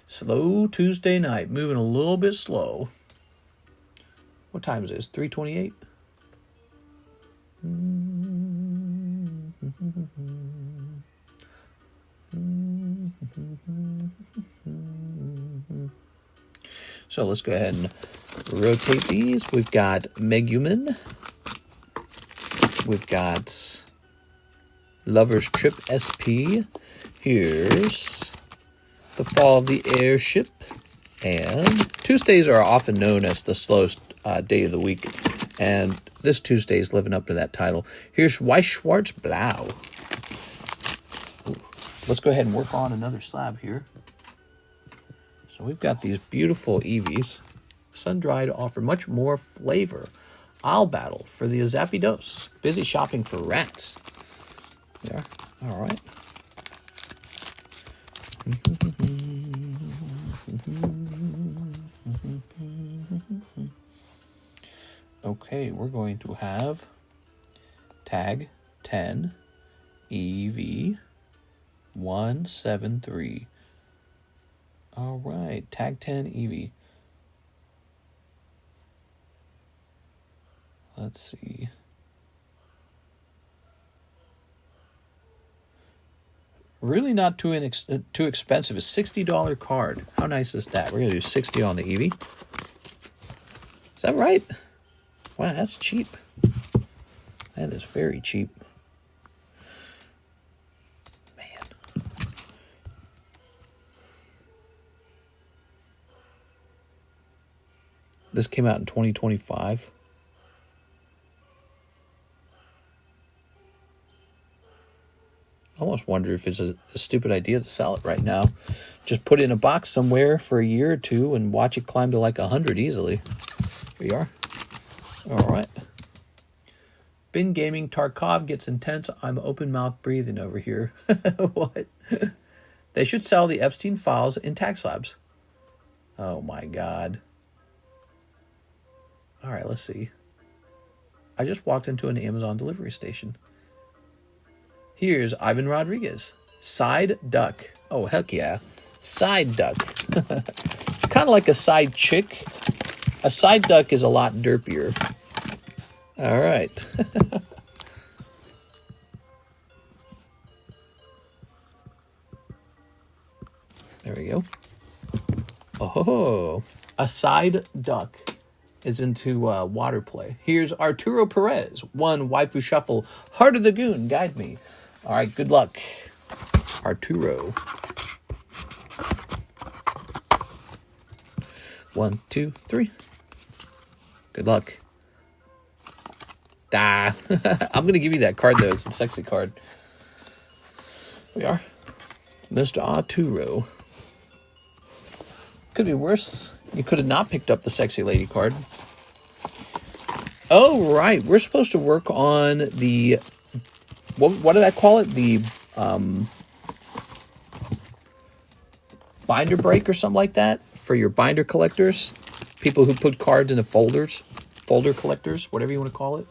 Slow Tuesday night, moving a little bit slow. What time is it? It's 3:28. So let's go ahead and rotate these. We've got Megumin. We've got Lover's Trip SP. Here's the Fall of the Airship. And Tuesdays are often known as the slowest day of the week. And this Tuesday is living up to that title. Here's Weiss Schwarz Blau. Ooh, let's go ahead and work on another slab here. So we've got these beautiful Eevees. Sun-dried offer much more flavor. I'll battle for the Zappy Dose. Busy shopping for rats. Yeah, all right. Okay, we're going to have tag 10 EV 173. All right, tag 10 EV. Let's see. Really not too expensive. A $60 card. How nice is that? We're going to do 60 on the Eevee. Is that right? Wow, that's cheap. That is very cheap. Man. This came out in 2025. I almost wonder if it's a stupid idea to sell it right now. Just put it in a box somewhere for a year or two and watch it climb to like 100 easily. Here we are. All right. Bin Gaming Tarkov gets intense. I'm open mouth breathing over here. What? They should sell the Epstein files in tag slabs. Oh my God. All right, let's see. I just walked into an Amazon delivery station. Here's Ivan Rodriguez. Side duck. Oh, heck yeah. Side duck. Kind of like a side chick. A side duck is a lot derpier. All right. There we go. Oh, a side duck is into water play. Here's Arturo Perez. 1 waifu shuffle. Heart of the Goon. Guide me. All right, good luck, Arturo. 1, 2, 3. Good luck. I'm going to give you that card, though. It's a sexy card. Here we are. Mr. Arturo. Could be worse. You could have not picked up the sexy lady card. Oh, right. We're supposed to work on the... What did I call it? The binder break or something like that for your binder collectors. People who put cards into folders. Folder collectors, whatever you want to call it.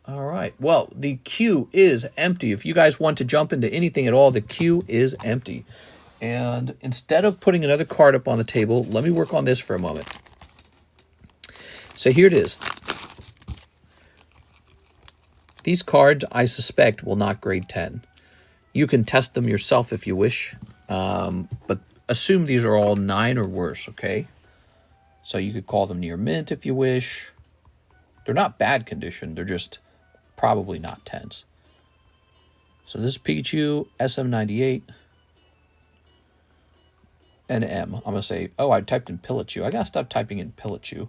All right. Well, the queue is empty. If you guys want to jump into anything at all, the queue is empty. And instead of putting another card up on the table, let me work on this for a moment. So here it is. These cards, I suspect, will not grade 10. You can test them yourself if you wish, but assume these are all 9 or worse, okay? So you could call them near mint if you wish. They're not bad condition. They're just probably not 10s. So this is Pikachu, SM98, and M. I'm going to say, oh, I typed in Pillachu. I got to stop typing in Pillachu.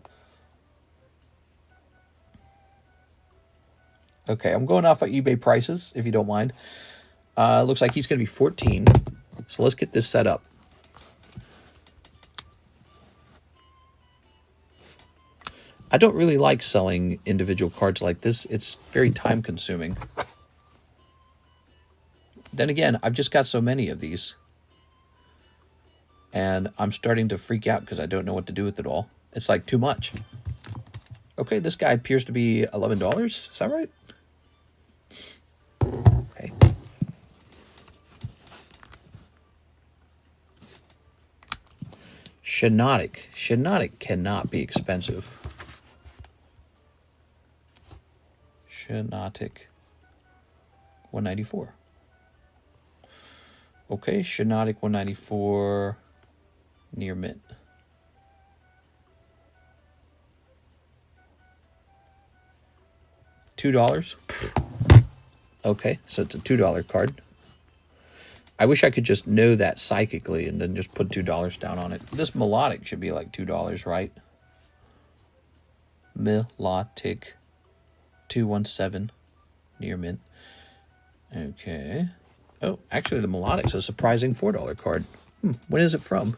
Okay, I'm going off of eBay prices, if you don't mind. Looks like he's going to be 14. So let's get this set up. I don't really like selling individual cards like this. It's very time consuming. Then again, I've just got so many of these. And I'm starting to freak out because I don't know what to do with it all. It's like too much. Okay, this guy appears to be $11. Is that right? Okay. Shiinotic. Shiinotic cannot be expensive. Shiinotic. 194. Okay, Shiinotic 194 near mint. $2. Okay, so it's a $2 card. I wish I could just know that psychically and then just put $2 down on it. This melodic should be like $2, right? Melodic 217 near mint. Okay. Oh, actually the melodic's a surprising $4 card. When is it from?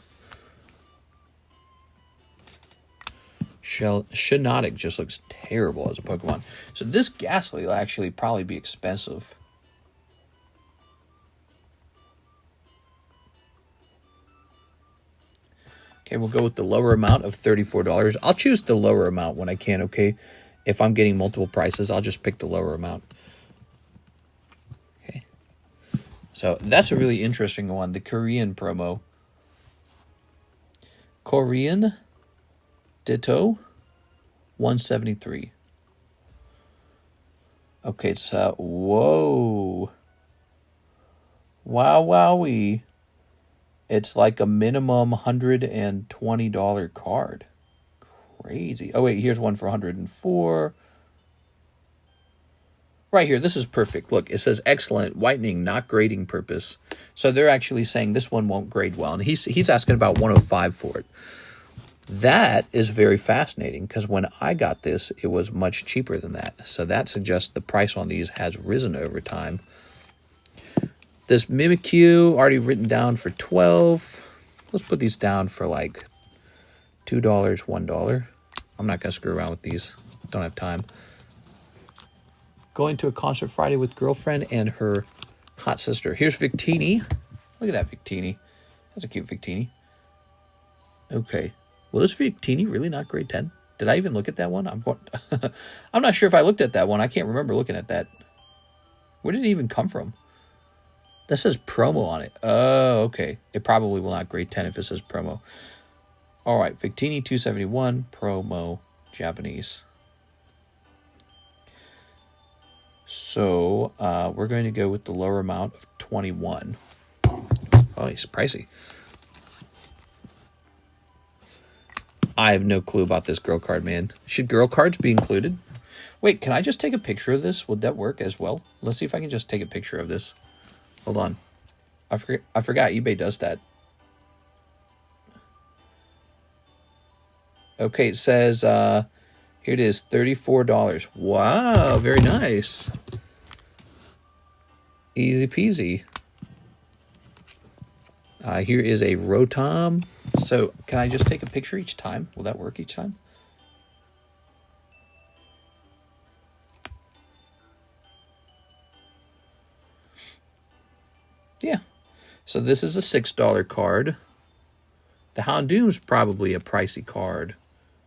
Shinotic just looks terrible as a Pokemon. So this Ghastly will actually probably be expensive. Okay, we'll go with the lower amount of $34. I'll choose the lower amount when I can, okay? If I'm getting multiple prices, I'll just pick the lower amount. Okay. So that's a really interesting one, the Korean promo. Korean Ditto 173. Okay, it's whoa. Wow, wowee. It's like a minimum $120 card. Crazy. Oh, wait, here's one for 104. Right here, this is perfect. Look, it says excellent, whitening, not grading purpose. So they're actually saying this one won't grade well. And he's asking about 105 for it. That is very fascinating because when I got this, it was much cheaper than that. So that suggests the price on these has risen over time. This Mimikyu already written down for 12. Let's put these down for like $2, $1. I'm not going to screw around with these. Don't have time. Going to a concert Friday with girlfriend and her hot sister. Here's Victini. Look at that Victini. That's a cute Victini. Okay. Will this Victini really not grade 10? Did I even look at that one? I'm not sure if I looked at that one. I can't remember looking at that. Where did it even come from? That says promo on it. Oh, okay. It probably will not grade 10 if it says promo. All right, Victini 271, promo, Japanese. So we're going to go with the lower amount of 21. Oh, he's pricey. I have no clue about this girl card, man. Should girl cards be included? Wait, can I just take a picture of this? Would that work as well? Let's see if I can just take a picture of this. Hold on. I forgot eBay does that. Okay, it says, here it is, $34. Wow, very nice. Easy peasy. Here is a Rotom. So, can I just take a picture each time? Will that work each time? Yeah. So this is a $6 card. The Houndoom's probably a pricey card.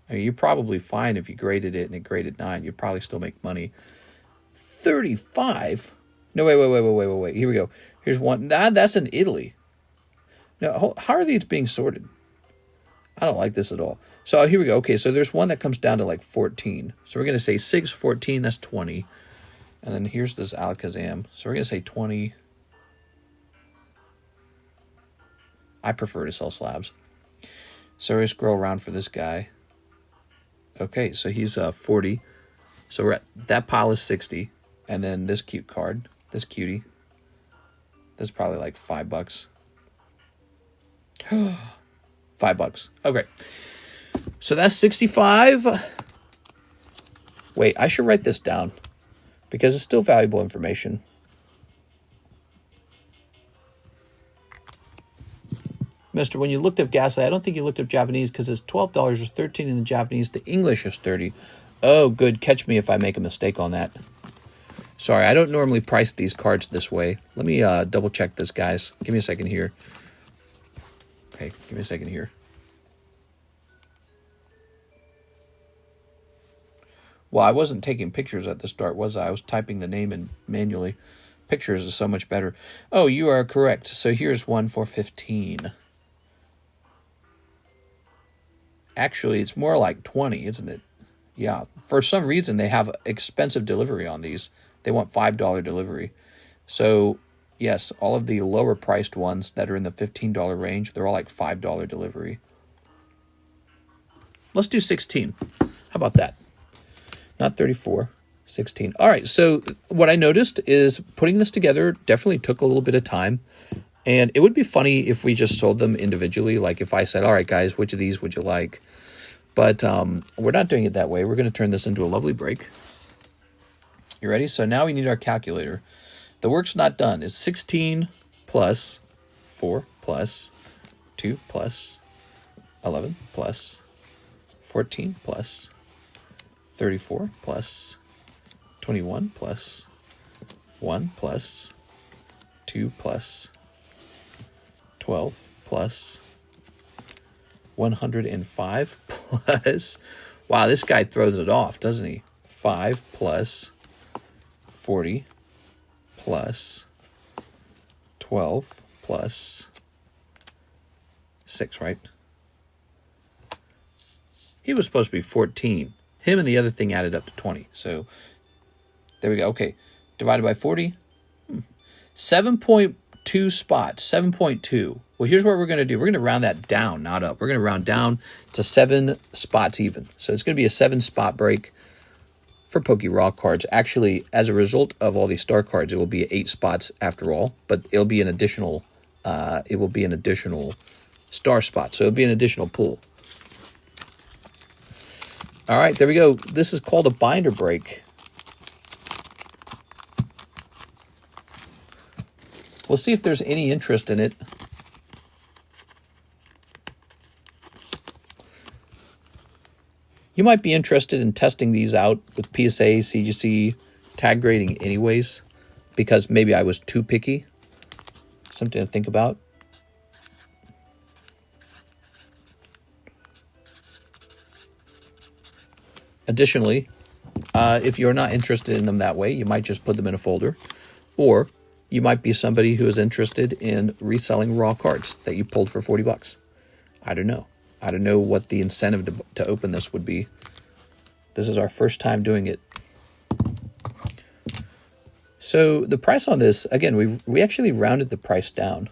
I mean, you're probably fine if you graded it and it graded 9. You'd probably still make money. 35? No, wait. Here we go. Here's one. That's in Italy. No, how are these being sorted? I don't like this at all. So here we go. Okay, so there's one that comes down to like 14. So we're going to say 6, 14, that's 20. And then here's this Alakazam. So we're going to say 20. I prefer to sell slabs. So we scroll around for this guy. Okay, so he's 40. So we're at, that pile is 60. And then this cute card, this cutie. That's probably like $5. $5. Okay. So that's 65. Wait, I should write this down because it's still valuable information. Mister, when you looked up Gaslight, I don't think you looked up Japanese because it's $12 or $13 in the Japanese. The English is $30. Oh, good. Catch me if I make a mistake on that. Sorry, I don't normally price these cards this way. Let me double check this, guys. Give me a second here. Okay, give me a second here. Well, I wasn't taking pictures at the start, was I? I was typing the name in manually. Pictures is so much better. Oh, you are correct. So here's one for 15. Actually, it's more like 20, isn't it? Yeah. For some reason, they have expensive delivery on these. They want $5 delivery. So, yes, all of the lower priced ones that are in the $15 range, they're all like $5 delivery. Let's do 16. How about that? Not 34. 16. All right, so what I noticed is putting this together definitely took a little bit of time. And it would be funny if we just sold them individually. Like if I said, all right, guys, which of these would you like? But we're not doing it that way. We're going to turn this into a lovely break. You ready? So now we need our calculator. The work's not done. It's 16 plus 4 plus 2 plus 11 plus 14 plus 34 plus 21 plus 1 plus 2 plus 12 plus 105 plus, wow, this guy throws it off, doesn't he? 5 plus 40 plus 12 plus 6, right? He was supposed to be 14. Him and the other thing added up to 20. So there we go. Okay, divided by 40. 7.2 spots, 7.2. Well, here's what we're going to do. We're going to round that down, not up. We're going to round down to 7 spots even. So it's going to be a 7-spot break for Poke Raw cards. Actually, as a result of all these star cards, it will be 8 spots after all, but it'll be an additional, star spot. So it'll be an additional pool. All right, there we go. This is called a binder break. We'll see if there's any interest in it. You might be interested in testing these out with PSA, CGC, tag grading anyways, because maybe I was too picky. Something to think about. Additionally, if you're not interested in them that way, you might just put them in a folder, or you might be somebody who is interested in reselling raw cards that you pulled for 40 bucks. I don't know. I don't know what the incentive to open this would be. This is our first time doing it. So the price on this, again, we actually rounded the price down.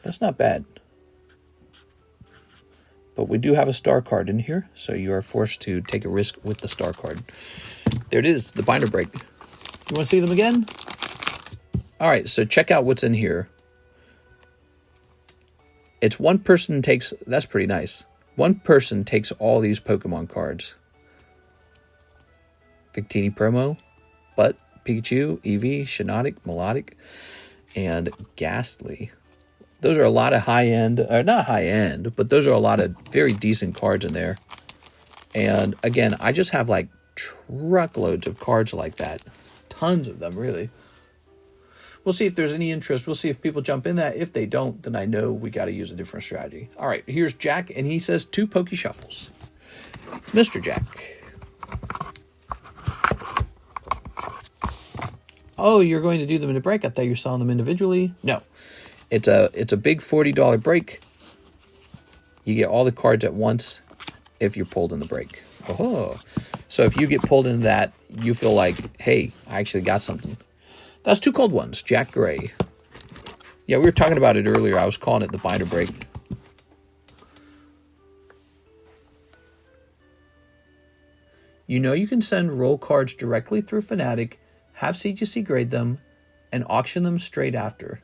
That's not bad. But we do have a star card in here, so you are forced to take a risk with the star card. There it is, the binder break. You want to see them again? All right, so check out what's in here. It's one person takes, that's pretty nice. One person takes all these Pokemon cards. Victini promo, Butt, Pikachu, Eevee, Shiinotic, Melodic, and Ghastly. Those are a lot of high-end, or not high-end, but those are a lot of very decent cards in there. And again, I just have like truckloads of cards like that. Tons of them, really. We'll see if there's any interest. We'll see if people jump in that. If they don't, then I know we got to use a different strategy. All right, here's Jack, and he says 2 Poke Shuffles. Mr. Jack. Oh, you're going to do them in a break? I thought you were selling them individually. No. It's a big $40 break. You get all the cards at once if you're pulled in the break. Oh, so if you get pulled in that, you feel like, hey, I actually got something. That's 2 cold ones. Jack Gray. Yeah, we were talking about it earlier. I was calling it the binder break. You know you can send roll cards directly through Fnatic, have CGC grade them, and auction them straight after.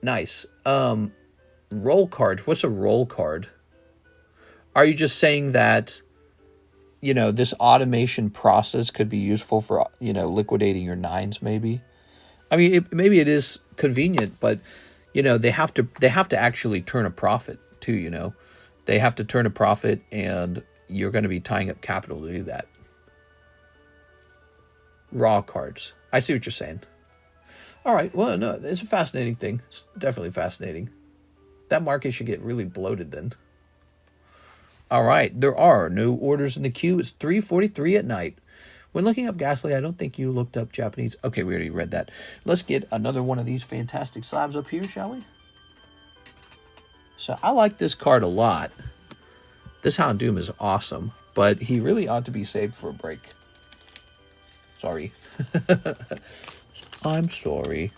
Nice. Roll cards. What's a roll card? Are you just saying that, you know, this automation process could be useful for, you know, liquidating your 9s maybe? I mean, maybe it is convenient, but, you know, they have to actually turn a profit too, you know. They have to turn a profit, and you're going to be tying up capital to do that. Raw cards. I see what you're saying. All right, well, no, it's a fascinating thing. It's definitely fascinating. That market should get really bloated then. All right, there are no orders in the queue. It's 3:43 at night. When looking up Ghastly, I don't think you looked up Japanese. Okay, we already read that. Let's get another one of these fantastic slabs up here, shall we? So I like this card a lot. This Houndoom is awesome, but he really ought to be saved for a break. Sorry. I'm sorry.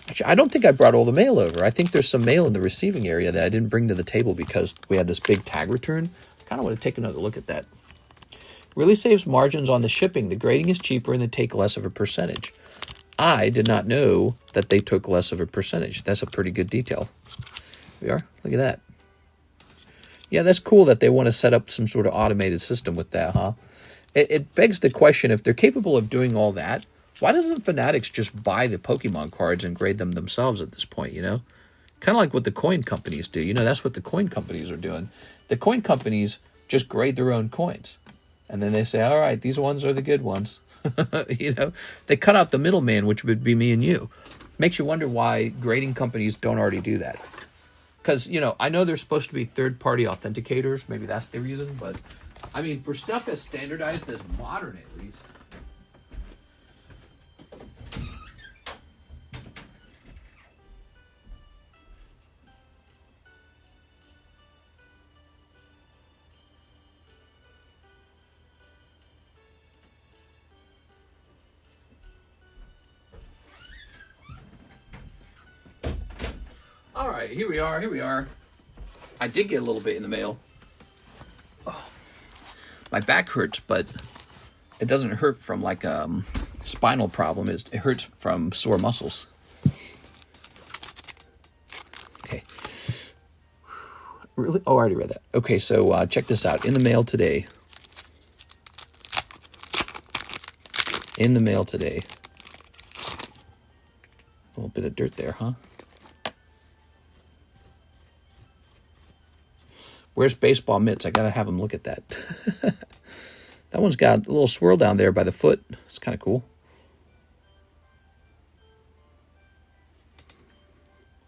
Actually, I don't think I brought all the mail over. I think there's some mail in the receiving area that I didn't bring to the table because we had this big tag return. I kind of want to take another look at that. Really saves margins on the shipping. The grading is cheaper and they take less of a percentage. I did not know that they took less of a percentage. That's a pretty good detail. Here we are. Look at that. Yeah, that's cool that they want to set up some sort of automated system with that, huh? It begs the question, if they're capable of doing all that, why doesn't Fanatics just buy the Pokemon cards and grade them themselves at this point, you know? Kind of like what the coin companies do. You know, that's what the coin companies are doing. The coin companies just grade their own coins. And then they say, all right, these ones are the good ones. You know, they cut out the middleman, which would be me and you. Makes you wonder why grading companies don't already do that. Because, you know, I know they're supposed to be third-party authenticators. Maybe that's the reason. But, I mean, for stuff as standardized as modern, at least. All right, here we are. I did get a little bit in the mail. Oh, my back hurts, but it doesn't hurt from like a spinal problem. It hurts from sore muscles. Okay. Really? Oh, I already read that. Okay, so check this out. In the mail today. A little bit of dirt there, huh? Where's Baseball Mitts? I got to have him look at that. That one's got a little swirl down there by the foot. It's kind of cool.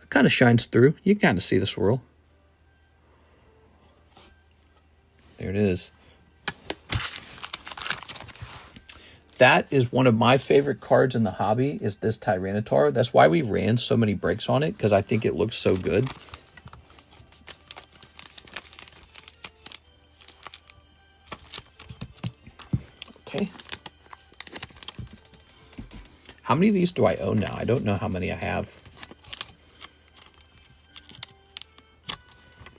It kind of shines through. You can kind of see the swirl. There it is. That is one of my favorite cards in the hobby, is this Tyranitar. That's why we ran so many breaks on it, because I think it looks so good. Okay. How many of these do I own now? I don't know how many I have. I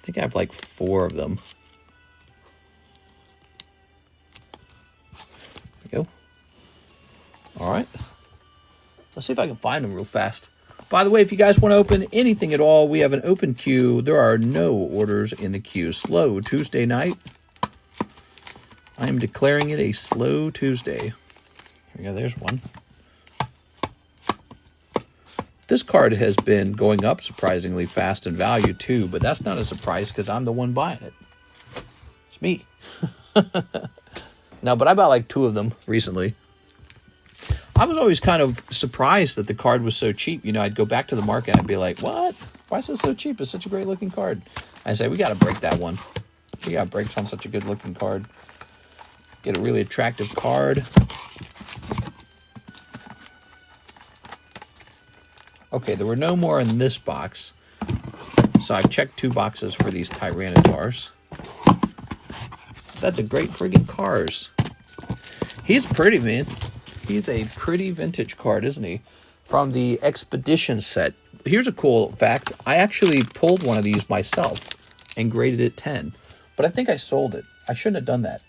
think I have like 4 of them. There we go. All right. Let's see if I can find them real fast. By the way, if you guys want to open anything at all, we have an open queue. There are no orders in the queue. Slow Tuesday night. I am declaring it a slow Tuesday. Here we go, there's one. This card has been going up surprisingly fast in value too, but that's not a surprise because I'm the one buying it. It's me. No, but I bought like 2 of them recently. I was always kind of surprised that the card was so cheap. You know, I'd go back to the market and I'd be like, what? Why is it so cheap? It's such a great looking card. I say, we got to break that one. We got breaks on such a good looking card. Get a really attractive card. Okay, there were no more in this box. So I've checked 2 boxes for these Tyranitars. That's a great friggin' cars. He's pretty, man. He's a pretty vintage card, isn't he? From the Expedition set. Here's a cool fact. I actually pulled one of these myself and graded it 10. But I think I sold it. I shouldn't have done that.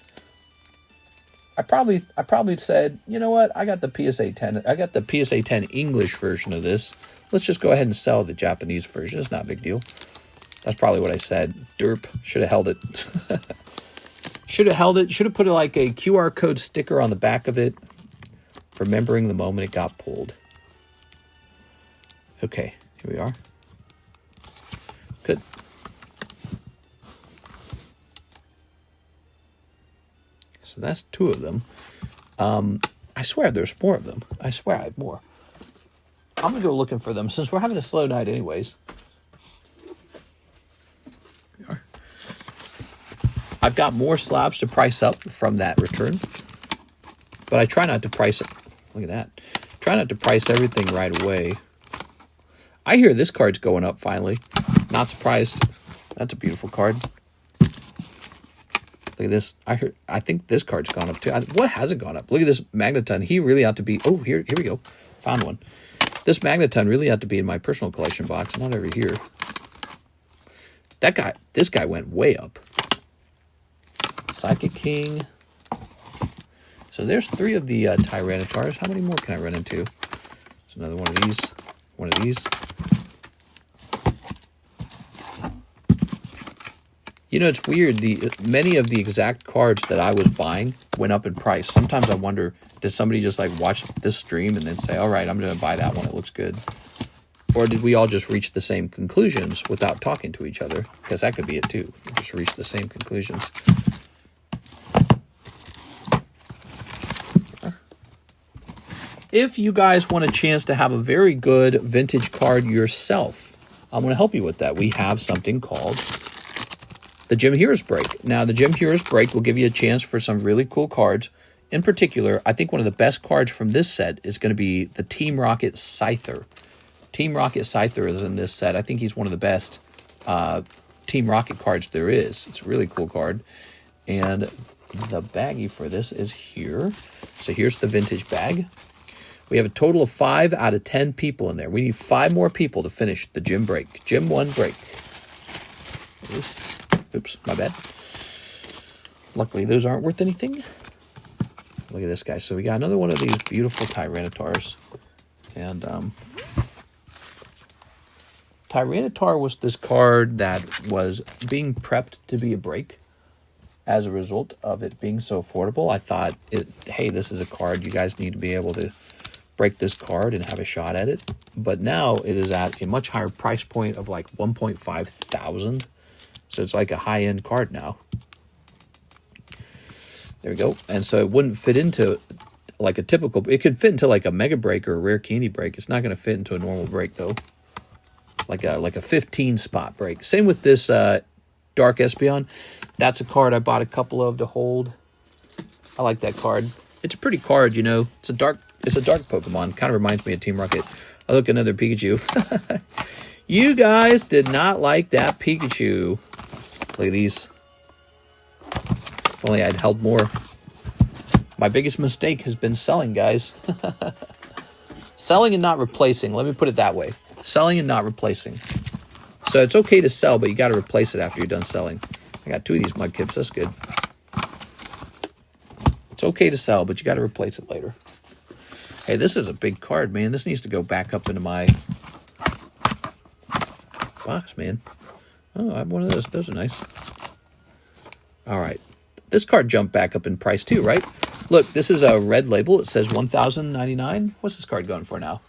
I probably said, you know what? I got the PSA 10. I got the PSA 10 English version of this. Let's just go ahead and sell the Japanese version. It's not a big deal. That's probably what I said. Derp. Should have held it. Should have held it. Should have put like a QR code sticker on the back of it, remembering the moment it got pulled. Okay, here we are. Good. So that's 2 of them. I swear there's more of them. I swear I have more. I'm going to go looking for them since we're having a slow night anyways. Here we are. I've got more slabs to price up from that return. But I try not to price it. Look at that. Try not to price everything right away. I hear this card's going up finally. Not surprised. That's a beautiful card. Look at this. I think this card's gone up too. What hasn't gone up? Look at this Magneton. He really ought to be... Oh, here we go. Found one. This Magneton really ought to be in my personal collection box, not over here. This guy went way up. Psychic King. So there's 3 of the Tyrannotars. How many more can I run into? There's another one of these. One of these. You know, it's weird. Many of the exact cards that I was buying went up in price. Sometimes I wonder, did somebody just like watch this stream and then say, all right, I'm going to buy that one. It looks good. Or did we all just reach the same conclusions without talking to each other? Because that could be it too. We just reach the same conclusions. If you guys want a chance to have a very good vintage card yourself, I'm going to help you with that. We have something called the Gem Heroes Break. Now, the Gem Heroes Break will give you a chance for some really cool cards. In particular, I think one of the best cards from this set is going to be the Team Rocket Scyther. Team Rocket Scyther is in this set. I think he's one of the best Team Rocket cards there is. It's a really cool card. And the baggie for this is here. So here's the vintage bag. We have a total of 5 out of 10 people in there. We need 5 more people to finish the gym break. Gym 1 break. Oops, my bad. Luckily, those aren't worth anything. Look at this guy. So we got another one of these beautiful Tyrannotars. And Tyranitar was this card that was being prepped to be a break. As a result of it being so affordable, I thought, hey, this is a card. You guys need to be able to break this card and have a shot at it. But now it is at a much higher price point of like 1.5 thousand. So it's like a high-end card now. There we go. And so it wouldn't fit into like a typical... It could fit into like a mega break or a rare candy break. It's not going to fit into a normal break, though. Like a 15-spot break. Same with this Dark Espeon. That's a card I bought a couple of to hold. I like that card. It's a pretty card, you know. It's a dark Pokemon. Kind of reminds me of Team Rocket. Oh, look, another Pikachu. You guys did not like that Pikachu. Look at these. If only I'd held more. My biggest mistake has been selling, guys. Selling and not replacing. Let me put it that way. Selling and not replacing. So it's okay to sell, but you got to replace it after you're done selling. I got 2 of these Mudkips. That's good. It's okay to sell, but you got to replace it later. Hey, this is a big card, man. This needs to go back up into my box, man. Oh, I have one of those. Those are nice. All right. This card jumped back up in price too, right? Look, this is a red label. It says $1,099. What's this card going for now?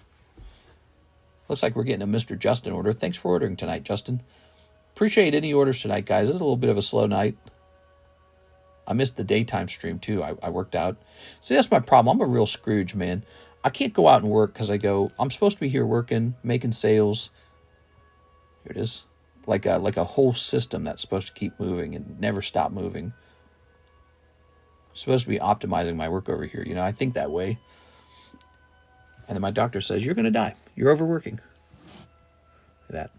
Looks like we're getting a Mr. Justin order. Thanks for ordering tonight, Justin. Appreciate any orders tonight, guys. This is a little bit of a slow night. I missed the daytime stream, too. I worked out. See, that's my problem. I'm a real Scrooge, man. I can't go out and work because I'm supposed to be here working, making sales. Here it is. Like a whole system that's supposed to keep moving and never stop moving. I'm supposed to be optimizing my work over here. You know, I think that way. And then my doctor says, you're going to die. You're overworking. Look at that.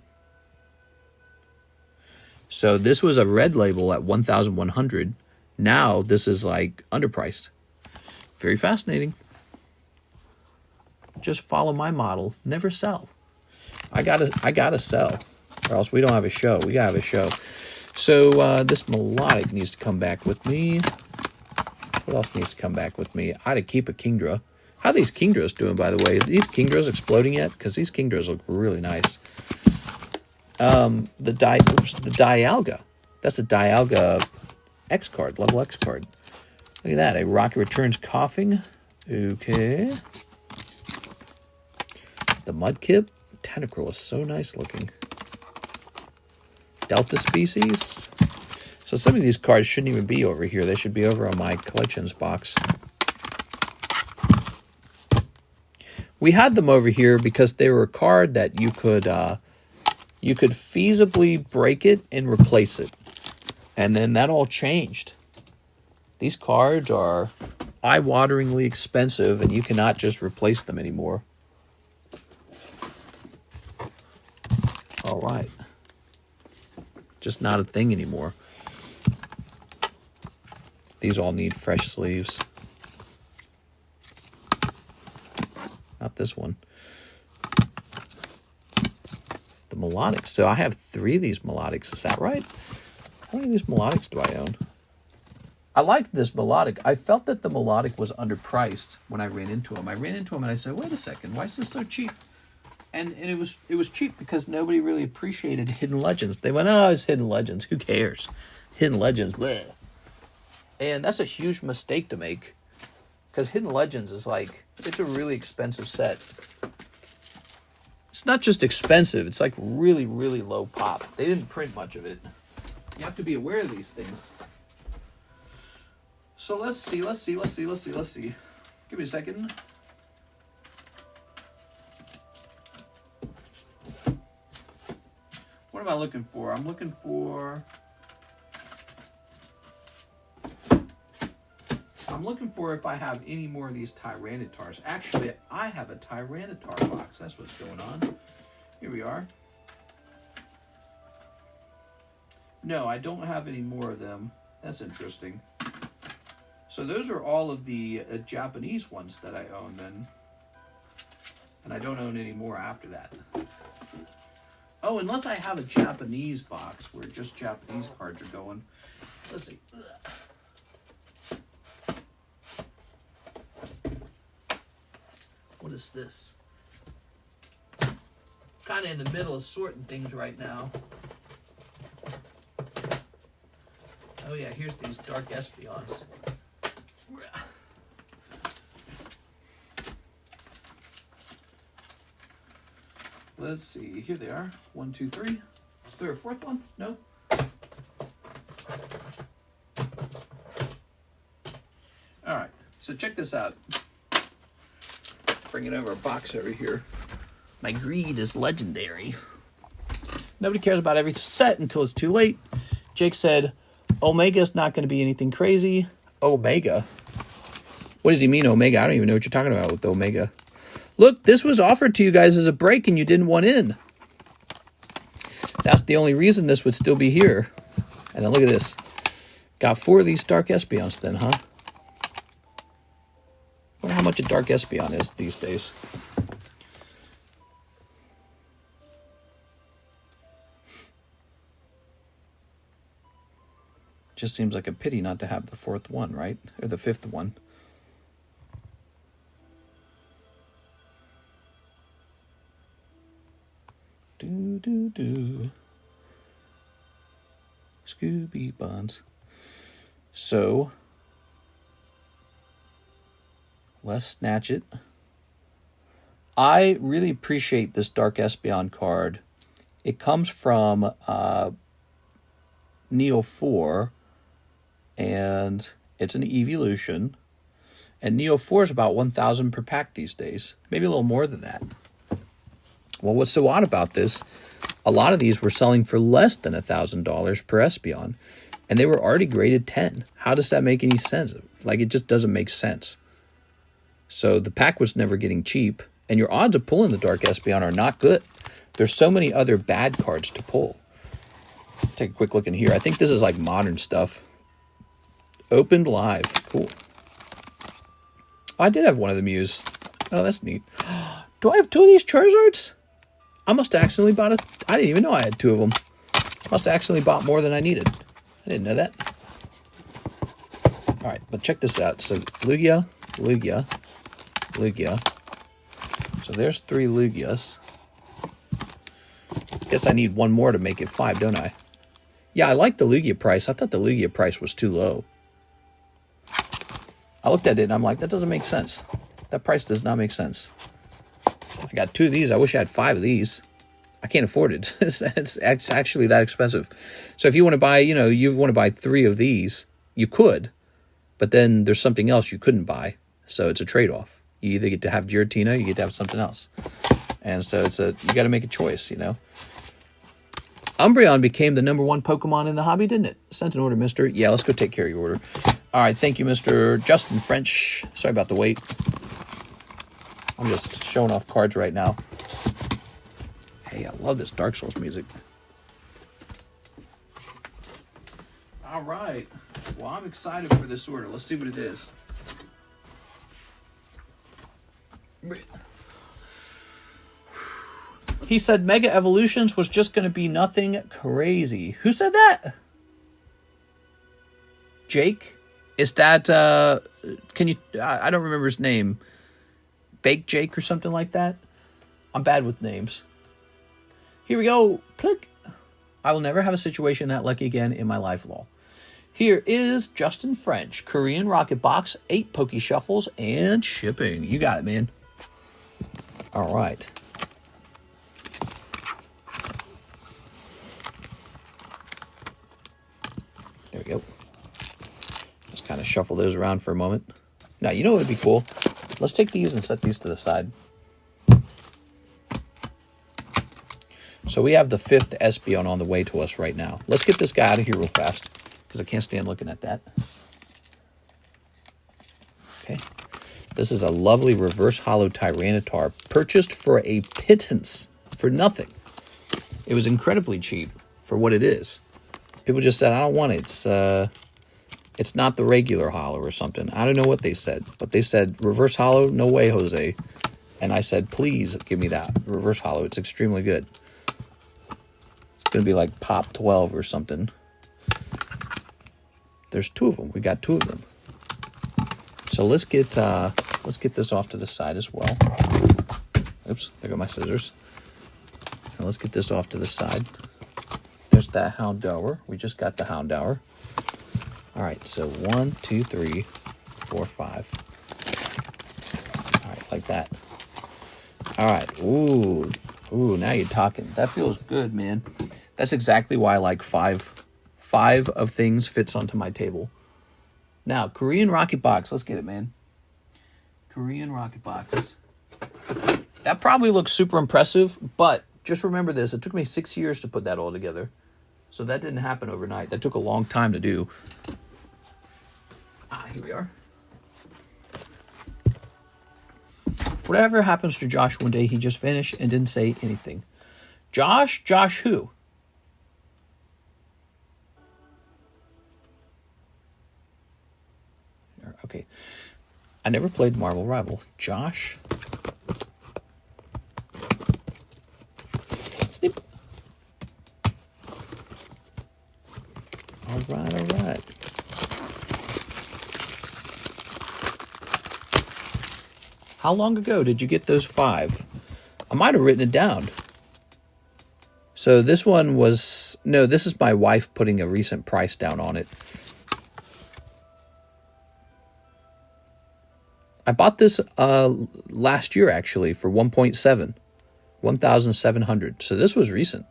So this was a red label at $1,100. Now this is like underpriced. Very fascinating. Just follow my model. Never sell. I gotta sell, or else we don't have a show. We gotta have a show. So this melodic needs to come back with me. What else needs to come back with me? I had to keep a Kingdra. How are these Kingdras doing, by the way? Are these Kingdras exploding yet? Because these Kingdras look really nice. The Dialga. That's a Dialga X card, level X card. Look at that. A Rocket Returns Coughing. Okay. The Mudkip. Tentacruel is so nice looking. Delta Species. So some of these cards shouldn't even be over here. They should be over on my collections box. We had them over here because they were a card that you could feasibly break it and replace it. And then that all changed. These cards are eye-wateringly expensive, and you cannot just replace them anymore. All right. Just not a thing anymore. These all need fresh sleeves. Not this one. The Melodics. So I have 3 of these Melodics. Is that right? How many of these Melodics do I own? I liked this melodic. I felt that the melodic was underpriced when I ran into him. I ran into him and I said, wait a second, why is this so cheap? And it was cheap because nobody really appreciated Hidden Legends. They went, oh, it's Hidden Legends. Who cares? Hidden Legends, bleh. And that's a huge mistake to make. Because Hidden Legends is like, it's a really expensive set. It's not just expensive, it's like really, really low pop. They didn't print much of it. You have to be aware of these things. So let's see. Give me a second. What am I looking for? I'm looking for if I have any more of these Tyrannotars. Actually, I have a Tyrannotar box. That's what's going on. Here we are. No, I don't have any more of them. That's interesting. So those are all of the Japanese ones that I own then. And I don't own any more after that. Oh, unless I have a Japanese box where just Japanese cards are going. Let's see. What is this? Kind of in the middle of sorting things right now. Oh yeah, here's these Dark Espeons. Let's see, here they are. 1, 2, 3. Is there a fourth one? No? Alright, so check this out. Bringing over a box over here. My greed is legendary. Nobody cares about every set until it's too late. Jake said, Omega's not going to be anything crazy. Omega? What does he mean, Omega? I don't even know what you're talking about with Omega. Look, this was offered to you guys as a break and you didn't want in. That's the only reason this would still be here. And then look at this. Got 4 of these Dark Espeons then, huh? Wonder how much a Dark Espeon is these days. Just seems like a pity not to have the 4th one, right? Or the 5th one. Do. Scooby Buns. So, let's snatch it. I really appreciate this Dark Espeon card. It comes from Neo 4, and it's an evolution. And Neo 4 is about 1,000 per pack these days. Maybe a little more than that. Well, what's so odd about this, a lot of these were selling for less than $1,000 per Espeon, and they were already graded 10. How does that make any sense? Like, it just doesn't make sense. So the pack was never getting cheap, and your odds of pulling the Dark Espeon are not good. There's so many other bad cards to pull. Take a quick look in here. I think this is like modern stuff. Opened live. Cool. Oh, I did have one of the Mews. Oh, that's neat. Do I have 2 of these Charizards? I must have accidentally bought I didn't even know I had 2 of them. Must have accidentally bought more than I needed. I didn't know that. All right, but check this out. So Lugia. So there's 3 Lugias. Guess I need 1 more to make it 5, don't I? Yeah, I like the Lugia price. I thought the Lugia price was too low. I looked at it and I'm like, that doesn't make sense. That price does not make sense. I got 2 of these. I wish I had 5 of these. I can't afford it. It's actually that expensive. So if you want to buy, you want to buy 3 of these, you could. But then there's something else you couldn't buy. So it's a trade-off. You either get to have Giratina, you get to have something else. And so you got to make a choice, Umbreon became the #1 Pokemon in the hobby, didn't it? Sent an order, mister. Yeah, let's go take care of your order. All right, thank you, Mr. Justin French. Sorry about the wait. I'm just showing off cards right now. Hey, I love this Dark Souls music. All right. Well, I'm excited for this order. Let's see what it is. He said Mega Evolutions was just going to be nothing crazy. Who said that? Jake? Is that, can you, I don't remember his name. Bake Jake or something like that? I'm bad with names. Here we go. Click. I will never have a situation that lucky again in my life, lol. Here is Justin French, Korean Rocket Box, 8 Poke Shuffles, and shipping. You got it, man. All right. There we go. Just kind of shuffle those around for a moment. Now, you know what would be cool? Let's take these and set these to the side. So we have the 5th Espeon on the way to us right now. Let's get this guy out of here real fast, because I can't stand looking at that. Okay. This is a lovely reverse hollow Tyranitar, purchased for a pittance, for nothing. It was incredibly cheap for what it is. People just said, I don't want it. It's not the regular hollow or something. I don't know what they said, but they said, reverse hollow? No way, Jose. And I said, please give me that reverse hollow. It's extremely good. It's going to be like pop 12 or something. There's 2 of them. We got 2 of them. So let's get this off to the side as well. Oops, there go my scissors. Now let's get this off to the side. There's that Houndour. We just got the Houndour. All right, so 1, 2, 3, 4, 5. All right, like that. All right, ooh, now you're talking. That feels good, man. That's exactly why I like 5 of things fits onto my table. Now, Korean Rocket Box. Let's get it, man. Korean Rocket Box. That probably looks super impressive, but just remember this. It took me 6 years to put that all together. So that didn't happen overnight. That took a long time to do. Here we are. Whatever happens to Josh one day, he just vanished and didn't say anything. Josh? Josh who? Okay. I never played Marvel Rival. Josh? Snip. All right. How long ago did you get those 5? I might have written it down. So this one was... No, this is my wife putting a recent price down on it. I bought this last year, actually, for 1.7. 1,700. So this was recent.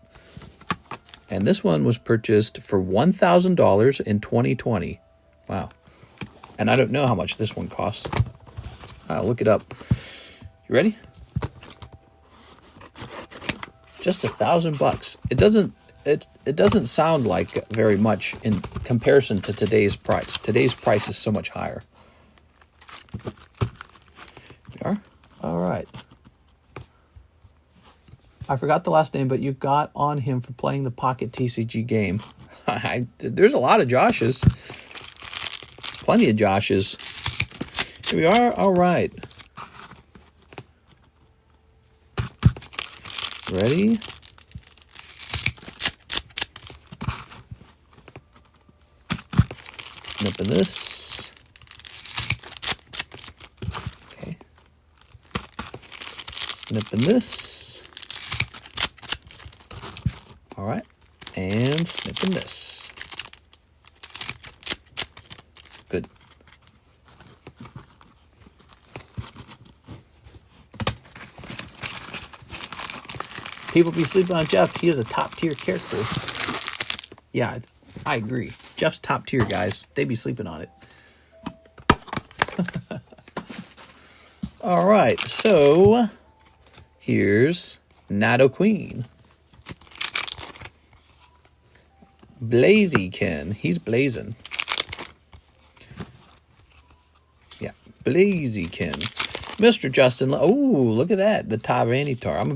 And this one was purchased for $1,000 in 2020. Wow. And I don't know how much this one costs. I'll look it up. You ready? Just $1,000. It doesn't sound like very much in comparison to today's price. Today's price is so much higher. We are? All right. I forgot the last name, but you got on him for playing the Pocket TCG game. There's a lot of Joshes. Plenty of Joshes. Here we are. All right. Ready? Snipping this. Okay. Snipping this. All right. And snipping this. Good. People be sleeping on Jeff. He is a top-tier character. Yeah, I agree. Jeff's top-tier, guys. They be sleeping on it. All right, so here's Nidoqueen. Blaziken. He's blazing. Yeah, Blaziken. Mr. Justin. Oh, look at that. The Tyranitar. I'm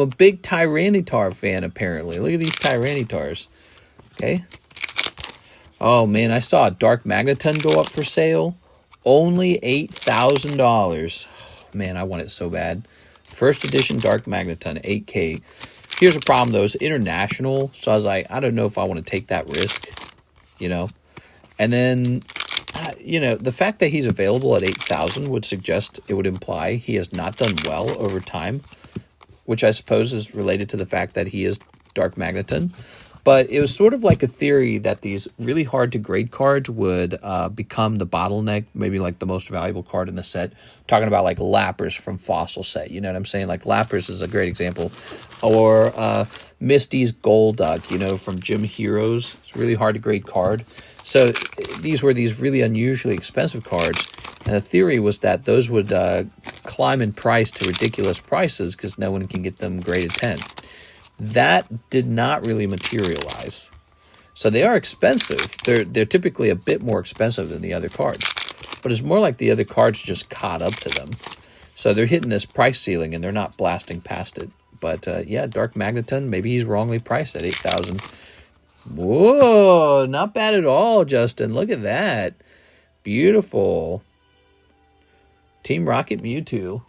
a big Tyranitar fan, apparently. Look at these Tyranitars. Okay. Oh, man, I saw a Dark Magneton go up for sale. Only $8,000. Man, I want it so bad. First edition Dark Magneton, 8K. Here's a problem, though. It's international, so I was like, I don't know if I want to take that risk, you know. And then, you know, the fact that he's available at 8,000 would suggest, it would imply he has not done well over time, which I suppose is related to the fact that he is Dark Magneton. But it was sort of like a theory that these really hard to grade cards would become the bottleneck, maybe like the most valuable card in the set. I'm talking about like Lapras from Fossil set, you know what I'm saying? Like Lapras is a great example. Or Misty's Golduck, you know, from Gym Heroes. It's a really hard to grade card. So these were these really unusually expensive cards. And the theory was that those would climb in price to ridiculous prices because no one can get them graded 10. That did not really materialize. So they are expensive. They're typically a bit more expensive than the other cards. But it's more like the other cards just caught up to them. So they're hitting this price ceiling and they're not blasting past it. But yeah, Dark Magneton, maybe he's wrongly priced at 8,000. Whoa, not bad at all, Justin. Look at that. Beautiful. Team Rocket Mewtwo.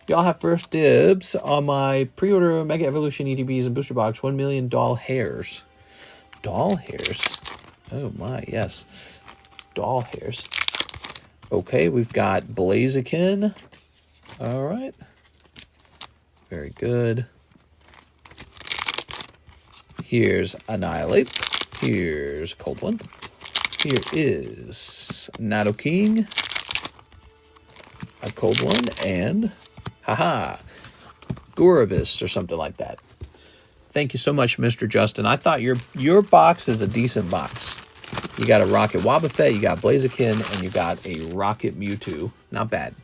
Y'all have first dibs on my pre-order Mega Evolution ETBs and Booster Box 1 million doll hairs. Doll hairs? Oh my, yes. Doll hairs. Okay, we've got Blaziken. All right. Very good. Here's Annihilate. Here's Cold One. Here is Nidoking. A Cold One and... haha, Gorabus or something like that. Thank you so much, Mr. Justin. I thought your box is a decent box. You got a Rocket Wobbuffet, you got Blaziken, and you got a Rocket Mewtwo. Not bad.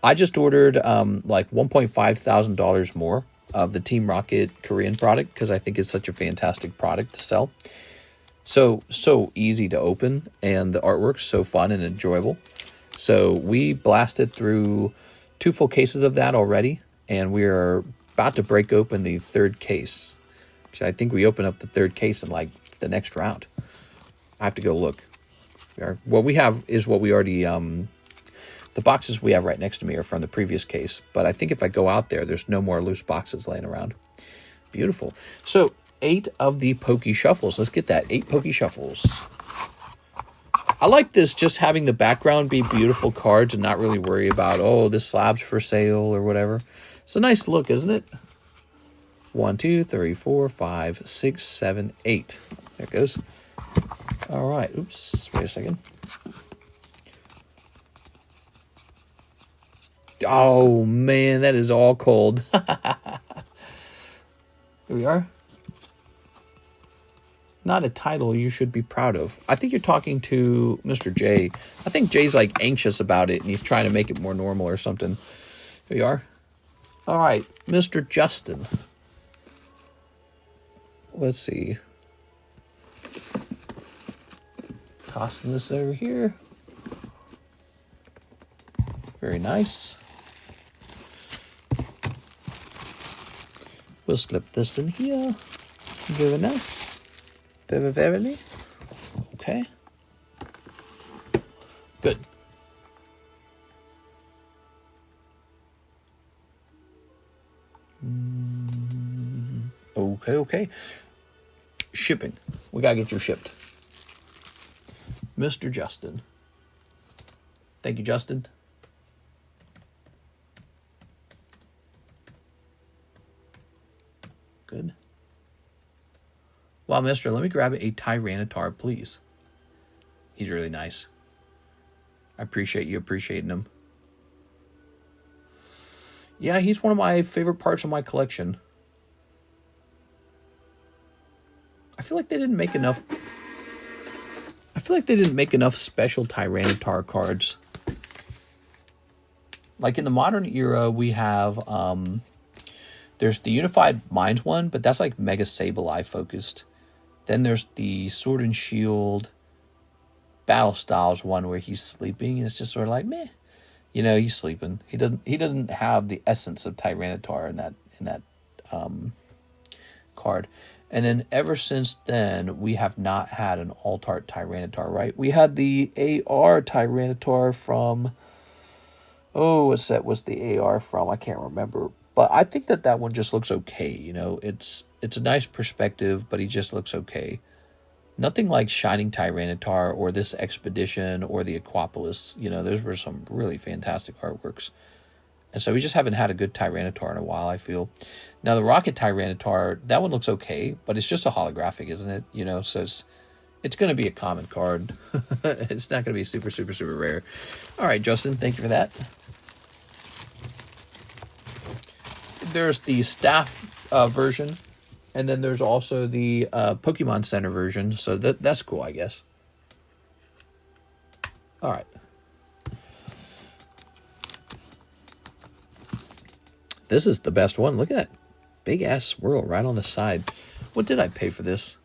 I just ordered like $1,500 more of the Team Rocket Korean product because I think it's such a fantastic product to sell. So easy to open, and the artwork's so fun and enjoyable. So we blasted through 2 full cases of that already, and we are about to break open the 3rd case. Actually, I think we open up the 3rd case in like the next round. I have to go look. What we have is what we already... the boxes we have right next to me are from the previous case, but I think if I go out there, there's no more loose boxes laying around. Beautiful. So 8 of the Poke Shuffles. Let's get that. 8 Poke Shuffles. I like this, just having the background be beautiful cards and not really worry about, oh, this slab's for sale or whatever. It's a nice look, isn't it? 1, 2, 3, 4, 5, 6, 7, 8. There it goes. All right. Oops. Wait a second. Oh, man, that is all cold. Here we are. Not a title you should be proud of. I think you're talking to Mr. J. I think Jay's like anxious about it and he's trying to make it more normal or something. Here we are. All right, Mr. Justin. Let's see. Tossing this over here. Very nice. We'll slip this in here. Very nice. Very. Okay. Good. Okay. Shipping. We gotta get you shipped. Mr. Justin. Thank you, Justin. Good. Wow, mister, let me grab a Tyranitar, please. He's really nice. I appreciate you appreciating him. Yeah, he's one of my favorite parts of my collection. I feel like they didn't make enough... special Tyranitar cards. Like in the modern era, we have... there's the Unified Minds one, but that's like Mega Sableye focused. Then there's the Sword and Shield Battle Styles one where he's sleeping, and it's just sort of like, meh. You know, he's sleeping. He doesn't have the essence of Tyranitar in that card. And then ever since then, we have not had an alt-art Tyranitar, right? We had the AR Tyranitar from... oh, what set was the AR from? I can't remember. But I think that one just looks okay, you know. It's a nice perspective, but he just looks okay. Nothing like Shining Tyranitar or this Expedition or the Aquapolis. You know, those were some really fantastic artworks. And so we just haven't had a good Tyranitar in a while, I feel. Now, the Rocket Tyranitar, that one looks okay, but it's just a holographic, isn't it? You know, so it's going to be a common card. It's not going to be super, super, super rare. All right, Justin, thank you for that. There's the staff version, and then there's also the Pokemon Center version, so that's cool, I guess. All right. This is the best one. Look at that big-ass swirl right on the side. What did I pay for this?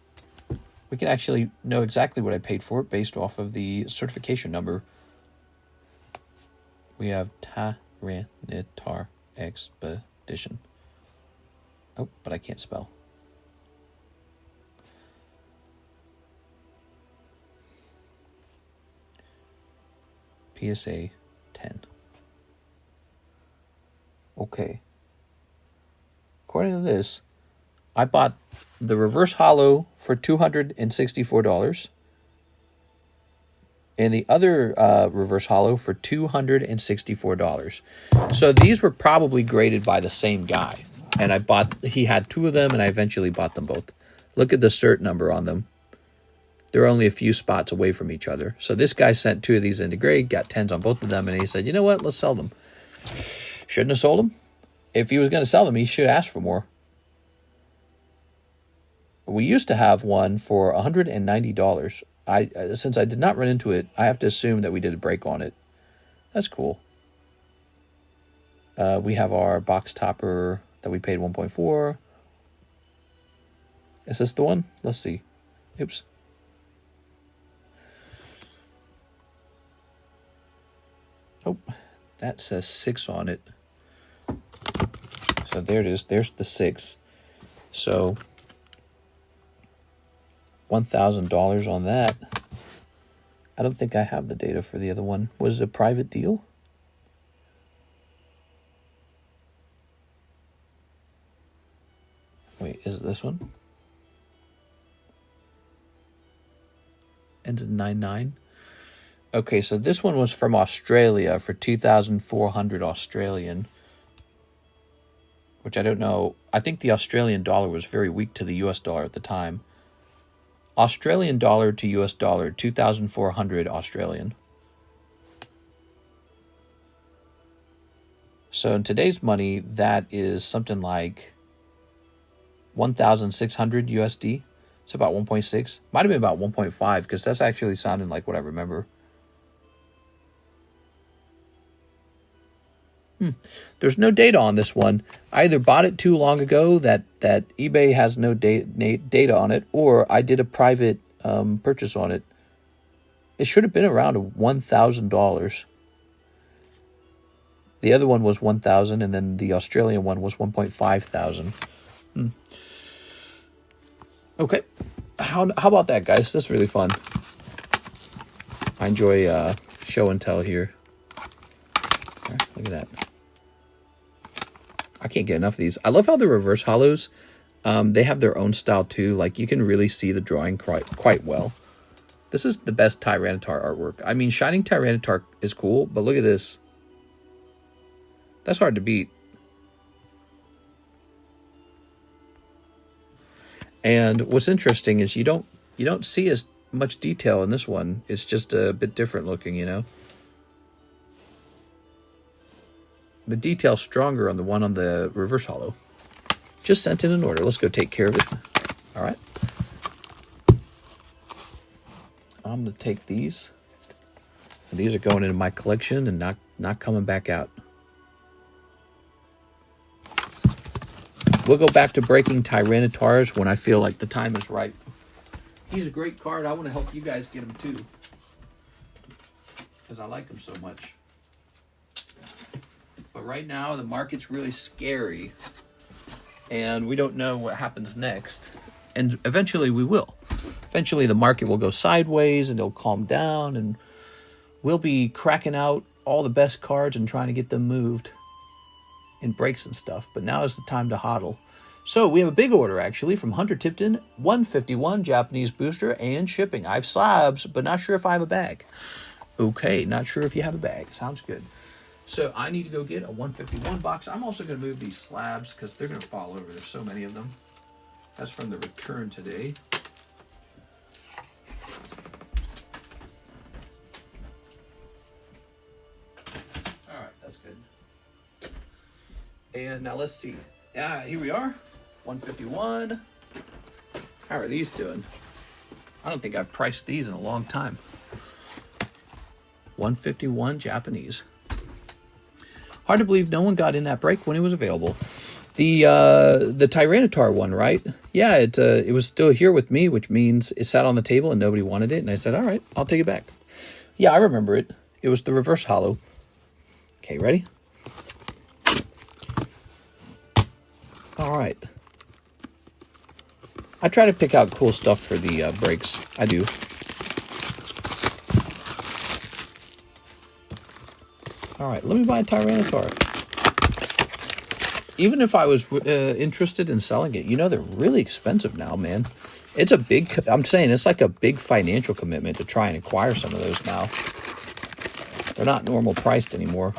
We can actually know exactly what I paid for it based off of the certification number. We have Tyranitar Expedition. Oh, but I can't spell. PSA 10. Okay. According to this, I bought the reverse holo for $264 and the other reverse holo for $264. So these were probably graded by the same guy. And he had two of them, and I eventually bought them both. Look at the cert number on them. They're only a few spots away from each other. So this guy sent two of these into grade, got 10s on both of them, and he said, you know what, let's sell them. Shouldn't have sold them. If he was going to sell them, he should ask for more. We used to have one for $190. Since I did not run into it, I have to assume that we did a break on it. That's cool. We have our box topper that we paid 1.4. Is this the one? Let's see. Oops. Oh, that says 6 on it. So there it is. There's the 6. So $1,000 on that. I don't think I have the data for the other one. Was it a private deal? Wait, is it this one? Ends in 99. Okay, so this one was from Australia for 2,400 Australian. Which I don't know. I think the Australian dollar was very weak to the US dollar at the time. Australian dollar to US dollar, 2,400 Australian. So in today's money, that is something like 1,600 USD. It's about 1.6. Might have been about 1.5 because that's actually sounding like what I remember. There's no data on this one. I either bought it too long ago that eBay has no data on it, or I did a private purchase on it. It should have been around $1,000. The other one was 1,000, and then the Australian one was 1.5 thousand. Okay, how about that, guys? This is really fun. I enjoy show and tell here. Look at that. I can't get enough of these. I love how the reverse holos, they have their own style too. Like you can really see the drawing quite well. This is the best Tyranitar artwork. I mean, Shining Tyranitar is cool, but look at this. That's hard to beat. And what's interesting is you don't see as much detail in this one. It's just a bit different looking, you know. The detail's stronger on the one on the reverse holo. Just sent in an order. Let's go take care of it. All right. I'm going to take these. These are going into my collection and not coming back out. We'll go back to breaking Tyranitars when I feel like the time is right. He's a great card. I want to help you guys get him too. Because I like him so much. But right now, the market's really scary. And we don't know what happens next. And eventually we will. Eventually the market will go sideways and it'll calm down. And we'll be cracking out all the best cards and trying to get them moved in breaks and stuff. But now is the time to hodl. So we have a big order, actually, from Hunter Tipton, 151 Japanese booster and shipping. I have slabs, but not sure if I have a bag. Okay, not sure if you have a bag. Sounds good. So I need to go get a 151 box. I'm also going to move these slabs because they're going to fall over. There's so many of them. That's from the return today. All right, that's good. And now let's see. Yeah, here we are. 151. How are these doing? I don't think I've priced these in a long time. 151 Japanese. Hard to believe no one got in that break when it was available. The Tyranitar one, right? Yeah, it was still here with me, which means it sat on the table and nobody wanted it. And I said, all right, I'll take it back. Yeah, I remember it. It was the reverse hollow. Okay, ready? All right. I try to pick out cool stuff for the breaks. I do. All right, let me buy a Tyranitar. Even if I was interested in selling it, you know, they're really expensive now, man. It's a big, I'm saying it's like a big financial commitment to try and acquire some of those now. They're not normal priced anymore.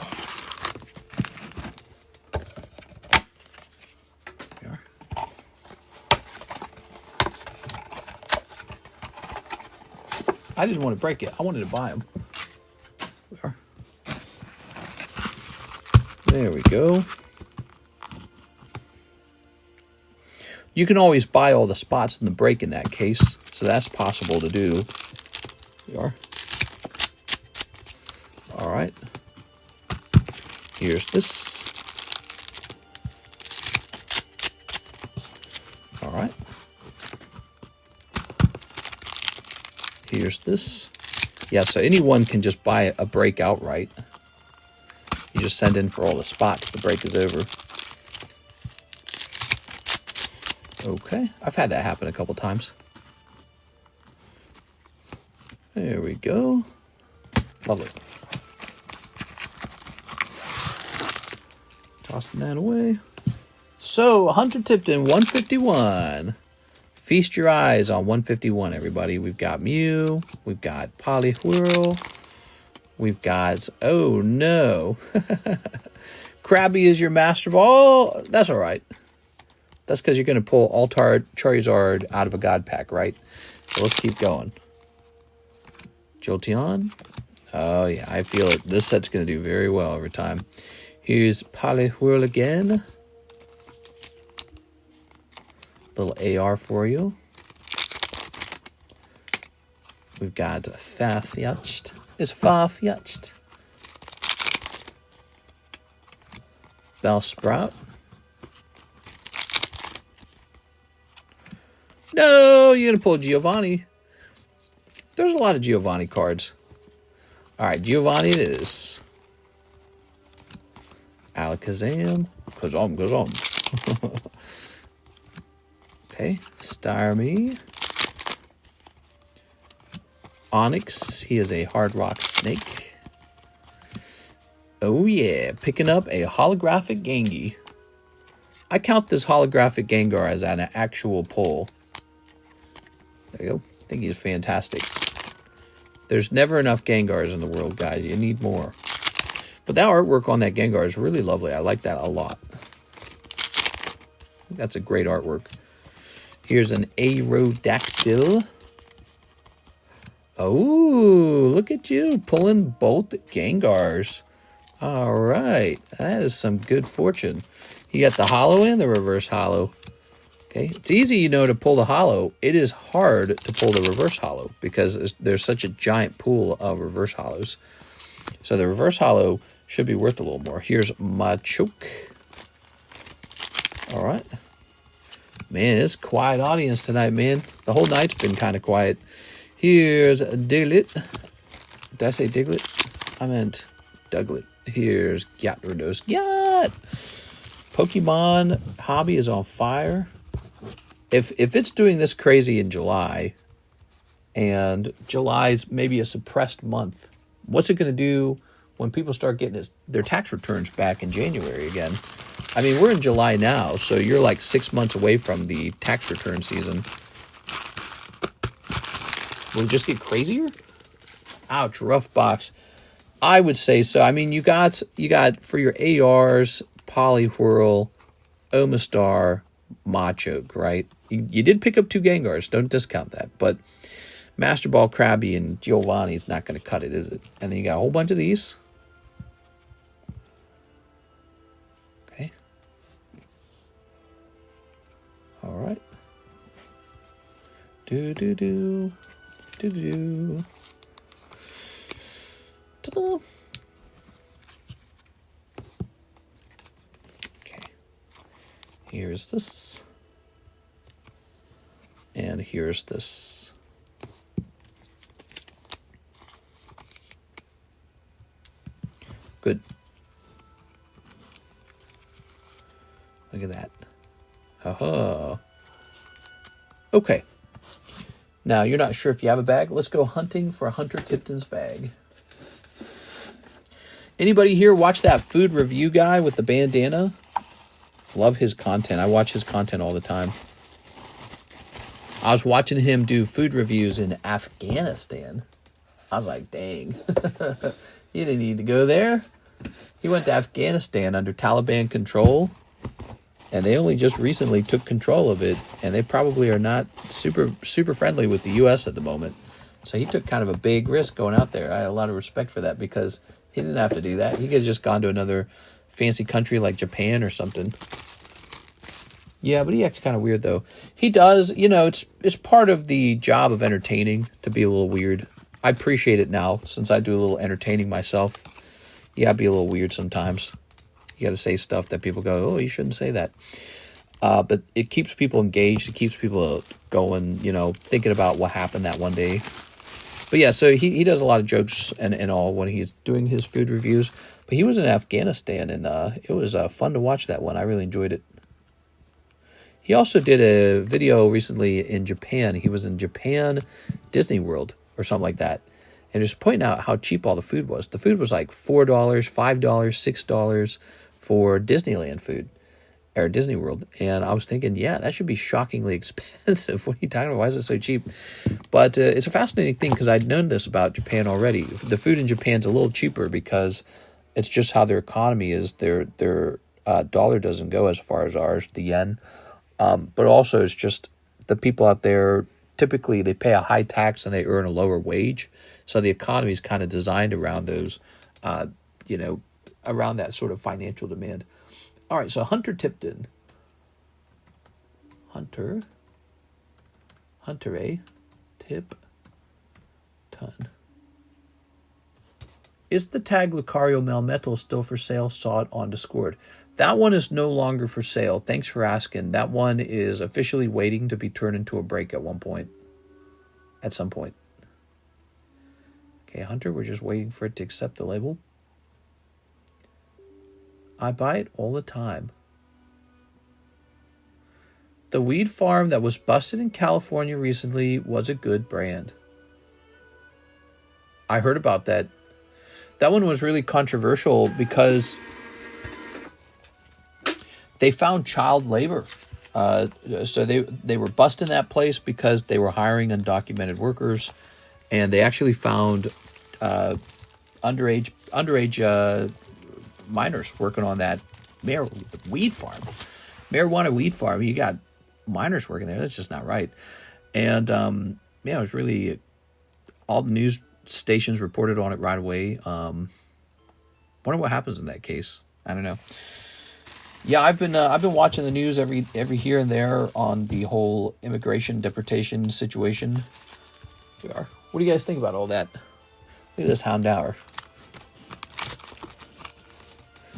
I didn't want to break it. I wanted to buy them. There we go. You can always buy all the spots in the break in that case, so that's possible to do. There we are. All right. Here's this. All right. Here's this. Yeah, so anyone can just buy a break outright. You just send in for all the spots. The break is over. Okay, I've had that happen a couple times. There we go. Lovely. Tossing that away. So, Hunter Tipton, 151. Feast your eyes on 151, everybody. We've got Mew. We've got Poliwhirl. We've got, oh no. Krabby is your Master Ball. That's all right. That's because you're going to pull Altar Charizard out of a God Pack, right? So let's keep going. Jolteon. Oh yeah, I feel it. This set's going to do very well over time. Here's Poliwhirl again. Little AR for you. We've got Farfetch'd. It's Farfetch'd. Bellsprout. No, you're going to pull Giovanni. There's a lot of Giovanni cards. All right, Giovanni it is. Alakazam. Kazam. Okay, Starmie. Onyx, he is a Hard Rock Snake. Oh yeah, picking up a holographic Gengar. I count this holographic Gengar as an actual pull. There you go. I think he's fantastic. There's never enough Gengars in the world, guys. You need more. But that artwork on that Gengar is really lovely. I like that a lot. That's a great artwork. Here's an Aerodactyl. Oh, look at you pulling both Gengars. All right. That is some good fortune. You got the hollow and the reverse hollow. Okay. It's easy, you know, to pull the hollow. It is hard to pull the reverse hollow because there's such a giant pool of reverse hollows. So the reverse hollow should be worth a little more. Here's Machoke. All right. Man, it's a quiet audience tonight, man. The whole night's been kind of quiet. Here's Diglett. Did I say Diglett? I meant Douglet. Here's Gyarados. Gyat! Pokemon hobby is on fire. If it's doing this crazy in July, and July's maybe a suppressed month, what's it going to do when people start getting their tax returns back in January again? I mean, we're in July now, so you're like 6 months away from the tax return season. Will it just get crazier? Ouch, rough box. I would say so. I mean, you got for your ARs, Poliwhirl, Omastar, Machoke, right? You did pick up 2 Gengars. Don't discount that. But Master Ball, Krabby, and Giovanni's not going to cut it, is it? And then you got a whole bunch of these. Okay. All right. Do-do-do. Do-do-do. Ta-da. Okay. Here's this. And here's this. Good. Look at that. Ha-ha. Okay. Now, you're not sure if you have a bag. Let's go hunting for Hunter Tipton's bag. Anybody here watch that food review guy with the bandana? Love his content. I watch his content all the time. I was watching him do food reviews in Afghanistan. I was like, dang. He didn't need to go there. He went to Afghanistan under Taliban control. And they only just recently took control of it. And they probably are not super friendly with the U.S. at the moment. So he took kind of a big risk going out there. I had a lot of respect for that because he didn't have to do that. He could have just gone to another fancy country like Japan or something. Yeah, but he acts kind of weird, though. He does, you know, it's part of the job of entertaining to be a little weird. I appreciate it now since I do a little entertaining myself. Yeah, I'd be a little weird sometimes. You got to say stuff that people go, oh, you shouldn't say that. But it keeps people engaged. It keeps people going, you know, thinking about what happened that one day. But yeah, so he does a lot of jokes and all when he's doing his food reviews. But he was in Afghanistan, and it was fun to watch that one. I really enjoyed it. He also did a video recently in Japan. He was in Japan Disney World or something like that. And just pointing out how cheap all the food was. The food was like $4, $5, $6 for Disneyland food. Or Disney World. And I was thinking, yeah, that should be shockingly expensive. What are you talking about? Why is it so cheap? But it's a fascinating thing because I'd known this about Japan already. The food in Japan's a little cheaper because it's just how their economy is. Their dollar doesn't go as far as ours, the yen. But also it's just the people out there, typically they pay a high tax and they earn a lower wage. So the economy is kind of designed around those, around that sort of financial demand. All right, so Hunter Tipton. Hunter A. Tipton. Is the tag Lucario Melmetal still for sale? Saw it on Discord. That one is no longer for sale. Thanks for asking. That one is officially waiting to be turned into a break at one point. At some point. Okay, Hunter, we're just waiting for it to accept the label. I buy it all the time. The weed farm that was busted in California recently was a good brand. I heard about that. That one was really controversial because they found child labor. So they were busting that place because they were hiring undocumented workers, and they actually found underage minors working on that marijuana weed farm. You got minors working there. That's just not right. And it was really, all the news stations reported on it right away. Wonder what happens in that case. I don't know. Yeah, I've been watching the news every here and there on the whole immigration deportation situation. We are. What do you guys think about all that? Look at this Houndour.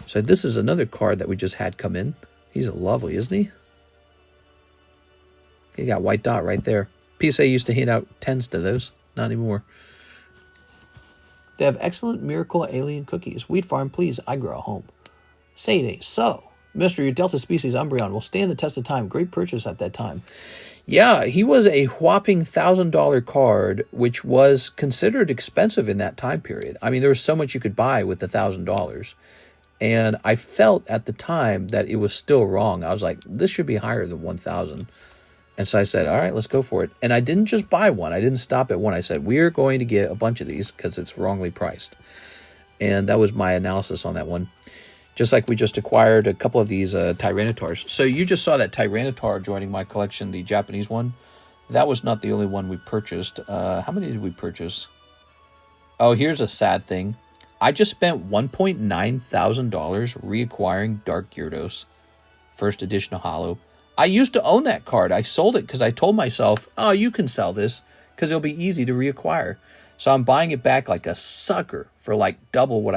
So this is another card that we just had come in. He's lovely, isn't he? He got white dot right there. PSA used to hand out 10s to those. Not anymore. They have excellent miracle alien cookies. Weed farm, please. I grow a home. Say it ain't so. Mister, your Delta species Umbreon will stand the test of time. Great purchase at that time. Yeah, he was a whopping $1,000 card, which was considered expensive in that time period. I mean, there was so much you could buy with the $1,000. And I felt at the time that it was still wrong. I was like, this should be higher than 1,000. And so I said, all right, let's go for it. And I didn't just buy one. I didn't stop at one. I said, we're going to get a bunch of these because it's wrongly priced. And that was my analysis on that one. Just like we just acquired a couple of these Tyrannotars. So you just saw that Tyranitar joining my collection, the Japanese one. That was not the only one we purchased. How many did we purchase? Oh, here's a sad thing. I just spent $1.9 thousand reacquiring Dark Gyarados. First edition of Holo. I used to own that card. I sold it because I told myself, oh, you can sell this because it'll be easy to reacquire. So I'm buying it back like a sucker for like double what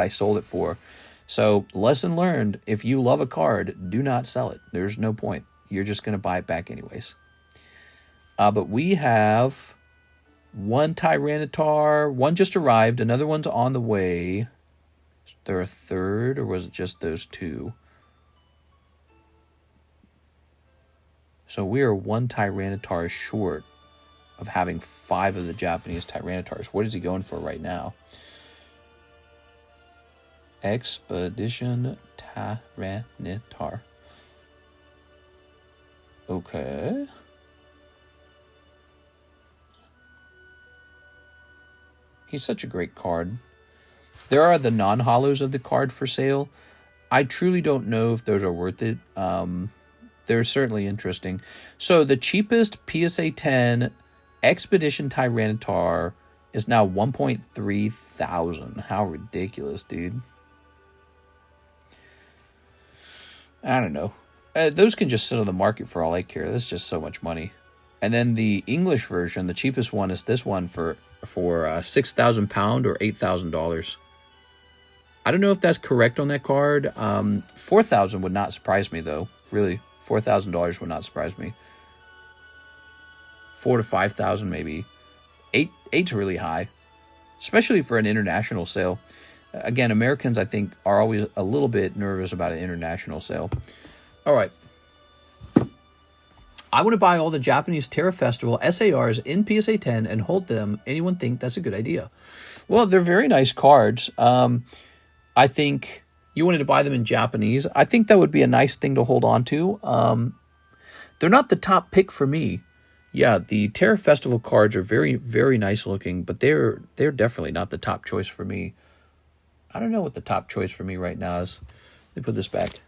I sold it for. So lesson learned, if you love a card, do not sell it. There's no point. You're just going to buy it back anyways. But we have one Tyranitar. One just arrived. Another one's on the way. Is there a third or was it just those two? So we are one Tyranitar short of having 5 of the Japanese Tyrannotars. What is he going for right now? Expedition Tyranitar. Okay. He's such a great card. There are the non-holos of the card for sale. I truly don't know if those are worth it. They're certainly interesting. So the cheapest PSA 10 Expedition Tyranitar is now 1.3 thousand. How ridiculous, dude. I don't know. Those can just sit on the market for all I care. That's just so much money. And then the English version, the cheapest one is this one for £6,000 or $8,000. I don't know if that's correct on that card. $4,000 would not surprise me though. Really, $4,000 would not surprise me. 4,000 to 5,000 maybe. Eight's really high, especially for an international sale. Again, Americans I think are always a little bit nervous about an international sale. All right. I want to buy all the Japanese Terra Festival SARs in PSA 10 and hold them. Anyone think that's a good idea? Well, they're very nice cards. I think you wanted to buy them in Japanese. I think that would be a nice thing to hold on to. They're not the top pick for me. Yeah, the Terra Festival cards are very, very nice looking, but they're definitely not the top choice for me. I don't know what the top choice for me right now is. Let me put this back.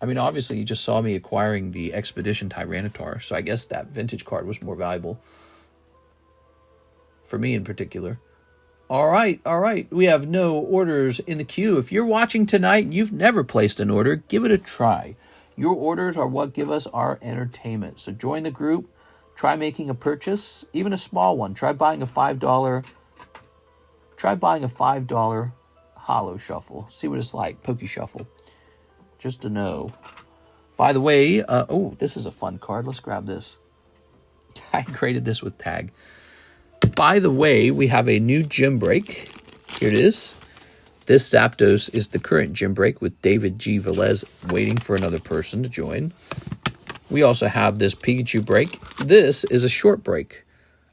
I mean, obviously, you just saw me acquiring the Expedition Tyranitar, so I guess that vintage card was more valuable. For me in particular. All right. We have no orders in the queue. If you're watching tonight and you've never placed an order, give it a try. Your orders are what give us our entertainment. So join the group. Try making a purchase, even a small one. Try buying a $5 Holo Shuffle. See what it's like. Poke Shuffle. Just to know. By the way, this is a fun card. Let's grab this. I created this with tag. By the way, we have a new gym break. Here it is. This Zapdos is the current gym break with David G. Velez waiting for another person to join. We also have this Pikachu break. This is a short break.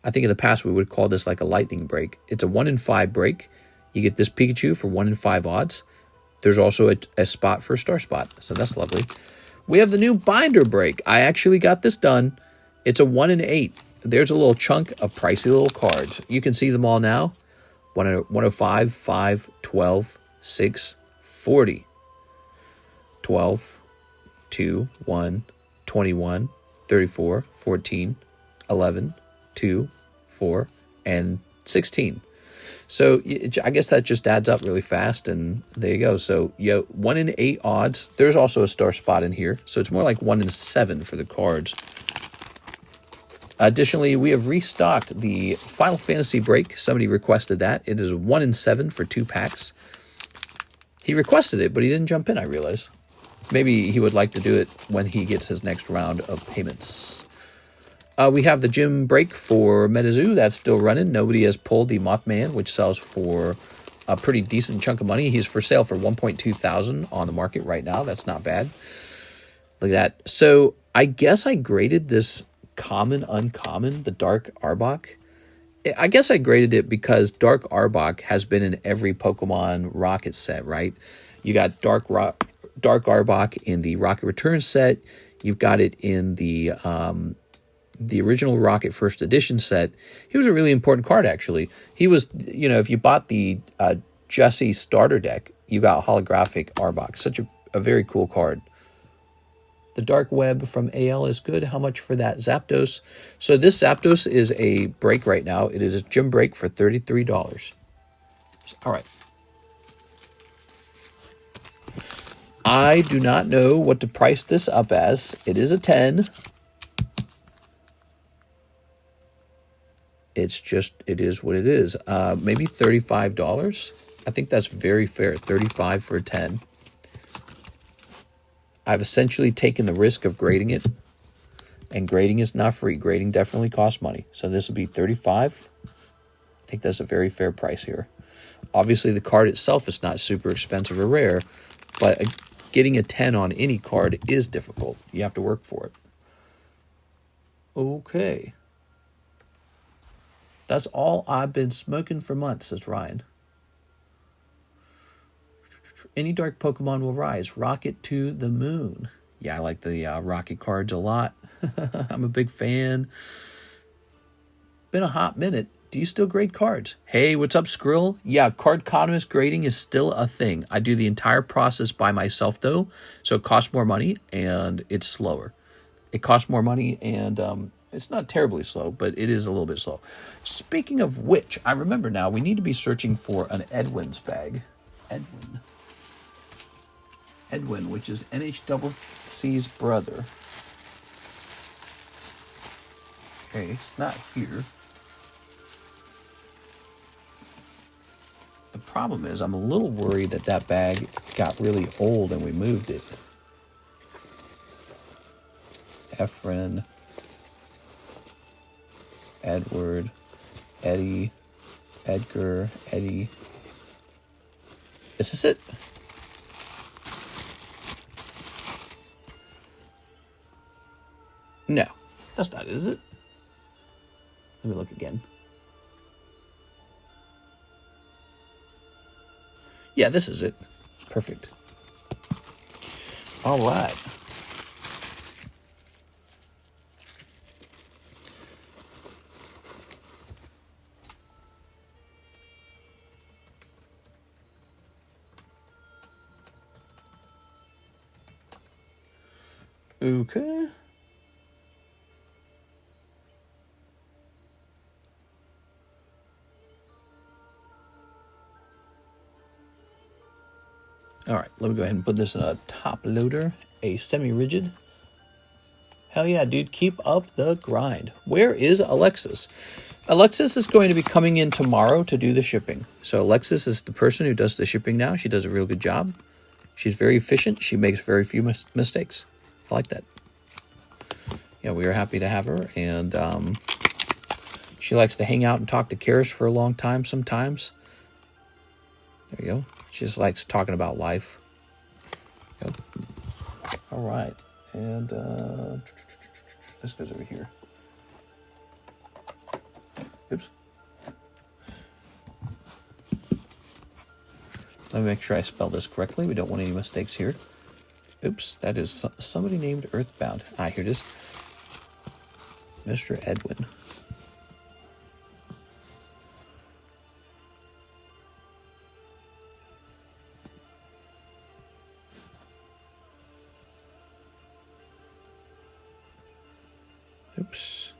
I think in the past we would call this like a lightning break. It's a 1 in 5 break. You get this Pikachu for 1 in 5 odds. There's also a spot for a star spot, so that's lovely. We have the new binder break. I actually got this done. It's a 1 in 8. There's a little chunk of pricey little cards. You can see them all now. 105, 5, 12, 6, 40. 12, 2, 1, 21, 34, 14, 11, 2, 4, and 16. So I guess that just adds up really fast, and there you go. So 1 in 8 odds. There's also a star spot in here, so it's more like 1 in 7 for the cards. Additionally, we have restocked the Final Fantasy break. Somebody requested that. It is 1 in 7 for 2 packs. He requested it, but he didn't jump in, I realize. Maybe he would like to do it when he gets his next round of payments. We have the gym break for Metazoo. That's still running. Nobody has pulled the Mothman, which sells for a pretty decent chunk of money. He's for sale for 1.2 thousand on the market right now. That's not bad. Look at that. So I guess I graded this common, uncommon, the Dark Arbok. I guess I graded it because Dark Arbok has been in every Pokemon Rocket set, right? You got Dark Arbok in the Rocket Return set. You've got it in the original Rocket First Edition set. He was a really important card, actually. He was, you know, if you bought the Jesse starter deck, you got holographic Arbok. Such a very cool card. The Dark Web from AL is good. How much for that Zapdos? So this Zapdos is a break right now. It is a gym break for $33. All right. I do not know what to price this up as. It is a 10. It's just, it is what it is. Maybe $35. I think that's very fair. $35 for a 10. I've essentially taken the risk of grading it, and grading is not free. Grading definitely costs money. So this will be $35. I think that's a very fair price here. Obviously, the card itself is not super expensive or rare, but getting a 10 on any card is difficult. You have to work for it. Okay. That's all I've been smoking for months, says Ryan. Any dark Pokemon will rise. Rocket to the moon. Yeah, I like the Rocket cards a lot. I'm a big fan. Been a hot minute. Do you still grade cards? Hey, what's up, Skrill? Yeah, Cardconomist grading is still a thing. I do the entire process by myself, though, so it costs more money, and it's slower. It costs more money, and it's not terribly slow, but it is a little bit slow. Speaking of which, I remember now, we need to be searching for an Edwin's bag. Edwin, which is NHCC's brother. Okay, it's not here. The problem is I'm a little worried that that bag got really old and we moved it. Efren, Edward, Eddie, Edgar, Eddie. Is this it? No, that's not it, is it? Let me look again. Yeah, this is it. Perfect. All right. Okay. All right, let me go ahead and put this in a top loader, a semi-rigid. Hell yeah, dude, keep up the grind. Where is Alexis? Alexis is going to be coming in tomorrow to do the shipping. So Alexis is the person who does the shipping now. She does a real good job. She's very efficient. She makes very few mistakes. I like that. Yeah, we are happy to have her. And she likes to hang out and talk to Karis for a long time sometimes. There you go. She just likes talking about life. Yep. All right. And this goes over here. Oops. Let me make sure I spell this correctly. We don't want any mistakes here. Oops, that is somebody named Earthbound. Ah, here it is. Mr. Edwin. Oops.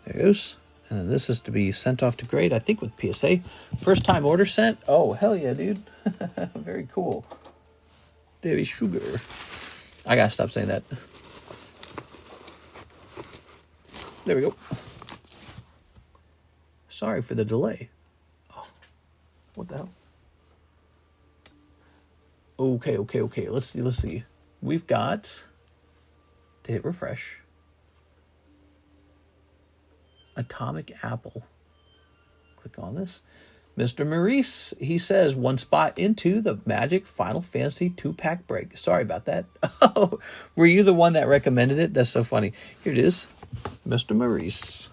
There it goes. And then this is to be sent off to grade, I think, with PSA. First time order sent. Oh, hell yeah, dude. Very cool. Davy Sugar. I gotta stop saying that. There we go. Sorry for the delay. Oh, what the hell? Okay. Let's see. We've got to hit refresh. Atomic Apple. Click on this. Mr. Maurice, he says, one spot into the Magic Final Fantasy 2-pack break. Sorry about that. Oh, were you the one that recommended it? That's so funny. Here it is. Mr. Maurice.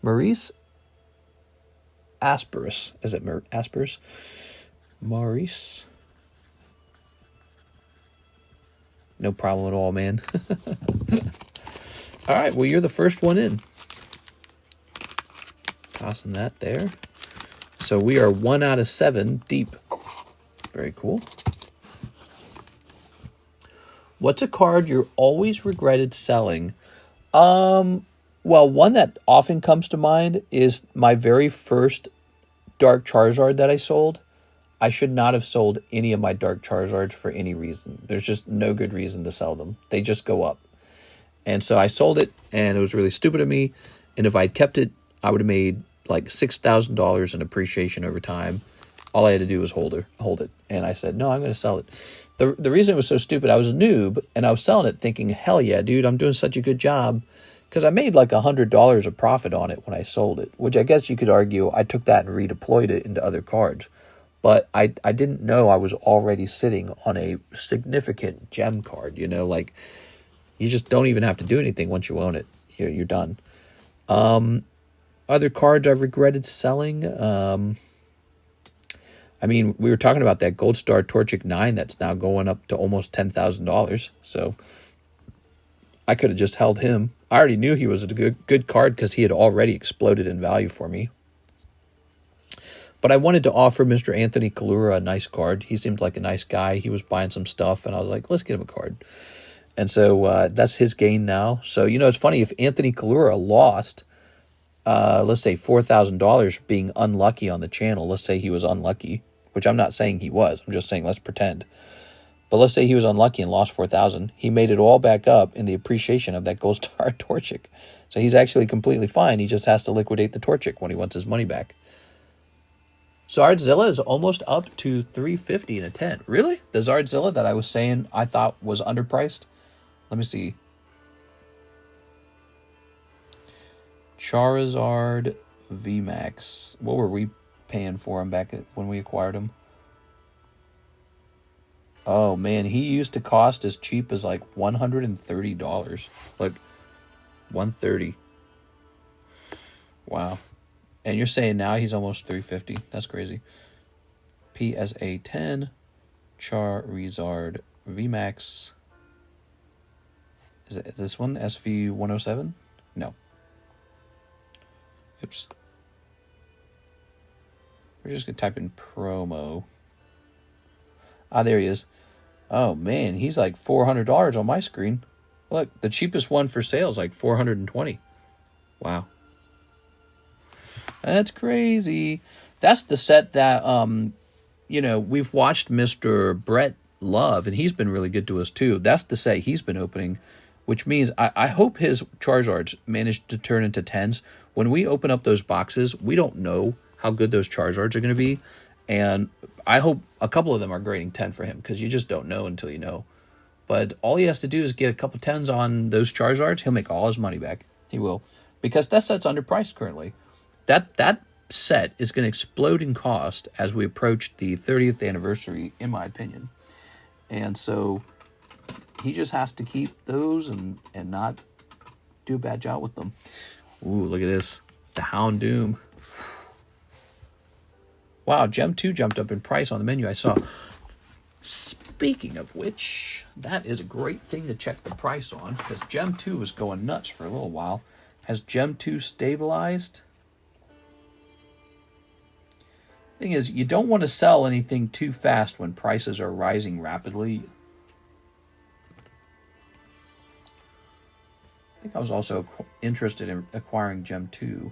Maurice Asperus. Is it Asperus? Maurice. No problem at all, man. All right, well, you're the first one in. Tossing that there. So we are 1 out of 7 deep. Very cool. What's a card you're always regretted selling? Well, one that often comes to mind is my very first Dark Charizard that I sold. I should not have sold any of my Dark Charizards for any reason. There's just no good reason to sell them. They just go up. And so I sold it, and it was really stupid of me. And if I'd kept it, I would have made like $6,000 in appreciation over time. All I had to do was hold it. And I said, no, I'm going to sell it. The reason it was so stupid, I was a noob, and I was selling it thinking, hell yeah, dude, I'm doing such a good job. Because I made like $100 of profit on it when I sold it, which I guess you could argue I took that and redeployed it into other cards. But I didn't know I was already sitting on a significant gem card. You know, like, you just don't even have to do anything once you own it. You're done. Other cards I've regretted selling. I mean, we were talking about that Gold Star Torchic 9 that's now going up to almost $10,000. So I could have just held him. I already knew he was a good card because he had already exploded in value for me. But I wanted to offer Mr. Anthony Kalura a nice card. He seemed like a nice guy. He was buying some stuff, and I was like, let's get him a card. And so that's his gain now. So, you know, it's funny, if Anthony Kalura lost, let's say $4,000 being unlucky on the channel, let's say he was unlucky, which I'm not saying he was. I'm just saying let's pretend. But let's say he was unlucky and lost $4,000. He made it all back up in the appreciation of that Gold Star Torchic. So he's actually completely fine. He just has to liquidate the Torchic when he wants his money back. Zardzilla is almost up to $350 in a 10. Really? The Zardzilla that I was saying I thought was underpriced? Let me see. Charizard VMAX. What were we paying for him back when we acquired him? Oh, man. He used to cost as cheap as like $130. Like, $130. Wow. And you're saying now he's almost $350. That's crazy. PSA 10, Charizard VMAX. Is this one SV 107? No. Oops. We're just gonna type in promo. Ah, there he is. Oh man, he's like $400 on my screen. Look, the cheapest one for sale is like $420. Wow. That's crazy. That's the set that, you know, we've watched Mr. Brett love, and he's been really good to us too. That's the set he's been opening, which means I hope his Charizards managed to turn into 10s. When we open up those boxes, we don't know how good those Charizards are going to be, and I hope a couple of them are grading 10 for him, because you just don't know until you know. But all he has to do is get a couple 10s on those Charizards. He'll make all his money back. He will, because that set's underpriced currently. That set is going to explode in cost as we approach the 30th anniversary, in my opinion. And so he just has to keep those and not do a bad job with them. Ooh, look at this. The Houndoom. Wow, Gem 2 jumped up in price on the menu I saw. Speaking of which, that is a great thing to check the price on, because Gem 2 was going nuts for a little while. Has Gem 2 stabilized? Thing is, you don't want to sell anything too fast when prices are rising rapidly. I think I was also interested in acquiring Gem 2.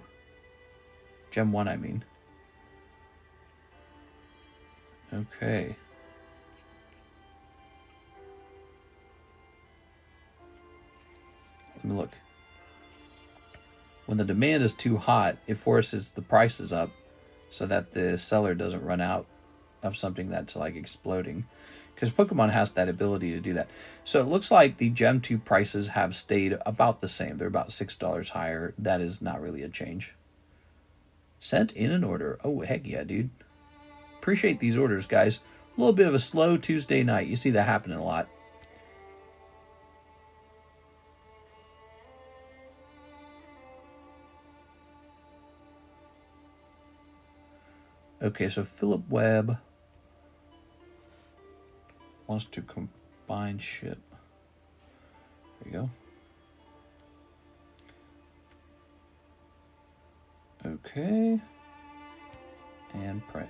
Gem 1, I mean. Okay. Let me look. When the demand is too hot, it forces the prices up, so that the seller doesn't run out of something that's like exploding. Because Pokemon has that ability to do that. So it looks like the Gem 2 prices have stayed about the same. They're about $6 higher. That is not really a change. Sent in an order. Oh, heck yeah, dude. Appreciate these orders, guys. A little bit of a slow Tuesday night. You see that happening a lot. Okay, so Philip Webb wants to combine ship. There you go. Okay. And print.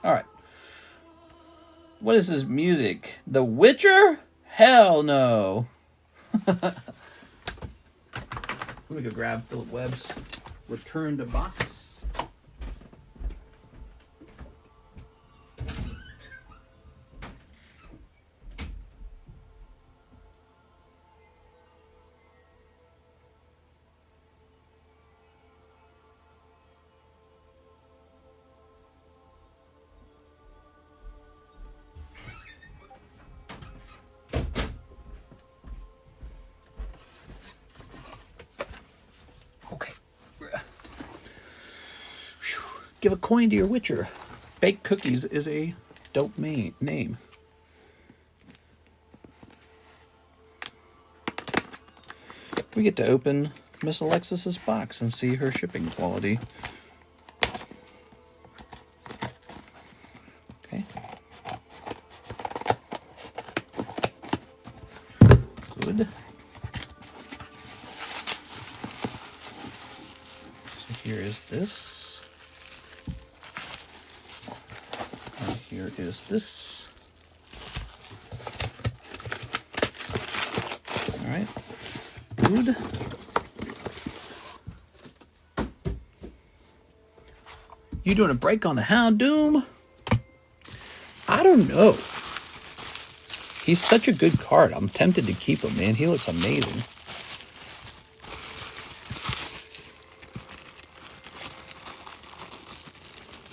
All right. What is this music? The Witcher? Hell no. Let me go grab Philip Webb's Return to Box. Give a coin to your Witcher. Baked Cookies is a dope name. We get to open Miss Alexis's box and see her shipping quality. Okay. Good. So here is this. Here is this. All right. Good. You doing a break on the Houndoom? I don't know. He's such a good card. I'm tempted to keep him, man. He looks amazing.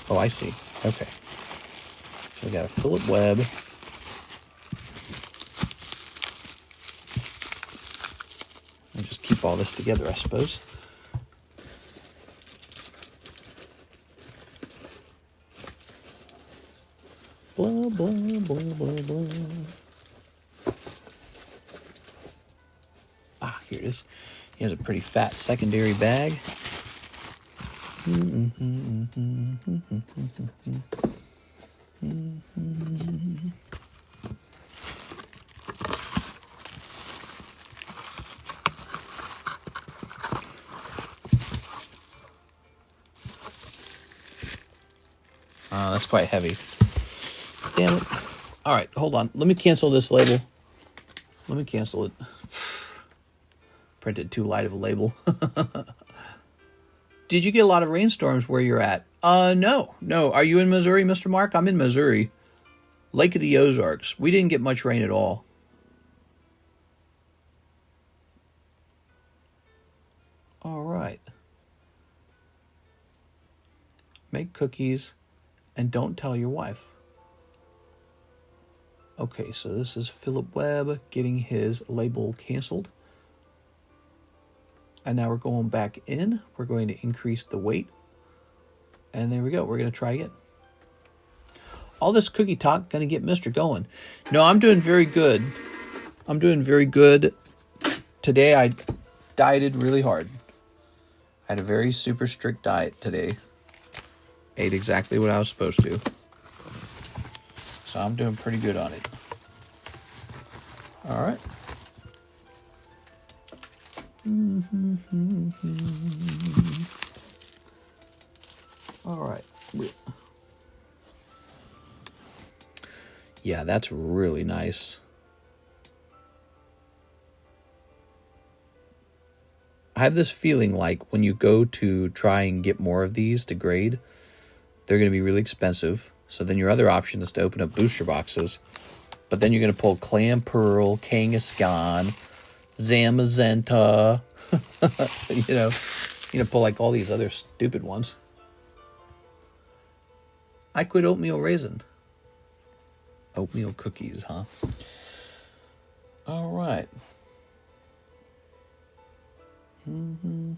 Oh, I see. Okay. We got a Philip Webb. I'll just keep all this together, I suppose. Blah, blah, blah, blah, blah. Ah, here it is. He has a pretty fat secondary bag. That's quite heavy. Damn it. All right, hold on. Let me cancel this label. Let me cancel it. Printed too light of a label. Did you get a lot of rainstorms where you're at? No. Are you in Missouri, Mr. Mark? I'm in Missouri. Lake of the Ozarks. We didn't get much rain at all. All right. Make cookies and don't tell your wife. Okay, so this is Philip Webb getting his label canceled. And now we're going back in. We're going to increase the weight. And there we go. We're going to try again. All this cookie talk going to get Mr. going. No, I'm doing very good. I'm doing very good. Today I dieted really hard. I had a very super strict diet today. Ate exactly what I was supposed to. So I'm doing pretty good on it. All right. All right. Yeah, that's really nice. I have this feeling like when you go to try and get more of these to grade, they're going to be really expensive. So then your other option is to open up booster boxes. But then you're going to pull Clam Pearl, Kangaskhan, Zamazenta. You're going to pull like all these other stupid ones. I quit oatmeal raisin. Oatmeal cookies, huh? All right. Team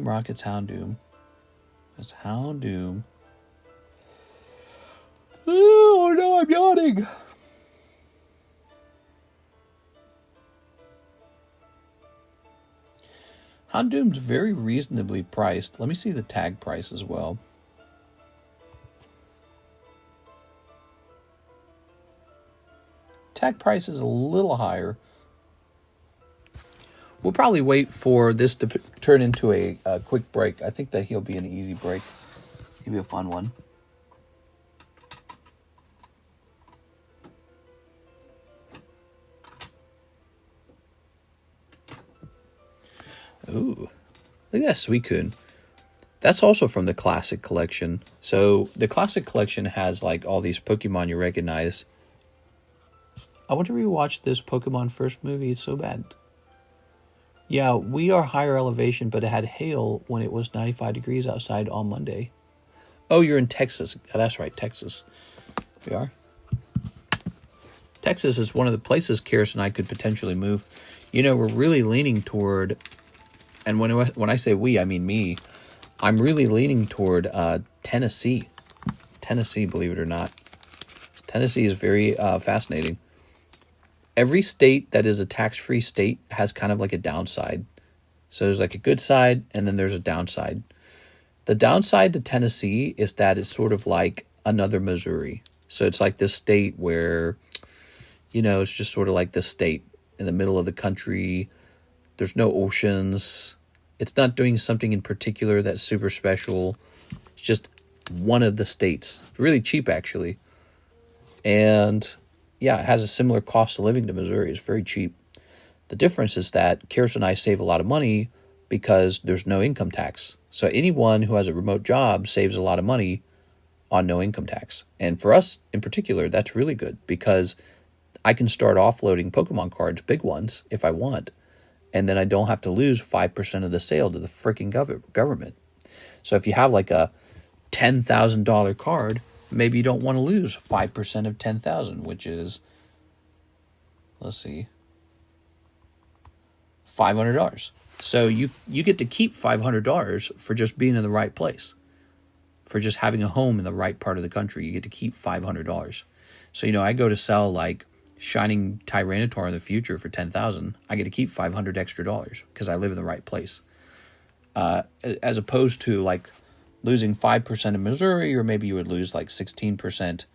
Rocket's Houndoom. It's Houndoom. Oh no, I'm yawning. Houndoom's very reasonably priced. Let me see the tag price as well. Tag price is a little higher. We'll probably wait for this to turn into a quick break. I think that he'll be an easy break. He'll be a fun one. Ooh, look at that Suicune. That's also from the Classic Collection. So the Classic Collection has like all these Pokemon you recognize. I want to rewatch this Pokemon First movie. It's so bad. Yeah, we are higher elevation, but it had hail when it was 95 degrees outside on Monday. Oh, you're in Texas. That's right, Texas. We are. Texas is one of the places Karis and I could potentially move. You know, we're really leaning toward, and when I say we, I mean me. I'm really leaning toward Tennessee. Tennessee, believe it or not. Tennessee is very fascinating. Every state that is a tax-free state has kind of like a downside. So there's like a good side, and then there's a downside. The downside to Tennessee is that it's sort of like another Missouri. So it's like this state where, you know, it's just sort of like this state in the middle of the country. There's no oceans. It's not doing something in particular that's super special. It's just one of the states. It's really cheap, actually. And yeah, it has a similar cost of living to Missouri. It's very cheap. The difference is that Karis and I save a lot of money because there's no income tax. So anyone who has a remote job saves a lot of money on no income tax. And for us in particular, that's really good because I can start offloading Pokemon cards, big ones, if I want. And then I don't have to lose 5% of the sale to the freaking government. So if you have like a $10,000 card, maybe you don't want to lose 5% of 10,000, which is, let's see, $500. So you get to keep $500 for just being in the right place, for just having a home in the right part of the country. You get to keep $500. So, you know, I go to sell like Shining Tyranitar in the future for $10,000. I get to keep $500 extra because I live in the right place, as opposed to like losing 5% in Missouri, or maybe you would lose like 16%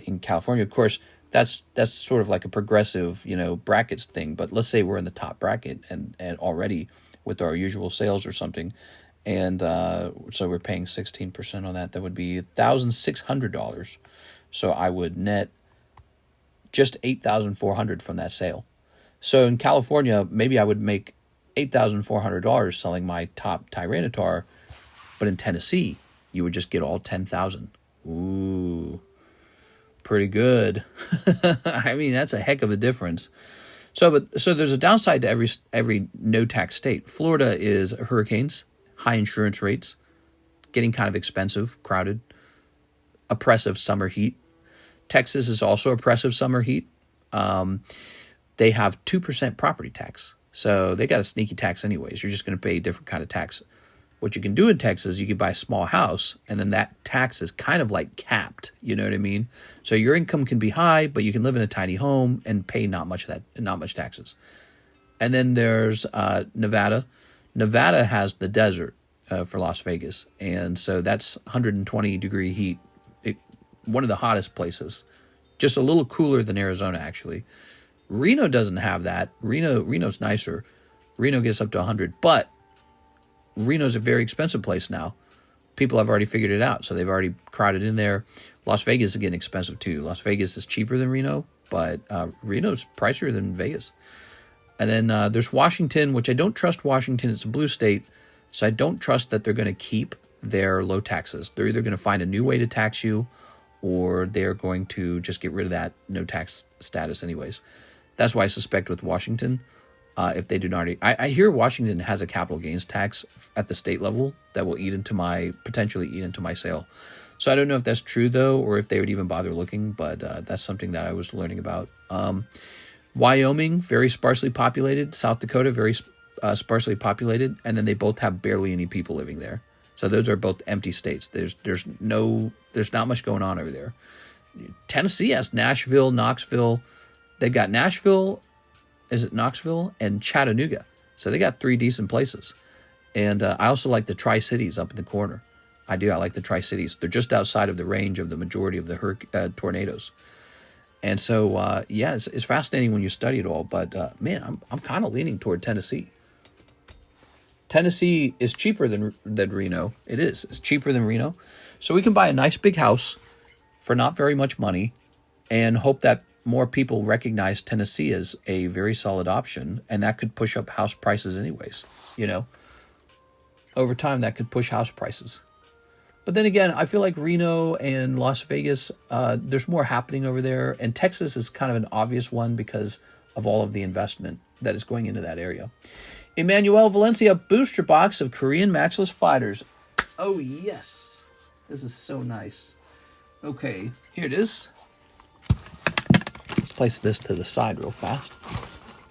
in California. Of course, that's sort of like a progressive, you know, brackets thing. But let's say we're in the top bracket and already with our usual sales or something, and so we're paying 16% on that. That would be $1,600. So I would net just $8,400 from that sale. So in California, maybe I would make $8,400 selling my top Tyranitar. But in Tennessee, you would just get all 10,000. Ooh, pretty good. I mean, that's a heck of a difference. So there's a downside to every no tax state. Florida is hurricanes, high insurance rates, getting kind of expensive, crowded, oppressive summer heat. Texas is also oppressive summer heat. They have 2% property tax, so they got a sneaky tax anyways. You're just going to pay a different kind of tax. What you can do in Texas, you can buy a small house, and then that tax is kind of like capped. You know what I mean? So your income can be high, but you can live in a tiny home and pay not much taxes. And then there's Nevada. Nevada has the desert for Las Vegas, and so that's 120-degree heat. One of the hottest places, just a little cooler than Arizona actually. Reno doesn't have that. Reno's nicer. Reno gets up to 100, but Reno's a very expensive place now. People have already figured it out, so they've already crowded in there. Las Vegas is getting expensive too. Las Vegas is cheaper than Reno, but Reno's pricier than Vegas. And then there's Washington, which I don't trust Washington. It's a blue state, so I don't trust that they're going to keep their low taxes. They're either going to find a new way to tax you, or they're going to just get rid of that no tax status anyways. That's why I suspect with Washington, if they do not already, I hear Washington has a capital gains tax at the state level that will potentially eat into my sale. So I don't know if that's true, though, or if they would even bother looking, but that's something that I was learning about. Wyoming, very sparsely populated. South Dakota, very sparsely populated. And then they both have barely any people living there. So those are both empty states. There's not much going on over there. Tennessee has Nashville, Knoxville. They got Nashville, is it Knoxville, and Chattanooga. So they got 3 decent places. And I also like the Tri-Cities up in the corner. I like the Tri-Cities. They're just outside of the range of the majority of the tornadoes. And so, it's fascinating when you study it all. But, man, I'm kind of leaning toward Tennessee. Tennessee is cheaper than Reno. It is. It's cheaper than Reno. So we can buy a nice big house for not very much money and hope that more people recognize Tennessee as a very solid option. And that could push up house prices anyways, Over time, that could push house prices. But then again, I feel like Reno and Las Vegas, there's more happening over there. And Texas is kind of an obvious one because of all of the investment that is going into that area. Emmanuel Valencia booster box of Korean Matchless Fighters. Oh, yes. This is so nice. Okay, here it is. Let's place this to the side real fast.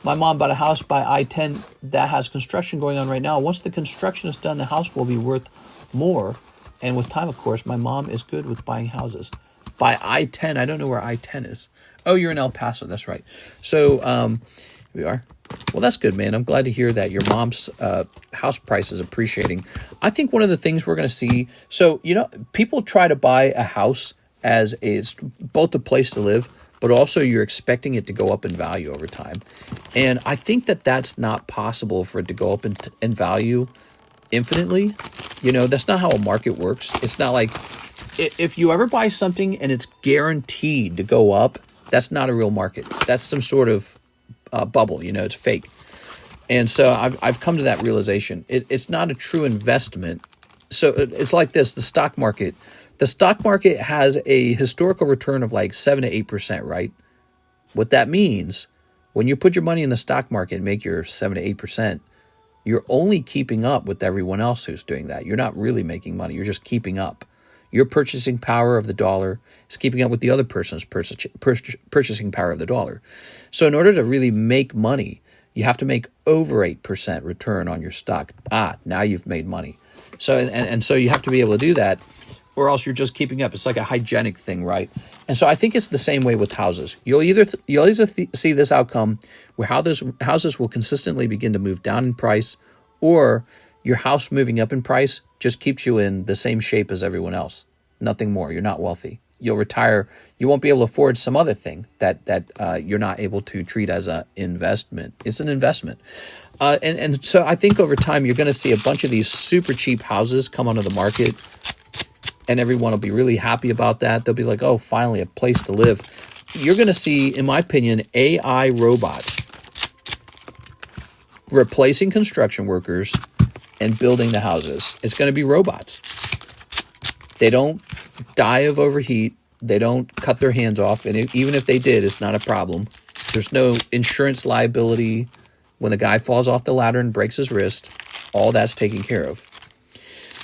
My mom bought a house by I-10 that has construction going on right now. Once the construction is done, the house will be worth more. And with time, of course, my mom is good with buying houses. By I-10, I don't know where I-10 is. Oh, you're in El Paso, that's right. So, here we are. Well, that's good, man. I'm glad to hear that your mom's house price is appreciating. I think one of the things we're going to see, so, people try to buy a house as it's both a place to live, but also you're expecting it to go up in value over time. And I think that that's not possible for it to go up in value infinitely. That's not how a market works. It's not like if you ever buy something and it's guaranteed to go up, that's not a real market. That's some sort of bubble, it's fake. And so I've come to that realization. It's not a true investment. So it's like this, the stock market. The stock market has a historical return of like 7 to 8%, right? What that means, when you put your money in the stock market and make your 7 to 8%, you're only keeping up with everyone else who's doing that. You're not really making money. You're just keeping up. Your purchasing power of the dollar is keeping up with the other person's purchasing power of the dollar. So in order to really make money, you have to make over 8% return on your stock. Now you've made money. So and so you have to be able to do that, or else you're just keeping up. It's like a hygienic thing, right? And so I think it's the same way with houses. You'll either see this outcome where houses will consistently begin to move down in price, or your house moving up in price just keeps you in the same shape as everyone else. Nothing more. You're not wealthy. You'll retire. You won't be able to afford some other thing that you're not able to treat as an investment. It's an investment. And so I think over time you're going to see a bunch of these super cheap houses come onto the market, and everyone will be really happy about that. They'll be like, oh, finally a place to live. You're going to see, in my opinion, AI robots replacing construction workers and building the houses. It's going to be robots. They don't die of overheat. They don't cut their hands off. And even if they did, it's not a problem. There's no insurance liability when the guy falls off the ladder and breaks his wrist. All that's taken care of.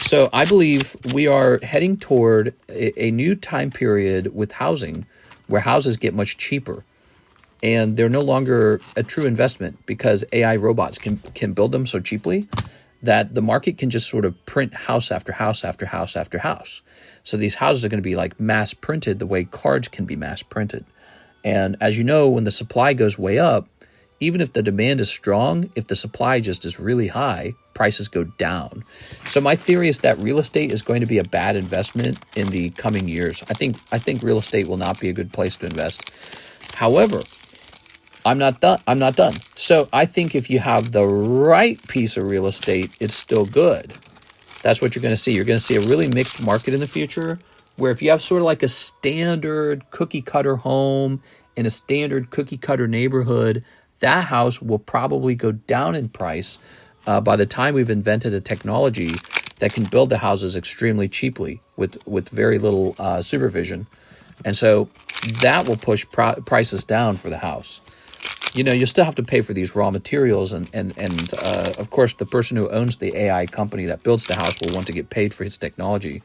So I believe we are heading toward a new time period with housing where houses get much cheaper. And they're no longer a true investment because AI robots can build them so cheaply that the market can just sort of print house after house after house after house. So these houses are going to be like mass printed the way cards can be mass printed. And as you know, when the supply goes way up, even if the demand is strong, if the supply just is really high, prices go down. So my theory is that real estate is going to be a bad investment in the coming years. I think real estate will not be a good place to invest. However, I'm not done. So I think if you have the right piece of real estate, it's still good. That's what you're going to see. You're going to see a really mixed market in the future, where if you have sort of like a standard cookie cutter home in a standard cookie cutter neighborhood, that house will probably go down in price by the time we've invented a technology that can build the houses extremely cheaply with very little supervision. And so that will push prices down for the house. You still have to pay for these raw materials, and of course, the person who owns the AI company that builds the house will want to get paid for his technology.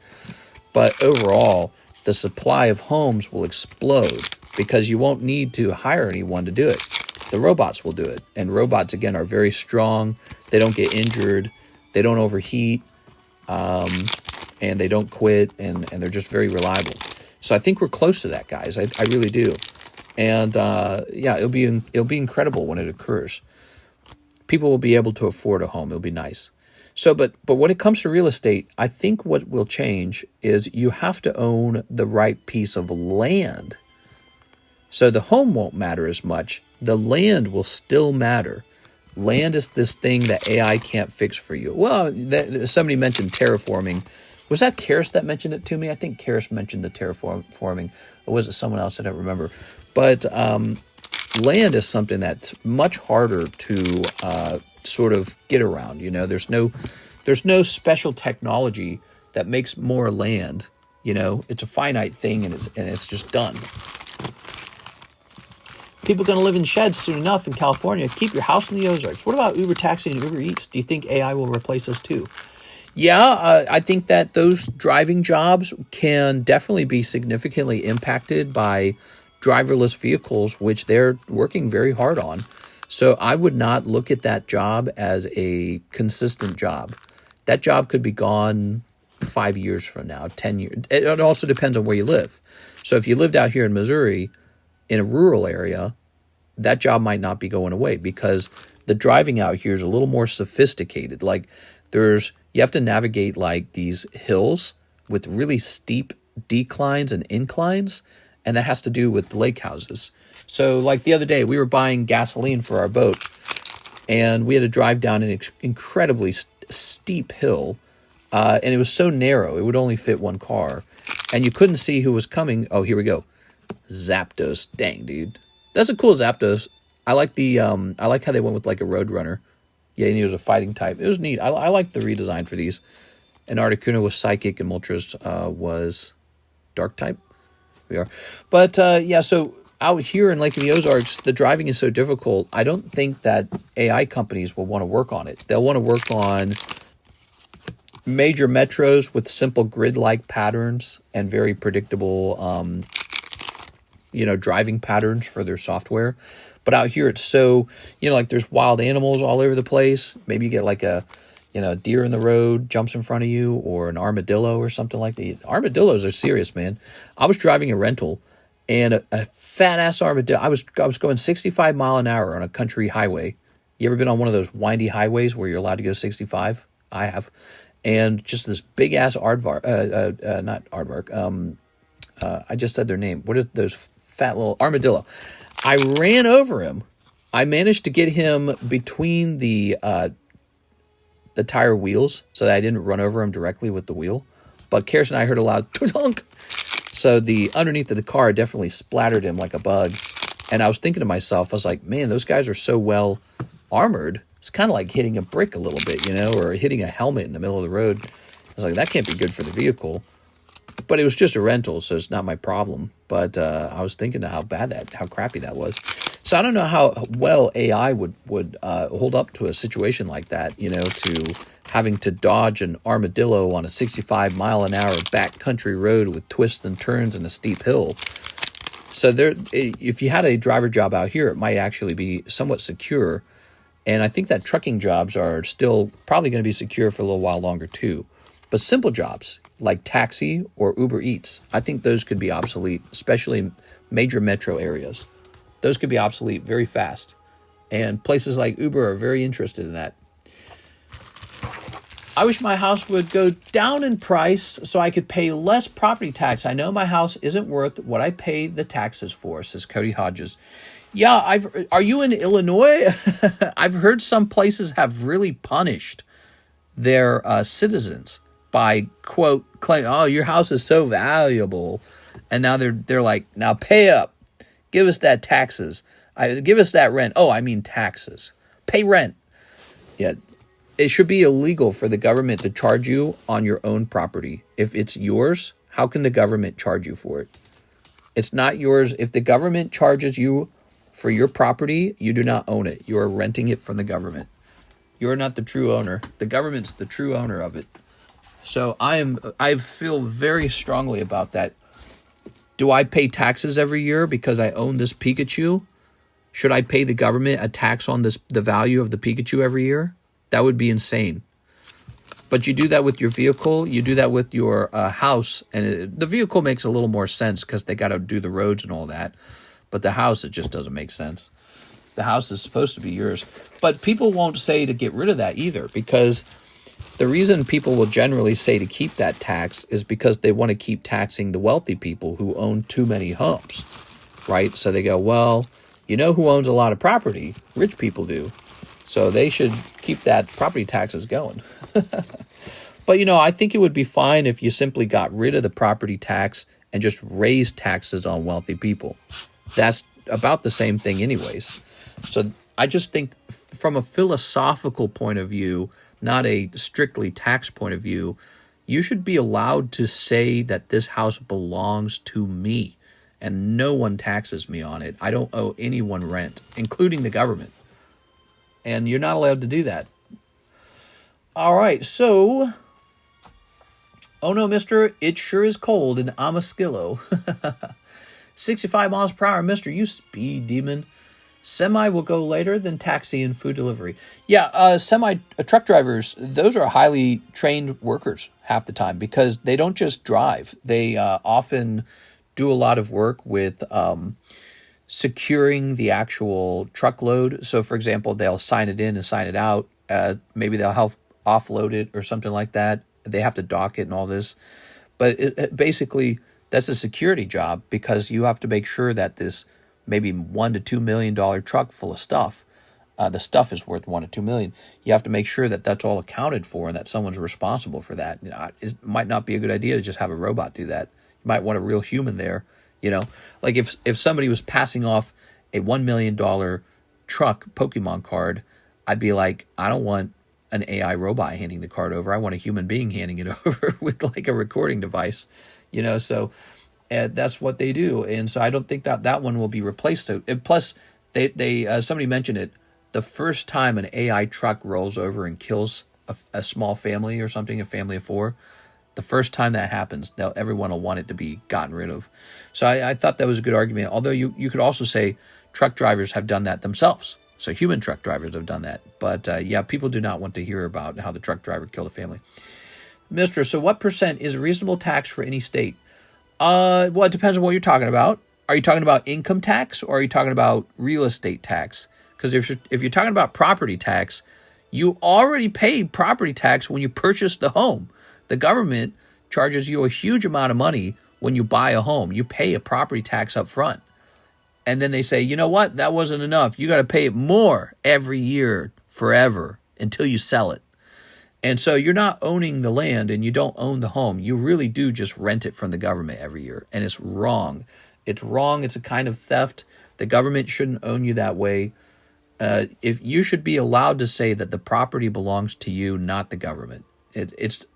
But overall, the supply of homes will explode because you won't need to hire anyone to do it. The robots will do it. And robots, again, are very strong. They don't get injured. They don't overheat. And they don't quit. And they're just very reliable. So I think we're close to that, guys. I really do. And yeah, it'll be incredible when it occurs. People will be able to afford a home. It'll be nice. So, but when it comes to real estate, I think what will change is you have to own the right piece of land. So the home won't matter as much. The land will still matter. Land is this thing that AI can't fix for you. Well, somebody mentioned terraforming. Was that Karis that mentioned it to me? I think Karis mentioned the terraforming. Or was it someone else? I don't remember. But land is something that's much harder to sort of get around. You know, there's no special technology that makes more land. You know, it's a finite thing, and it's just done. People are going to live in sheds soon enough in California. Keep your house in the Ozarks. What about Uber Taxi and Uber Eats? Do you think AI will replace us too? Yeah, I think that those driving jobs can definitely be significantly impacted by driverless vehicles, which they're working very hard on. So I would not look at that job as a consistent job. That job could be gone 5 years from now, 10 years. It also depends on where you live. So if you lived out here in Missouri, in a rural area, that job might not be going away because the driving out here is a little more sophisticated. Like you have to navigate like these hills with really steep declines and inclines, and that has to do with lake houses. So like the other day, we were buying gasoline for our boat, and we had to drive down an incredibly steep hill, and it was so narrow, it would only fit one car, and you couldn't see who was coming. Oh, here we go. Zapdos. Dang, dude. That's a cool Zapdos. I like I like how they went with like a Roadrunner. Yeah, and he was a fighting type. It was neat. I like the redesign for these. And Articuno was Psychic, and Moltres was Dark type. We are. But yeah, so out here in Lake of the Ozarks, the driving is so difficult. I don't think that AI companies will want to work on it. They'll want to work on major metros with simple grid-like patterns and very predictable driving patterns for their software. But out here, it's so, like there's wild animals all over the place. Maybe you get like a deer in the road jumps in front of you, or an armadillo or something like that. Armadillos are serious, man. I was driving a rental, and a fat ass armadillo. I was going 65 mile an hour on a country highway. You ever been on one of those windy highways where you're allowed to go 65? I have. And just this big ass aardvark, not aardvark. I just said their name. What are those fat little armadillo? I ran over him. I managed to get him between the tire wheels so that I didn't run over him directly with the wheel. But Karis and I heard a loud thunk. So the underneath of the car definitely splattered him like a bug. And I was thinking to myself, I was like, man, those guys are so well armored. It's kind of like hitting a brick a little bit, or hitting a helmet in the middle of the road. I was like, that can't be good for the vehicle. But it was just a rental, so it's not my problem. But I was thinking of how crappy that was. So I don't know how well AI would hold up to a situation like that, to having to dodge an armadillo on a 65 mile an hour backcountry road with twists and turns and a steep hill. So if you had a driver job out here, it might actually be somewhat secure. And I think that trucking jobs are still probably going to be secure for a little while longer too. But simple jobs like taxi or Uber Eats, I think those could be obsolete, especially in major metro areas. Those could be obsolete very fast. And places like Uber are very interested in that. I wish my house would go down in price so I could pay less property tax. I know my house isn't worth what I pay the taxes for, says Cody Hodges. Yeah, are you in Illinois? I've heard some places have really punished their citizens by, quote, claim, oh, your house is so valuable. And now they're like, now pay up. Give us that taxes. Give us that rent. Oh, I mean taxes. Pay rent. Yeah, it should be illegal for the government to charge you on your own property. If it's yours, how can the government charge you for it? It's not yours. If the government charges you for your property, you do not own it. You are renting it from the government. You are not the true owner. The government's the true owner of it. So I feel very strongly about that. Do I pay taxes every year because I own this Pikachu? Should I pay the government a tax on the value of the Pikachu every year? That would be insane. But you do that with your vehicle, you do that with your house, and the vehicle makes a little more sense because they got to do the roads and all that. But the house, it just doesn't make sense. The house is supposed to be yours. But people won't say to get rid of that either, because the reason people will generally say to keep that tax is because they want to keep taxing the wealthy people who own too many homes, right? So they go, well, you know who owns a lot of property? Rich people do. So they should keep that property taxes going. But, I think it would be fine if you simply got rid of the property tax and just raised taxes on wealthy people. That's about the same thing anyways. So I just think from a philosophical point of view, not a strictly tax point of view, you should be allowed to say that this house belongs to me and no one taxes me on it. I don't owe anyone rent, including the government. And you're not allowed to do that. All right, so... Oh no, mister, it sure is cold in Amaskillo. 65 miles per hour, mister, you speed demon. Semi will go later than taxi and food delivery. Yeah, truck drivers, those are highly trained workers half the time because they don't just drive. They often do a lot of work with securing the actual truckload. So, for example, they'll sign it in and sign it out. Maybe they'll help offload it or something like that. They have to dock it and all this. But basically, that's a security job because you have to make sure that this maybe $1 to $2 million truck full of stuff, the stuff is worth $1 to $2 million. You have to make sure that that's all accounted for and that someone's responsible for that. It might not be a good idea to just have a robot do that. You might want a real human there. Like if somebody was passing off a $1 million truck Pokemon card, I'd be like, I don't want an AI robot handing the card over. I want a human being handing it over with like a recording device, so that's what they do. And so I don't think that one will be replaced. So plus they somebody mentioned it. The first time an AI truck rolls over and kills a small family or something, a family of 4, the first time that happens, everyone will want it to be gotten rid of. So I thought that was a good argument. Although you could also say truck drivers have done that themselves. So human truck drivers have done that. But people do not want to hear about how the truck driver killed a family. Mister, so what percent is a reasonable tax for any state? Well, it depends on what you're talking about. Are you talking about income tax or are you talking about real estate tax? Because if you're talking about property tax, you already pay property tax when you purchase the home. The government charges you a huge amount of money when you buy a home. You pay a property tax up front. And then they say, you know what? That wasn't enough. You got to pay it more every year forever until you sell it. And so you're not owning the land and you don't own the home. You really do just rent it from the government every year. And it's wrong. It's wrong. It's a kind of theft. The government shouldn't own you that way. If you should be allowed to say that the property belongs to you, not the government. It's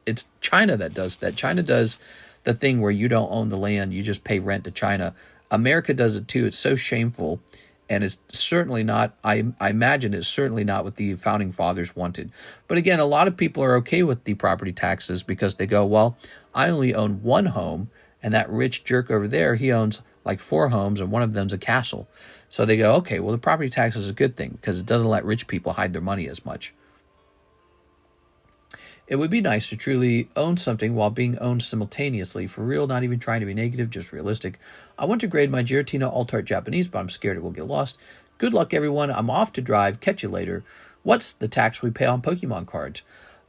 China that does that. China does the thing where you don't own the land. You just pay rent to China. America does it too. It's so shameful. And it's certainly not, I imagine it's certainly not what the founding fathers wanted. But again, a lot of people are okay with the property taxes because they go, well, I only own one home, and that rich jerk over there, he owns like 4 homes, and one of them's a castle. So they go, okay, well, the property tax is a good thing because it doesn't let rich people hide their money as much. It would be nice to truly own something while being owned simultaneously. For real, not even trying to be negative, just realistic. I want to grade my Giratina Altart Japanese, but I'm scared it will get lost. Good luck, everyone. I'm off to drive. Catch you later. What's the tax we pay on Pokemon cards?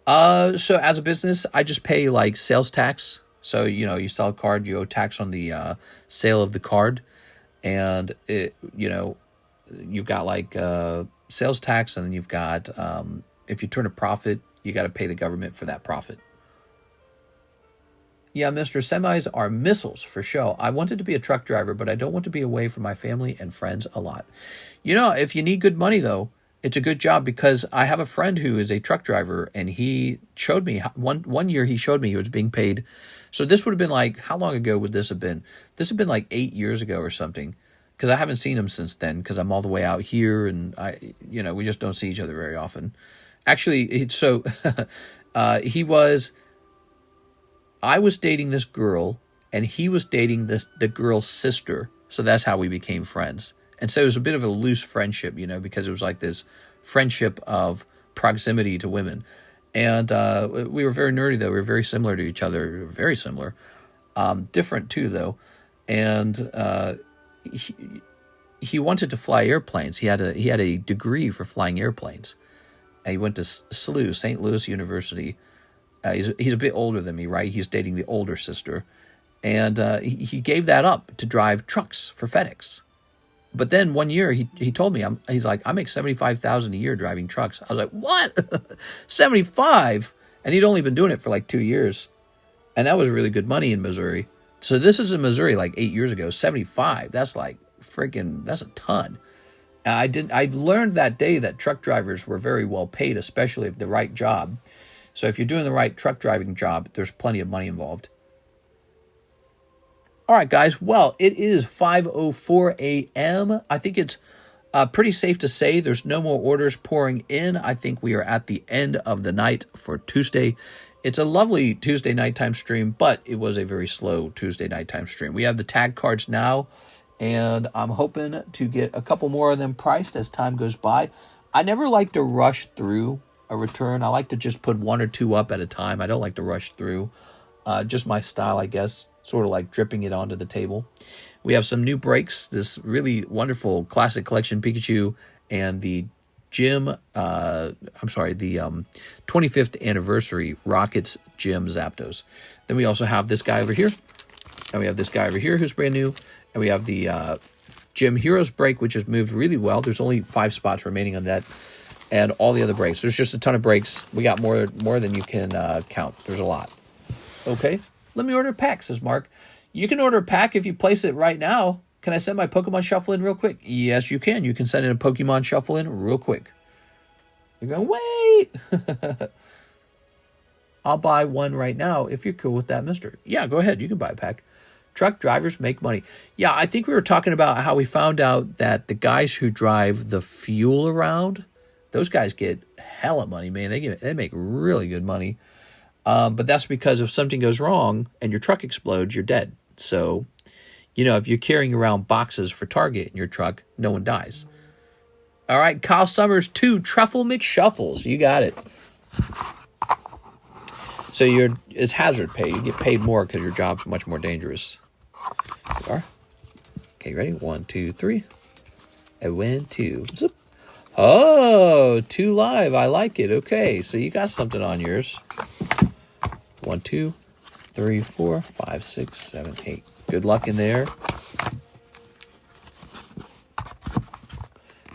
So as a business, I just pay like sales tax. So, you sell a card, you owe tax on the sale of the card. And, you've got like sales tax, and then you've got, if you turn a profit, you got to pay the government for that profit. Yeah, Mr. Semis are missiles for show. I wanted to be a truck driver, but I don't want to be away from my family and friends a lot. If you need good money, though, it's a good job because I have a friend who is a truck driver, and he showed me, one year he showed me he was being paid. So this would have been like, how long ago would this have been? This would have been like 8 years ago or something, because I haven't seen him since then because I'm all the way out here, and we just don't see each other very often. Actually, so he was I was dating this girl, and he was dating the girl's sister. So that's how we became friends. And so it was a bit of a loose friendship, because it was like this friendship of proximity to women. And we were very nerdy, though. We were very similar to each other. Very similar. Different, too, though. And he wanted to fly airplanes. He had a degree for flying airplanes. And he went to SLU, St. Louis University. He's a bit older than me, right? He's dating the older sister. And he gave that up to drive trucks for FedEx. But then one year he told me, he's like, I make $75,000 a year driving trucks. I was like, what? 75? And he'd only been doing it for like 2 years. And that was really good money in Missouri. So this is in Missouri like 8 years ago. 75, that's like that's a ton. And I learned that day that truck drivers were very well paid, especially if the right job. So if you're doing the right truck driving job, there's plenty of money involved. All right, guys. Well, it is 5:04 a.m. I think it's pretty safe to say there's no more orders pouring in. I think we are at the end of the night for Tuesday. It's a lovely Tuesday nighttime stream, but it was a very slow Tuesday nighttime stream. We have the tag cards now, and I'm hoping to get a couple more of them priced as time goes by. I never like to rush through a return. I like to just put 1 or 2 up at a time. I don't like to rush through. Just my style, I guess, sort of like dripping it onto the table. We have some new breaks, this really wonderful Classic Collection Pikachu and the 25th anniversary Rockets Gym Zapdos. Then we also have this guy over here, and we have this guy over here who's brand new, and we have the Gym Heroes break, which has moved really well. There's only 5 spots remaining on that, and all the other breaks. There's just a ton of breaks. We got more than you can count. There's a lot. Okay, let me order a pack, says Mark. You can order a pack if you place it right now. Can I send my Pokemon Shuffle in real quick? Yes, you can. You can send in a Pokemon Shuffle in real quick. You're going, wait. I'll buy one right now if you're cool with that, mister. Yeah, go ahead. You can buy a pack. Truck drivers make money. Yeah, I think we were talking about how we found out that the guys who drive the fuel around, those guys get hella money, man. They make really good money. But that's because if something goes wrong and your truck explodes, you're dead. So, if you're carrying around boxes for Target in your truck, no one dies. All right, Kyle Summers, 2 Truffle McShuffles. You got it. So it's hazard pay. You get paid more because your job's much more dangerous. You are. Okay, ready? 1, 2, 3. And 1, 2. Zip. Oh, 2 live. I like it. Okay, so you got something on yours. 1, 2, 3, 4, 5, 6, 7, 8. Good luck in there.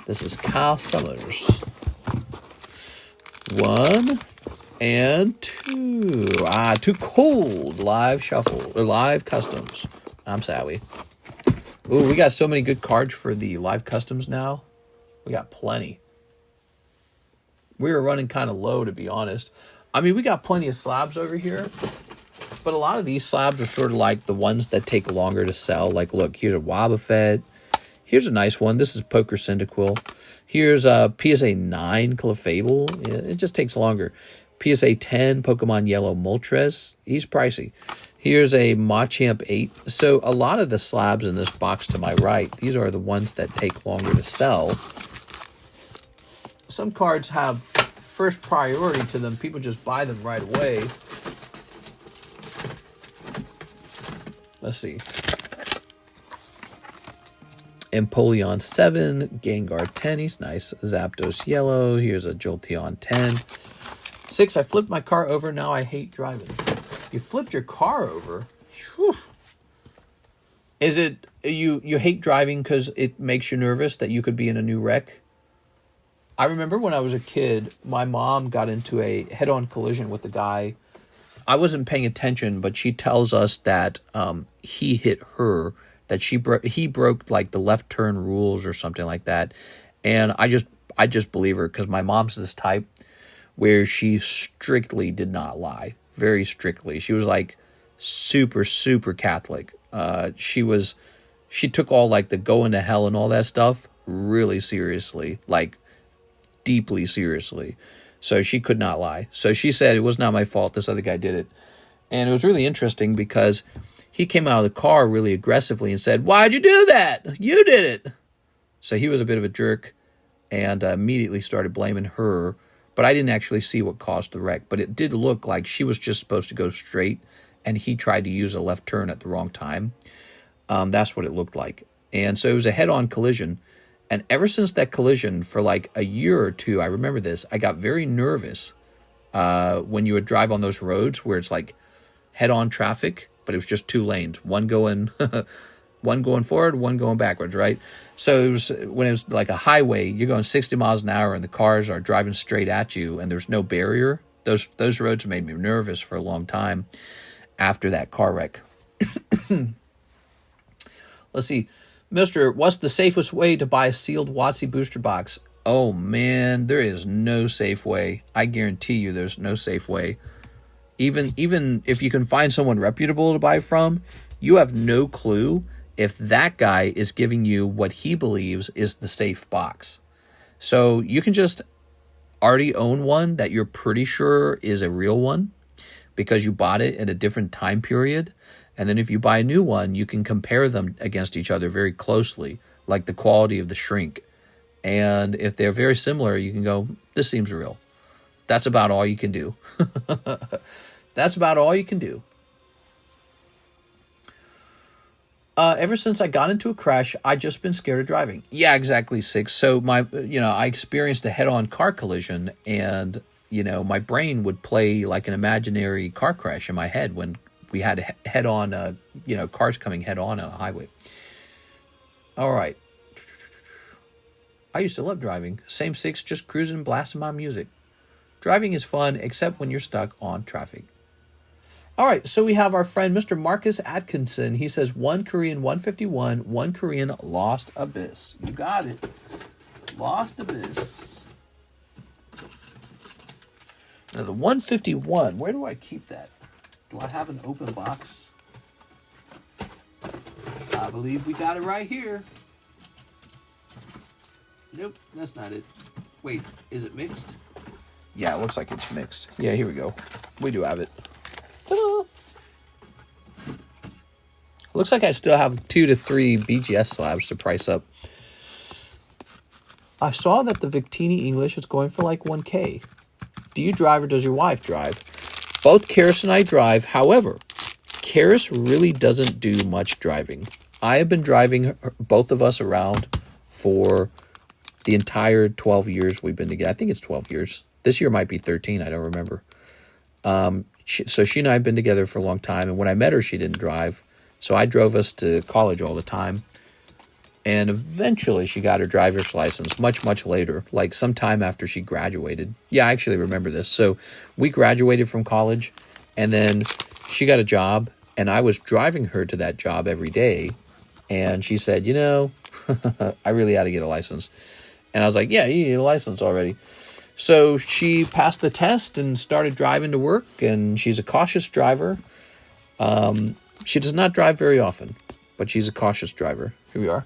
This is Kyle Summers. 1 and 2. Too cold. Live shuffle or live customs. I'm sorry. Ooh, we got so many good cards for the live customs now. We got plenty. We were running kind of low, to be honest. I mean, we got plenty of slabs over here, but a lot of these slabs are sort of like the ones that take longer to sell. Like, look, here's a Wobbuffet. Here's a nice one. This is Poker Cyndaquil. Here's a PSA 9 Clefable. Yeah, it just takes longer. PSA 10 Pokemon Yellow Moltres. He's pricey. Here's a Machamp 8. So a lot of the slabs in this box to my right, these are the ones that take longer to sell. Some cards have first priority to them. People just buy them right away. Let's see. Empoleon 7, Gengar 10, he's nice. Zapdos Yellow, here's a Jolteon 10. 6, I flipped my car over, now I hate driving. You flipped your car over? Whew. Is it, you hate driving because it makes you nervous that you could be in a new wreck? I remember when I was a kid, my mom got into a head-on collision with a guy. I wasn't paying attention, but she tells us that he hit her, that he broke like the left turn rules or something like that. And I just believe her because my mom's this type where she strictly did not lie, very strictly. She was like super, super Catholic. She took all like the going to hell and all that stuff really seriously, like deeply seriously. So she could not lie. So she said, it was not my fault. This other guy did it. And it was really interesting because he came out of the car really aggressively and said, "Why'd you do that? You did it." So he was a bit of a jerk and immediately started blaming her. But I didn't actually see what caused the wreck. But it did look like she was just supposed to go straight, and he tried to use a left turn at the wrong time. That's what it looked like. And so it was a head-on collision. And ever since that collision, for like a year or two, I remember this, I got very nervous when you would drive on those roads where it's like head-on traffic, but it was just 2 lanes, one going one going forward, one going backwards, right? So it was when it was like a highway, you're going 60 miles an hour and the cars are driving straight at you and there's no barrier. Those roads made me nervous for a long time after that car wreck. Let's see. Mr., what's the safest way to buy a sealed WOTC booster box? Oh, man, there is no safe way. I guarantee you there's no safe way. Even if you can find someone reputable to buy from, you have no clue if that guy is giving you what he believes is the safe box. So you can just already own one that you're pretty sure is a real one because you bought it in a different time period. And then if you buy a new one, you can compare them against each other very closely, like the quality of the shrink. And if they're very similar, you can go, this seems real. That's about all you can do. That's about all you can do. Ever since I got into a crash, I just been scared of driving. Yeah, exactly, Six. So I experienced a head-on car collision, and my brain would play like an imaginary car crash in my head when we had head-on, cars coming head-on a highway. All right. I used to love driving. Same Six, just cruising, blasting my music. Driving is fun, except when you're stuck on traffic. All right, so we have our friend, Mr. Marcus Atkinson. He says, 1 Korean 151, 1 Korean Lost Abyss. You got it. Lost Abyss. Now, the 151, where do I keep that? Do I have an open box? I believe we got it right here. Nope, that's not it. Wait, is it mixed? Yeah, it looks like it's mixed. Yeah, here we go. We do have it. Ta-da! Looks like I still have 2 to 3 BGS slabs to price up. I saw that the Victini English is going for like 1K. Do you drive or does your wife drive? Both Karis and I drive. However, Karis really doesn't do much driving. I have been driving both of us around for the entire 12 years we've been together. I think it's 12 years. This year might be 13. I don't remember. So she and I have been together for a long time. And when I met her, she didn't drive. So I drove us to college all the time. And eventually she got her driver's license much, much later, like sometime after she graduated. Yeah, I actually remember this. So we graduated from college and then she got a job and I was driving her to that job every day. And she said, I really ought to get a license. And I was like, yeah, you need a license already. So she passed the test and started driving to work, and she's a cautious driver. She does not drive very often, but she's a cautious driver. Here we are.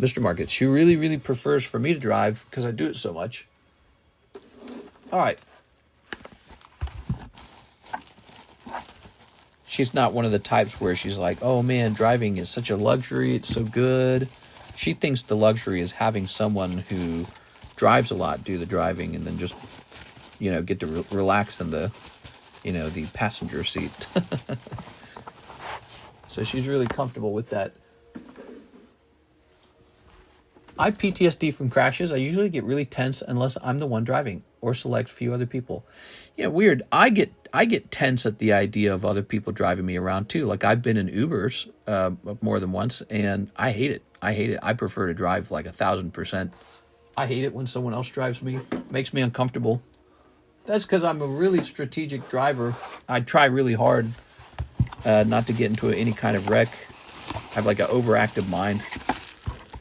Mr. Market. She really, really prefers for me to drive because I do it so much. All right. She's not one of the types where she's like, oh man, driving is such a luxury. It's so good. She thinks the luxury is having someone who drives a lot do the driving and then just, get to relax in the, the passenger seat. So she's really comfortable with that. I PTSD from crashes. I usually get really tense unless I'm the one driving or select few other people. Yeah, weird. I get tense at the idea of other people driving me around too. Like I've been in Ubers more than once and I hate it. I prefer to drive like 1,000%. I hate it when someone else drives me. It makes me uncomfortable. That's because I'm a really strategic driver. I try really hard not to get into any kind of wreck. I have like an overactive mind.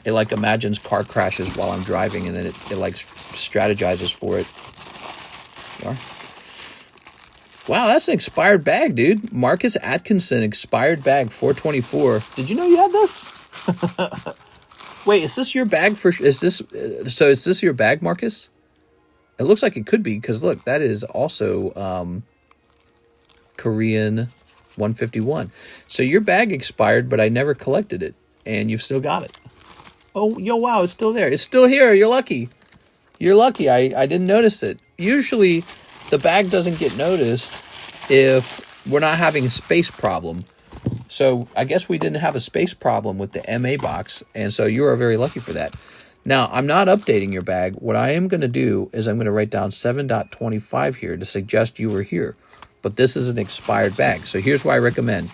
It like imagines car crashes while I'm driving and then it like strategizes for it. Wow, that's an expired bag, dude. Marcus Atkinson, expired bag, 424. Did you know you had this? Wait, is this your bag is this your bag, Marcus? It looks like it could be, because look, that is also Korean 151. So your bag expired, but I never collected it, and you've still got it. Oh, yo, wow, it's still there. It's still here. You're lucky. You're lucky. I didn't notice it. Usually, the bag doesn't get noticed if we're not having a space problem. So I guess we didn't have a space problem with the MA box, and so you are very lucky for that. Now, I'm not updating your bag. What I am going to do is I'm going to write down 7.25 here to suggest you were here. But this is an expired bag. So here's what I recommend.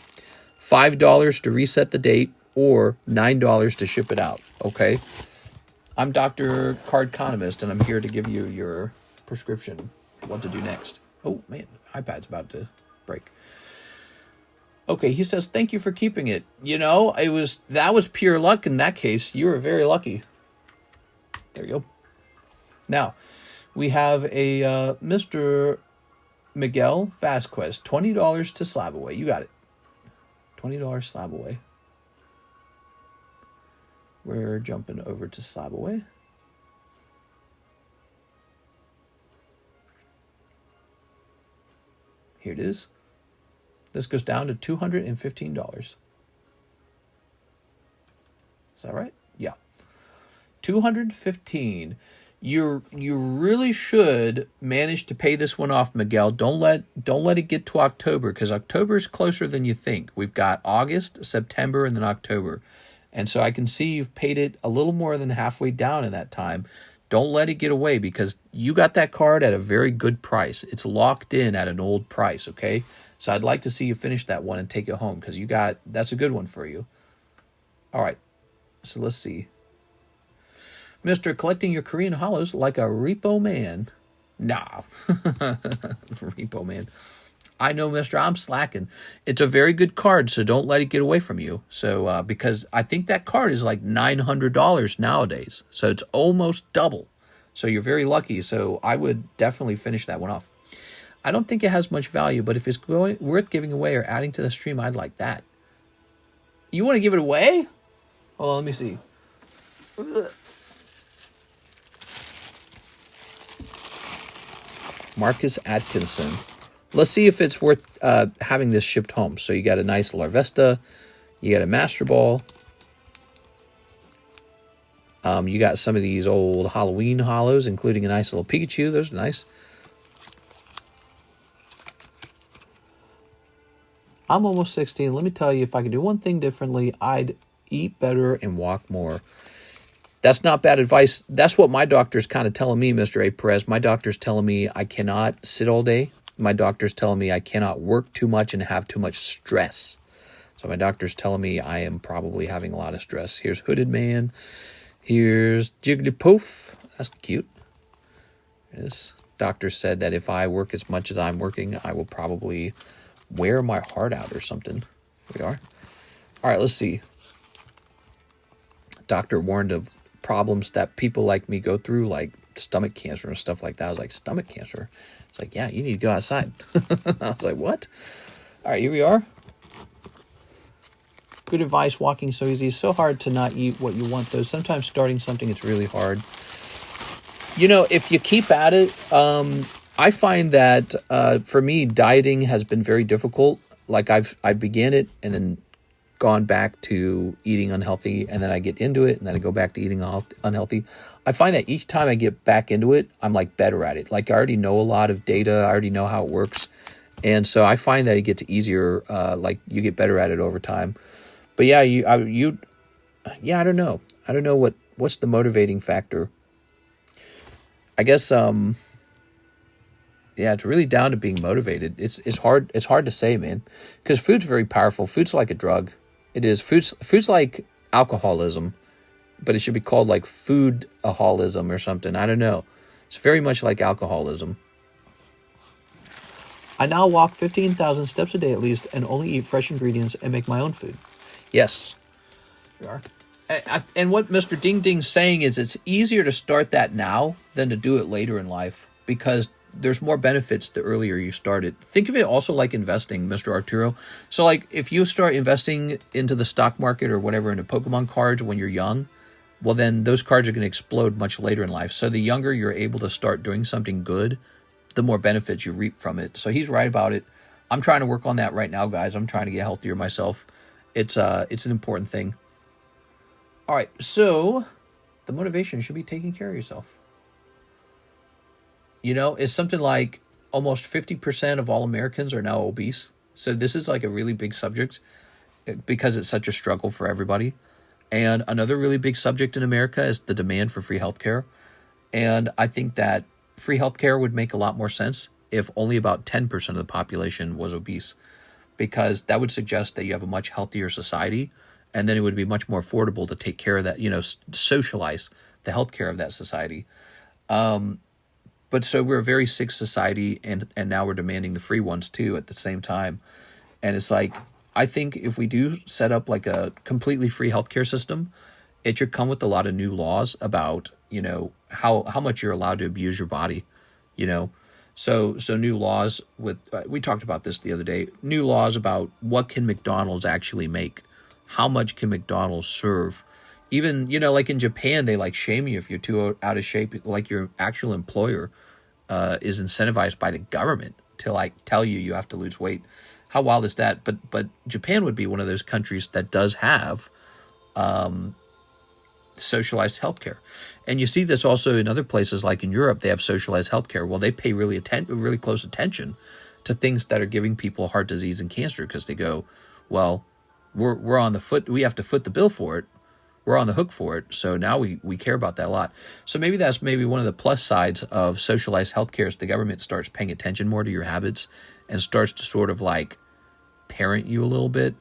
$5 to reset the date or $9 to ship it out, okay? I'm Dr. Cardconomist, and I'm here to give you your prescription, what to do next. Oh, man, iPad's about to break. Okay, he says, thank you for keeping it. You know, that was pure luck in that case. You were very lucky. There you go. Now, we have a Mr. Miguel Vasquez, $20 to slab away. You got it. $20 slab away. We're jumping over to slab away. Here it is. This goes down to $215. Is that right? Yeah. $215. You really should manage to pay this one off, Miguel. Don't let it get to October, because October is closer than you think. We've got August, September, and then October. And so I can see you've paid it a little more than halfway down in that time. Don't let it get away, because you got that card at a very good price. It's locked in at an old price, okay? So I'd like to see you finish that one and take it home, because that's a good one for you. All right, so let's see. Mr. Collecting your Korean hollows like a repo man. Nah, repo man. I know, mister, I'm slacking. It's a very good card, so don't let it get away from you. So, because I think that card is like $900 nowadays. So it's almost double. So you're very lucky. So I would definitely finish that one off. I don't think it has much value, but if it's worth giving away or adding to the stream, I'd like that. You want to give it away? Hold on, let me see. Marcus Atkinson. Let's see if it's worth having this shipped home. So you got a nice Larvesta. You got a Master Ball. You got some of these old Halloween hollows, including a nice little Pikachu. Those are nice. I'm almost 16. Let me tell you, if I could do one thing differently, I'd eat better and walk more. That's not bad advice. That's what my doctor's kind of telling me, Mr. A. Perez. My doctor's telling me I cannot sit all day. My doctor's telling me I cannot work too much and have too much stress. So my doctor's telling me I am probably having a lot of stress. Here's Hooded Man. Here's Jigglypuff. That's cute. This doctor said that if I work as much as I'm working, I will probably wear my heart out or something. Here we are. All right, let's see. Doctor warned of problems that people like me go through, like stomach cancer and stuff like that. I was like, stomach cancer? It's like, yeah, you need to go outside. I was like, what? All right, here we are. Good advice, walking so easy. It's so hard to not eat what you want, though. Sometimes starting something, it's really hard. You know, if you keep at it, I find that for me, dieting has been very difficult. Like I began it and then gone back to eating unhealthy, and then I get into it, and then I go back to eating unhealthy. I find that each time I get back into it, I'm like better at it. Like I already know a lot of data. I already know how it works. And so I find that it gets easier. Like you get better at it over time. But yeah, I don't know. I don't know what's the motivating factor. I guess, yeah, it's really down to being motivated. It's hard to say, man, because food's very powerful. Food's like a drug. It is. Food's like alcoholism, but it should be called like food-aholism or something. I don't know. It's very much like alcoholism. I now walk 15,000 steps a day at least and only eat fresh ingredients and make my own food. Yes. We are. And what Mr. Ding Ding's saying is it's easier to start that now than to do it later in life, because there's more benefits the earlier you start it. Think of it also like investing, Mr. Arturo. So like if you start investing into the stock market or whatever into Pokemon cards when you're young, well then those cards are going to explode much later in life. So the younger you're able to start doing something good, the more benefits you reap from it. So he's right about it. I'm trying to work on that right now, guys. I'm trying to get healthier myself. It's an important thing. All right, so the motivation should be taking care of yourself. You know, it's something like almost 50% of all Americans are now obese. So this is like a really big subject because it's such a struggle for everybody. And another really big subject in America is the demand for free healthcare. And I think that free healthcare would make a lot more sense if only about 10% of the population was obese, because that would suggest that you have a much healthier society, and then it would be much more affordable to take care of that, you know, socialize the healthcare of that society. But so we're a very sick society, and now we're demanding the free ones too at the same time. And it's like, I think if we do set up like a completely free healthcare system, it should come with a lot of new laws about, you know, how much you're allowed to abuse your body, you know. So new laws with, we talked about this the other day, new laws about what can McDonald's actually make? How much can McDonald's serve? Even, you know, like in Japan, they like shame you if you're too out of shape, like your actual employer is incentivized by the government to like tell you have to lose weight. How wild is that? But Japan would be one of those countries that does have socialized healthcare. And you see this also in other places, like in Europe, they have socialized healthcare. Well, they pay really close attention to things that are giving people heart disease and cancer, because they go, well, we're on the foot, we have to foot the bill for it. We're on the hook for it. So now we care about that a lot. So maybe that's one of the plus sides of socialized healthcare is the government starts paying attention more to your habits and starts to sort of like parent you a little bit.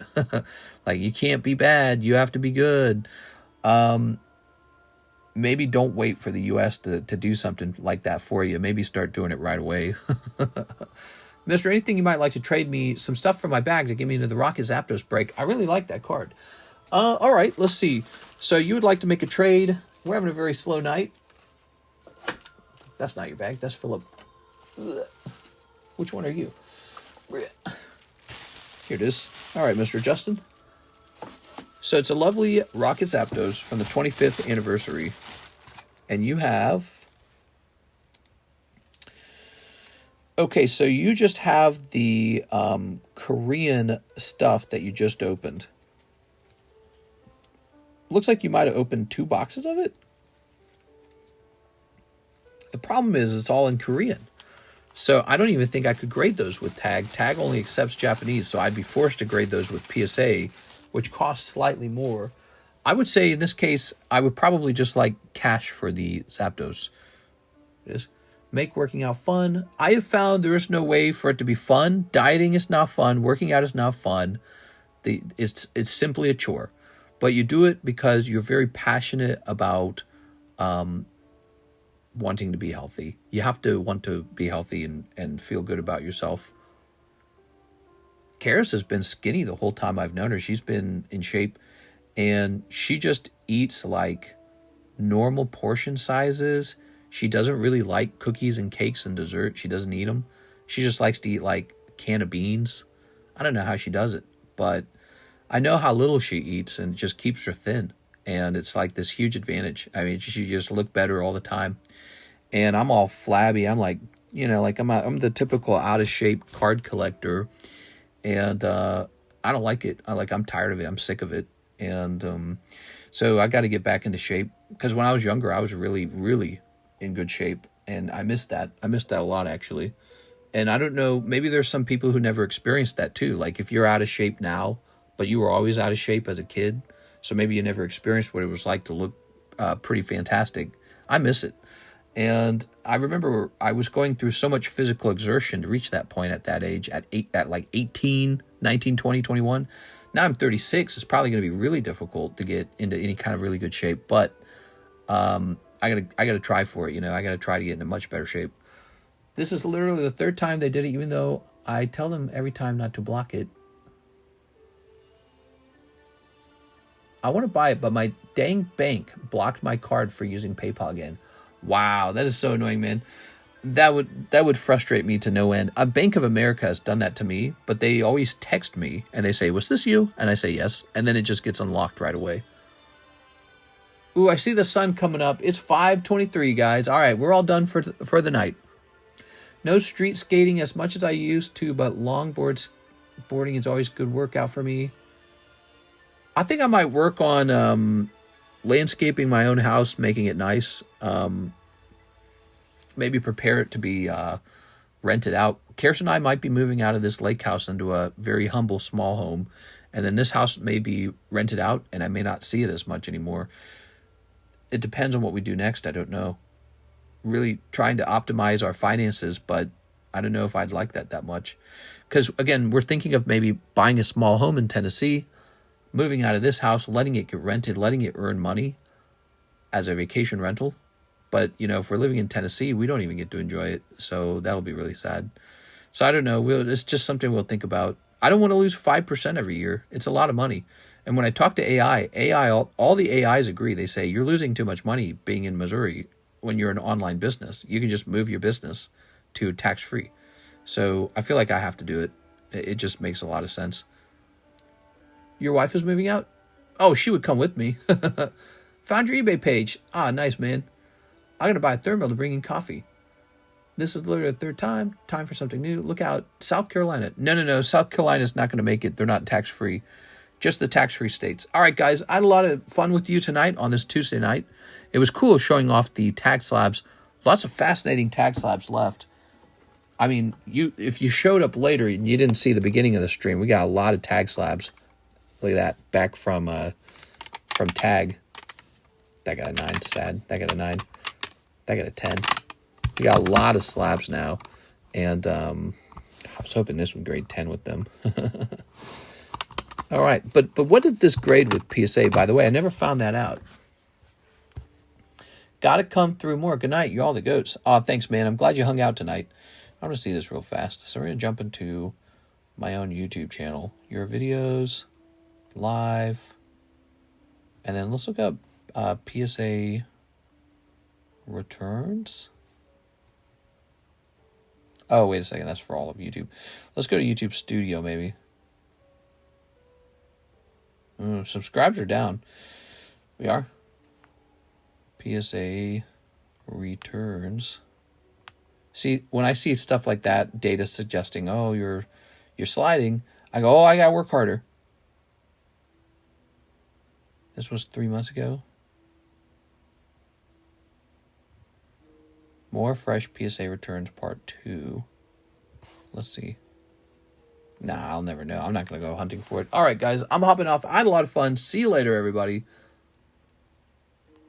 Like, you can't be bad, you have to be good. Maybe don't wait for the US to do something like that for you. Maybe start doing it right away. Mr. Anything you might like to trade me some stuff from my bag to get me into the Rocket Zapdos break? I really like that card. All right, let's see. So you would like to make a trade. We're having a very slow night. That's not your bag. That's full of... Which one are you? Here it is. All right, Mr. Justin. So it's a lovely Rocket Zapdos from the 25th anniversary. And you have... Okay, so you just have the Korean stuff that you just opened. Looks like you might have opened 2 boxes of it. The problem is it's all in Korean. So I don't even think I could grade those with TAG. TAG only accepts Japanese, so I'd be forced to grade those with PSA, which costs slightly more. I would say in this case, I would probably just like cash for the Zapdos. Just make working out fun. I have found there is no way for it to be fun. Dieting is not fun. Working out is not fun. It's simply a chore. But you do it because you're very passionate about wanting to be healthy. You have to want to be healthy and feel good about yourself. Karis has been skinny the whole time I've known her. She's been in shape, and she just eats like normal portion sizes. She doesn't really like cookies and cakes and dessert. She doesn't eat them. She just likes to eat like a can of beans. I don't know how she does it, but I know how little she eats, and it just keeps her thin. And it's like this huge advantage. I mean, she just look better all the time. And I'm all flabby. I'm like, you know, like I'm the typical out of shape card collector. And I don't like it. I'm tired of it. I'm sick of it. And so I got to get back into shape, because when I was younger, I was really, really in good shape. And I missed that. I missed that a lot, actually. And I don't know, maybe there's some people who never experienced that too. Like if you're out of shape now, but you were always out of shape as a kid, so maybe you never experienced what it was like to look pretty fantastic. I miss it. And I remember I was going through so much physical exertion to reach that point at that age, at like 18, 19, 20, 21. Now I'm 36. It's probably going to be really difficult to get into any kind of really good shape, but I gotta try for it. You know, I gotta try to get into much better shape. This is literally the 3rd time they did it, even though I tell them every time not to block it. I want to buy it, but my dang bank blocked my card for using PayPal again. Wow, that is so annoying, man. That would frustrate me to no end. A Bank of America has done that to me, but they always text me and they say, "Was this you?" And I say yes, and then it just gets unlocked right away. Ooh, I see the sun coming up. It's 5:23, guys. All right, we're all done for the night. No street skating as much as I used to, but boarding is always a good workout for me. I think I might work on landscaping my own house, making it nice. Maybe prepare it to be rented out. Kirsten and I might be moving out of this lake house into a very humble small home. And then this house may be rented out and I may not see it as much anymore. It depends on what we do next. I don't know. Really trying to optimize our finances, but I don't know if I'd like that much. Because, again, we're thinking of maybe buying a small home in Tennessee, moving out of this house, letting it get rented, letting it earn money as a vacation rental. But, if we're living in Tennessee, we don't even get to enjoy it. So that'll be really sad. So I don't know. It's just something we'll think about. I don't want to lose 5% every year. It's a lot of money. And when I talk to AI, all the AIs agree. They say, you're losing too much money being in Missouri when you're an online business. You can just move your business to tax-free. So I feel like I have to do it. It just makes a lot of sense. Your wife is moving out? Oh, she would come with me. Found your eBay page. Ah, nice, man. I'm going to buy a thermal to bring in coffee. This is literally the third time. Time for something new. Look out. South Carolina. No. South Carolina is not going to make it. They're not tax-free. Just the tax-free states. All right, guys. I had a lot of fun with you tonight on this Tuesday night. It was cool showing off the tag slabs. Lots of fascinating tag slabs left. I mean, if you showed up later and you didn't see the beginning of the stream, we got a lot of tag slabs. Look at that. Back from tag. That got a 9. Sad. That got a 9. That got a 10. We got a lot of slabs now. And I was hoping this would grade 10 with them. All right. But what did this grade with PSA, by the way? I never found that out. Got to come through more. Good night. You're all the goats. Oh, thanks, man. I'm glad you hung out tonight. I'm going to see this real fast. So we're going to jump into my own YouTube channel. Your videos, live. And then let's look up PSA returns. Oh, wait a second. That's for all of YouTube. Let's go to YouTube Studio, maybe. Subscribers are down. We are. PSA returns. See, when I see stuff like that, data suggesting, oh, you're sliding, I go, oh, I got to work harder. This was 3 months ago. More fresh PSA returns part 2. Let's see. Nah, I'll never know. I'm not going to go hunting for it. All right, guys, I'm hopping off. I had a lot of fun. See you later, everybody.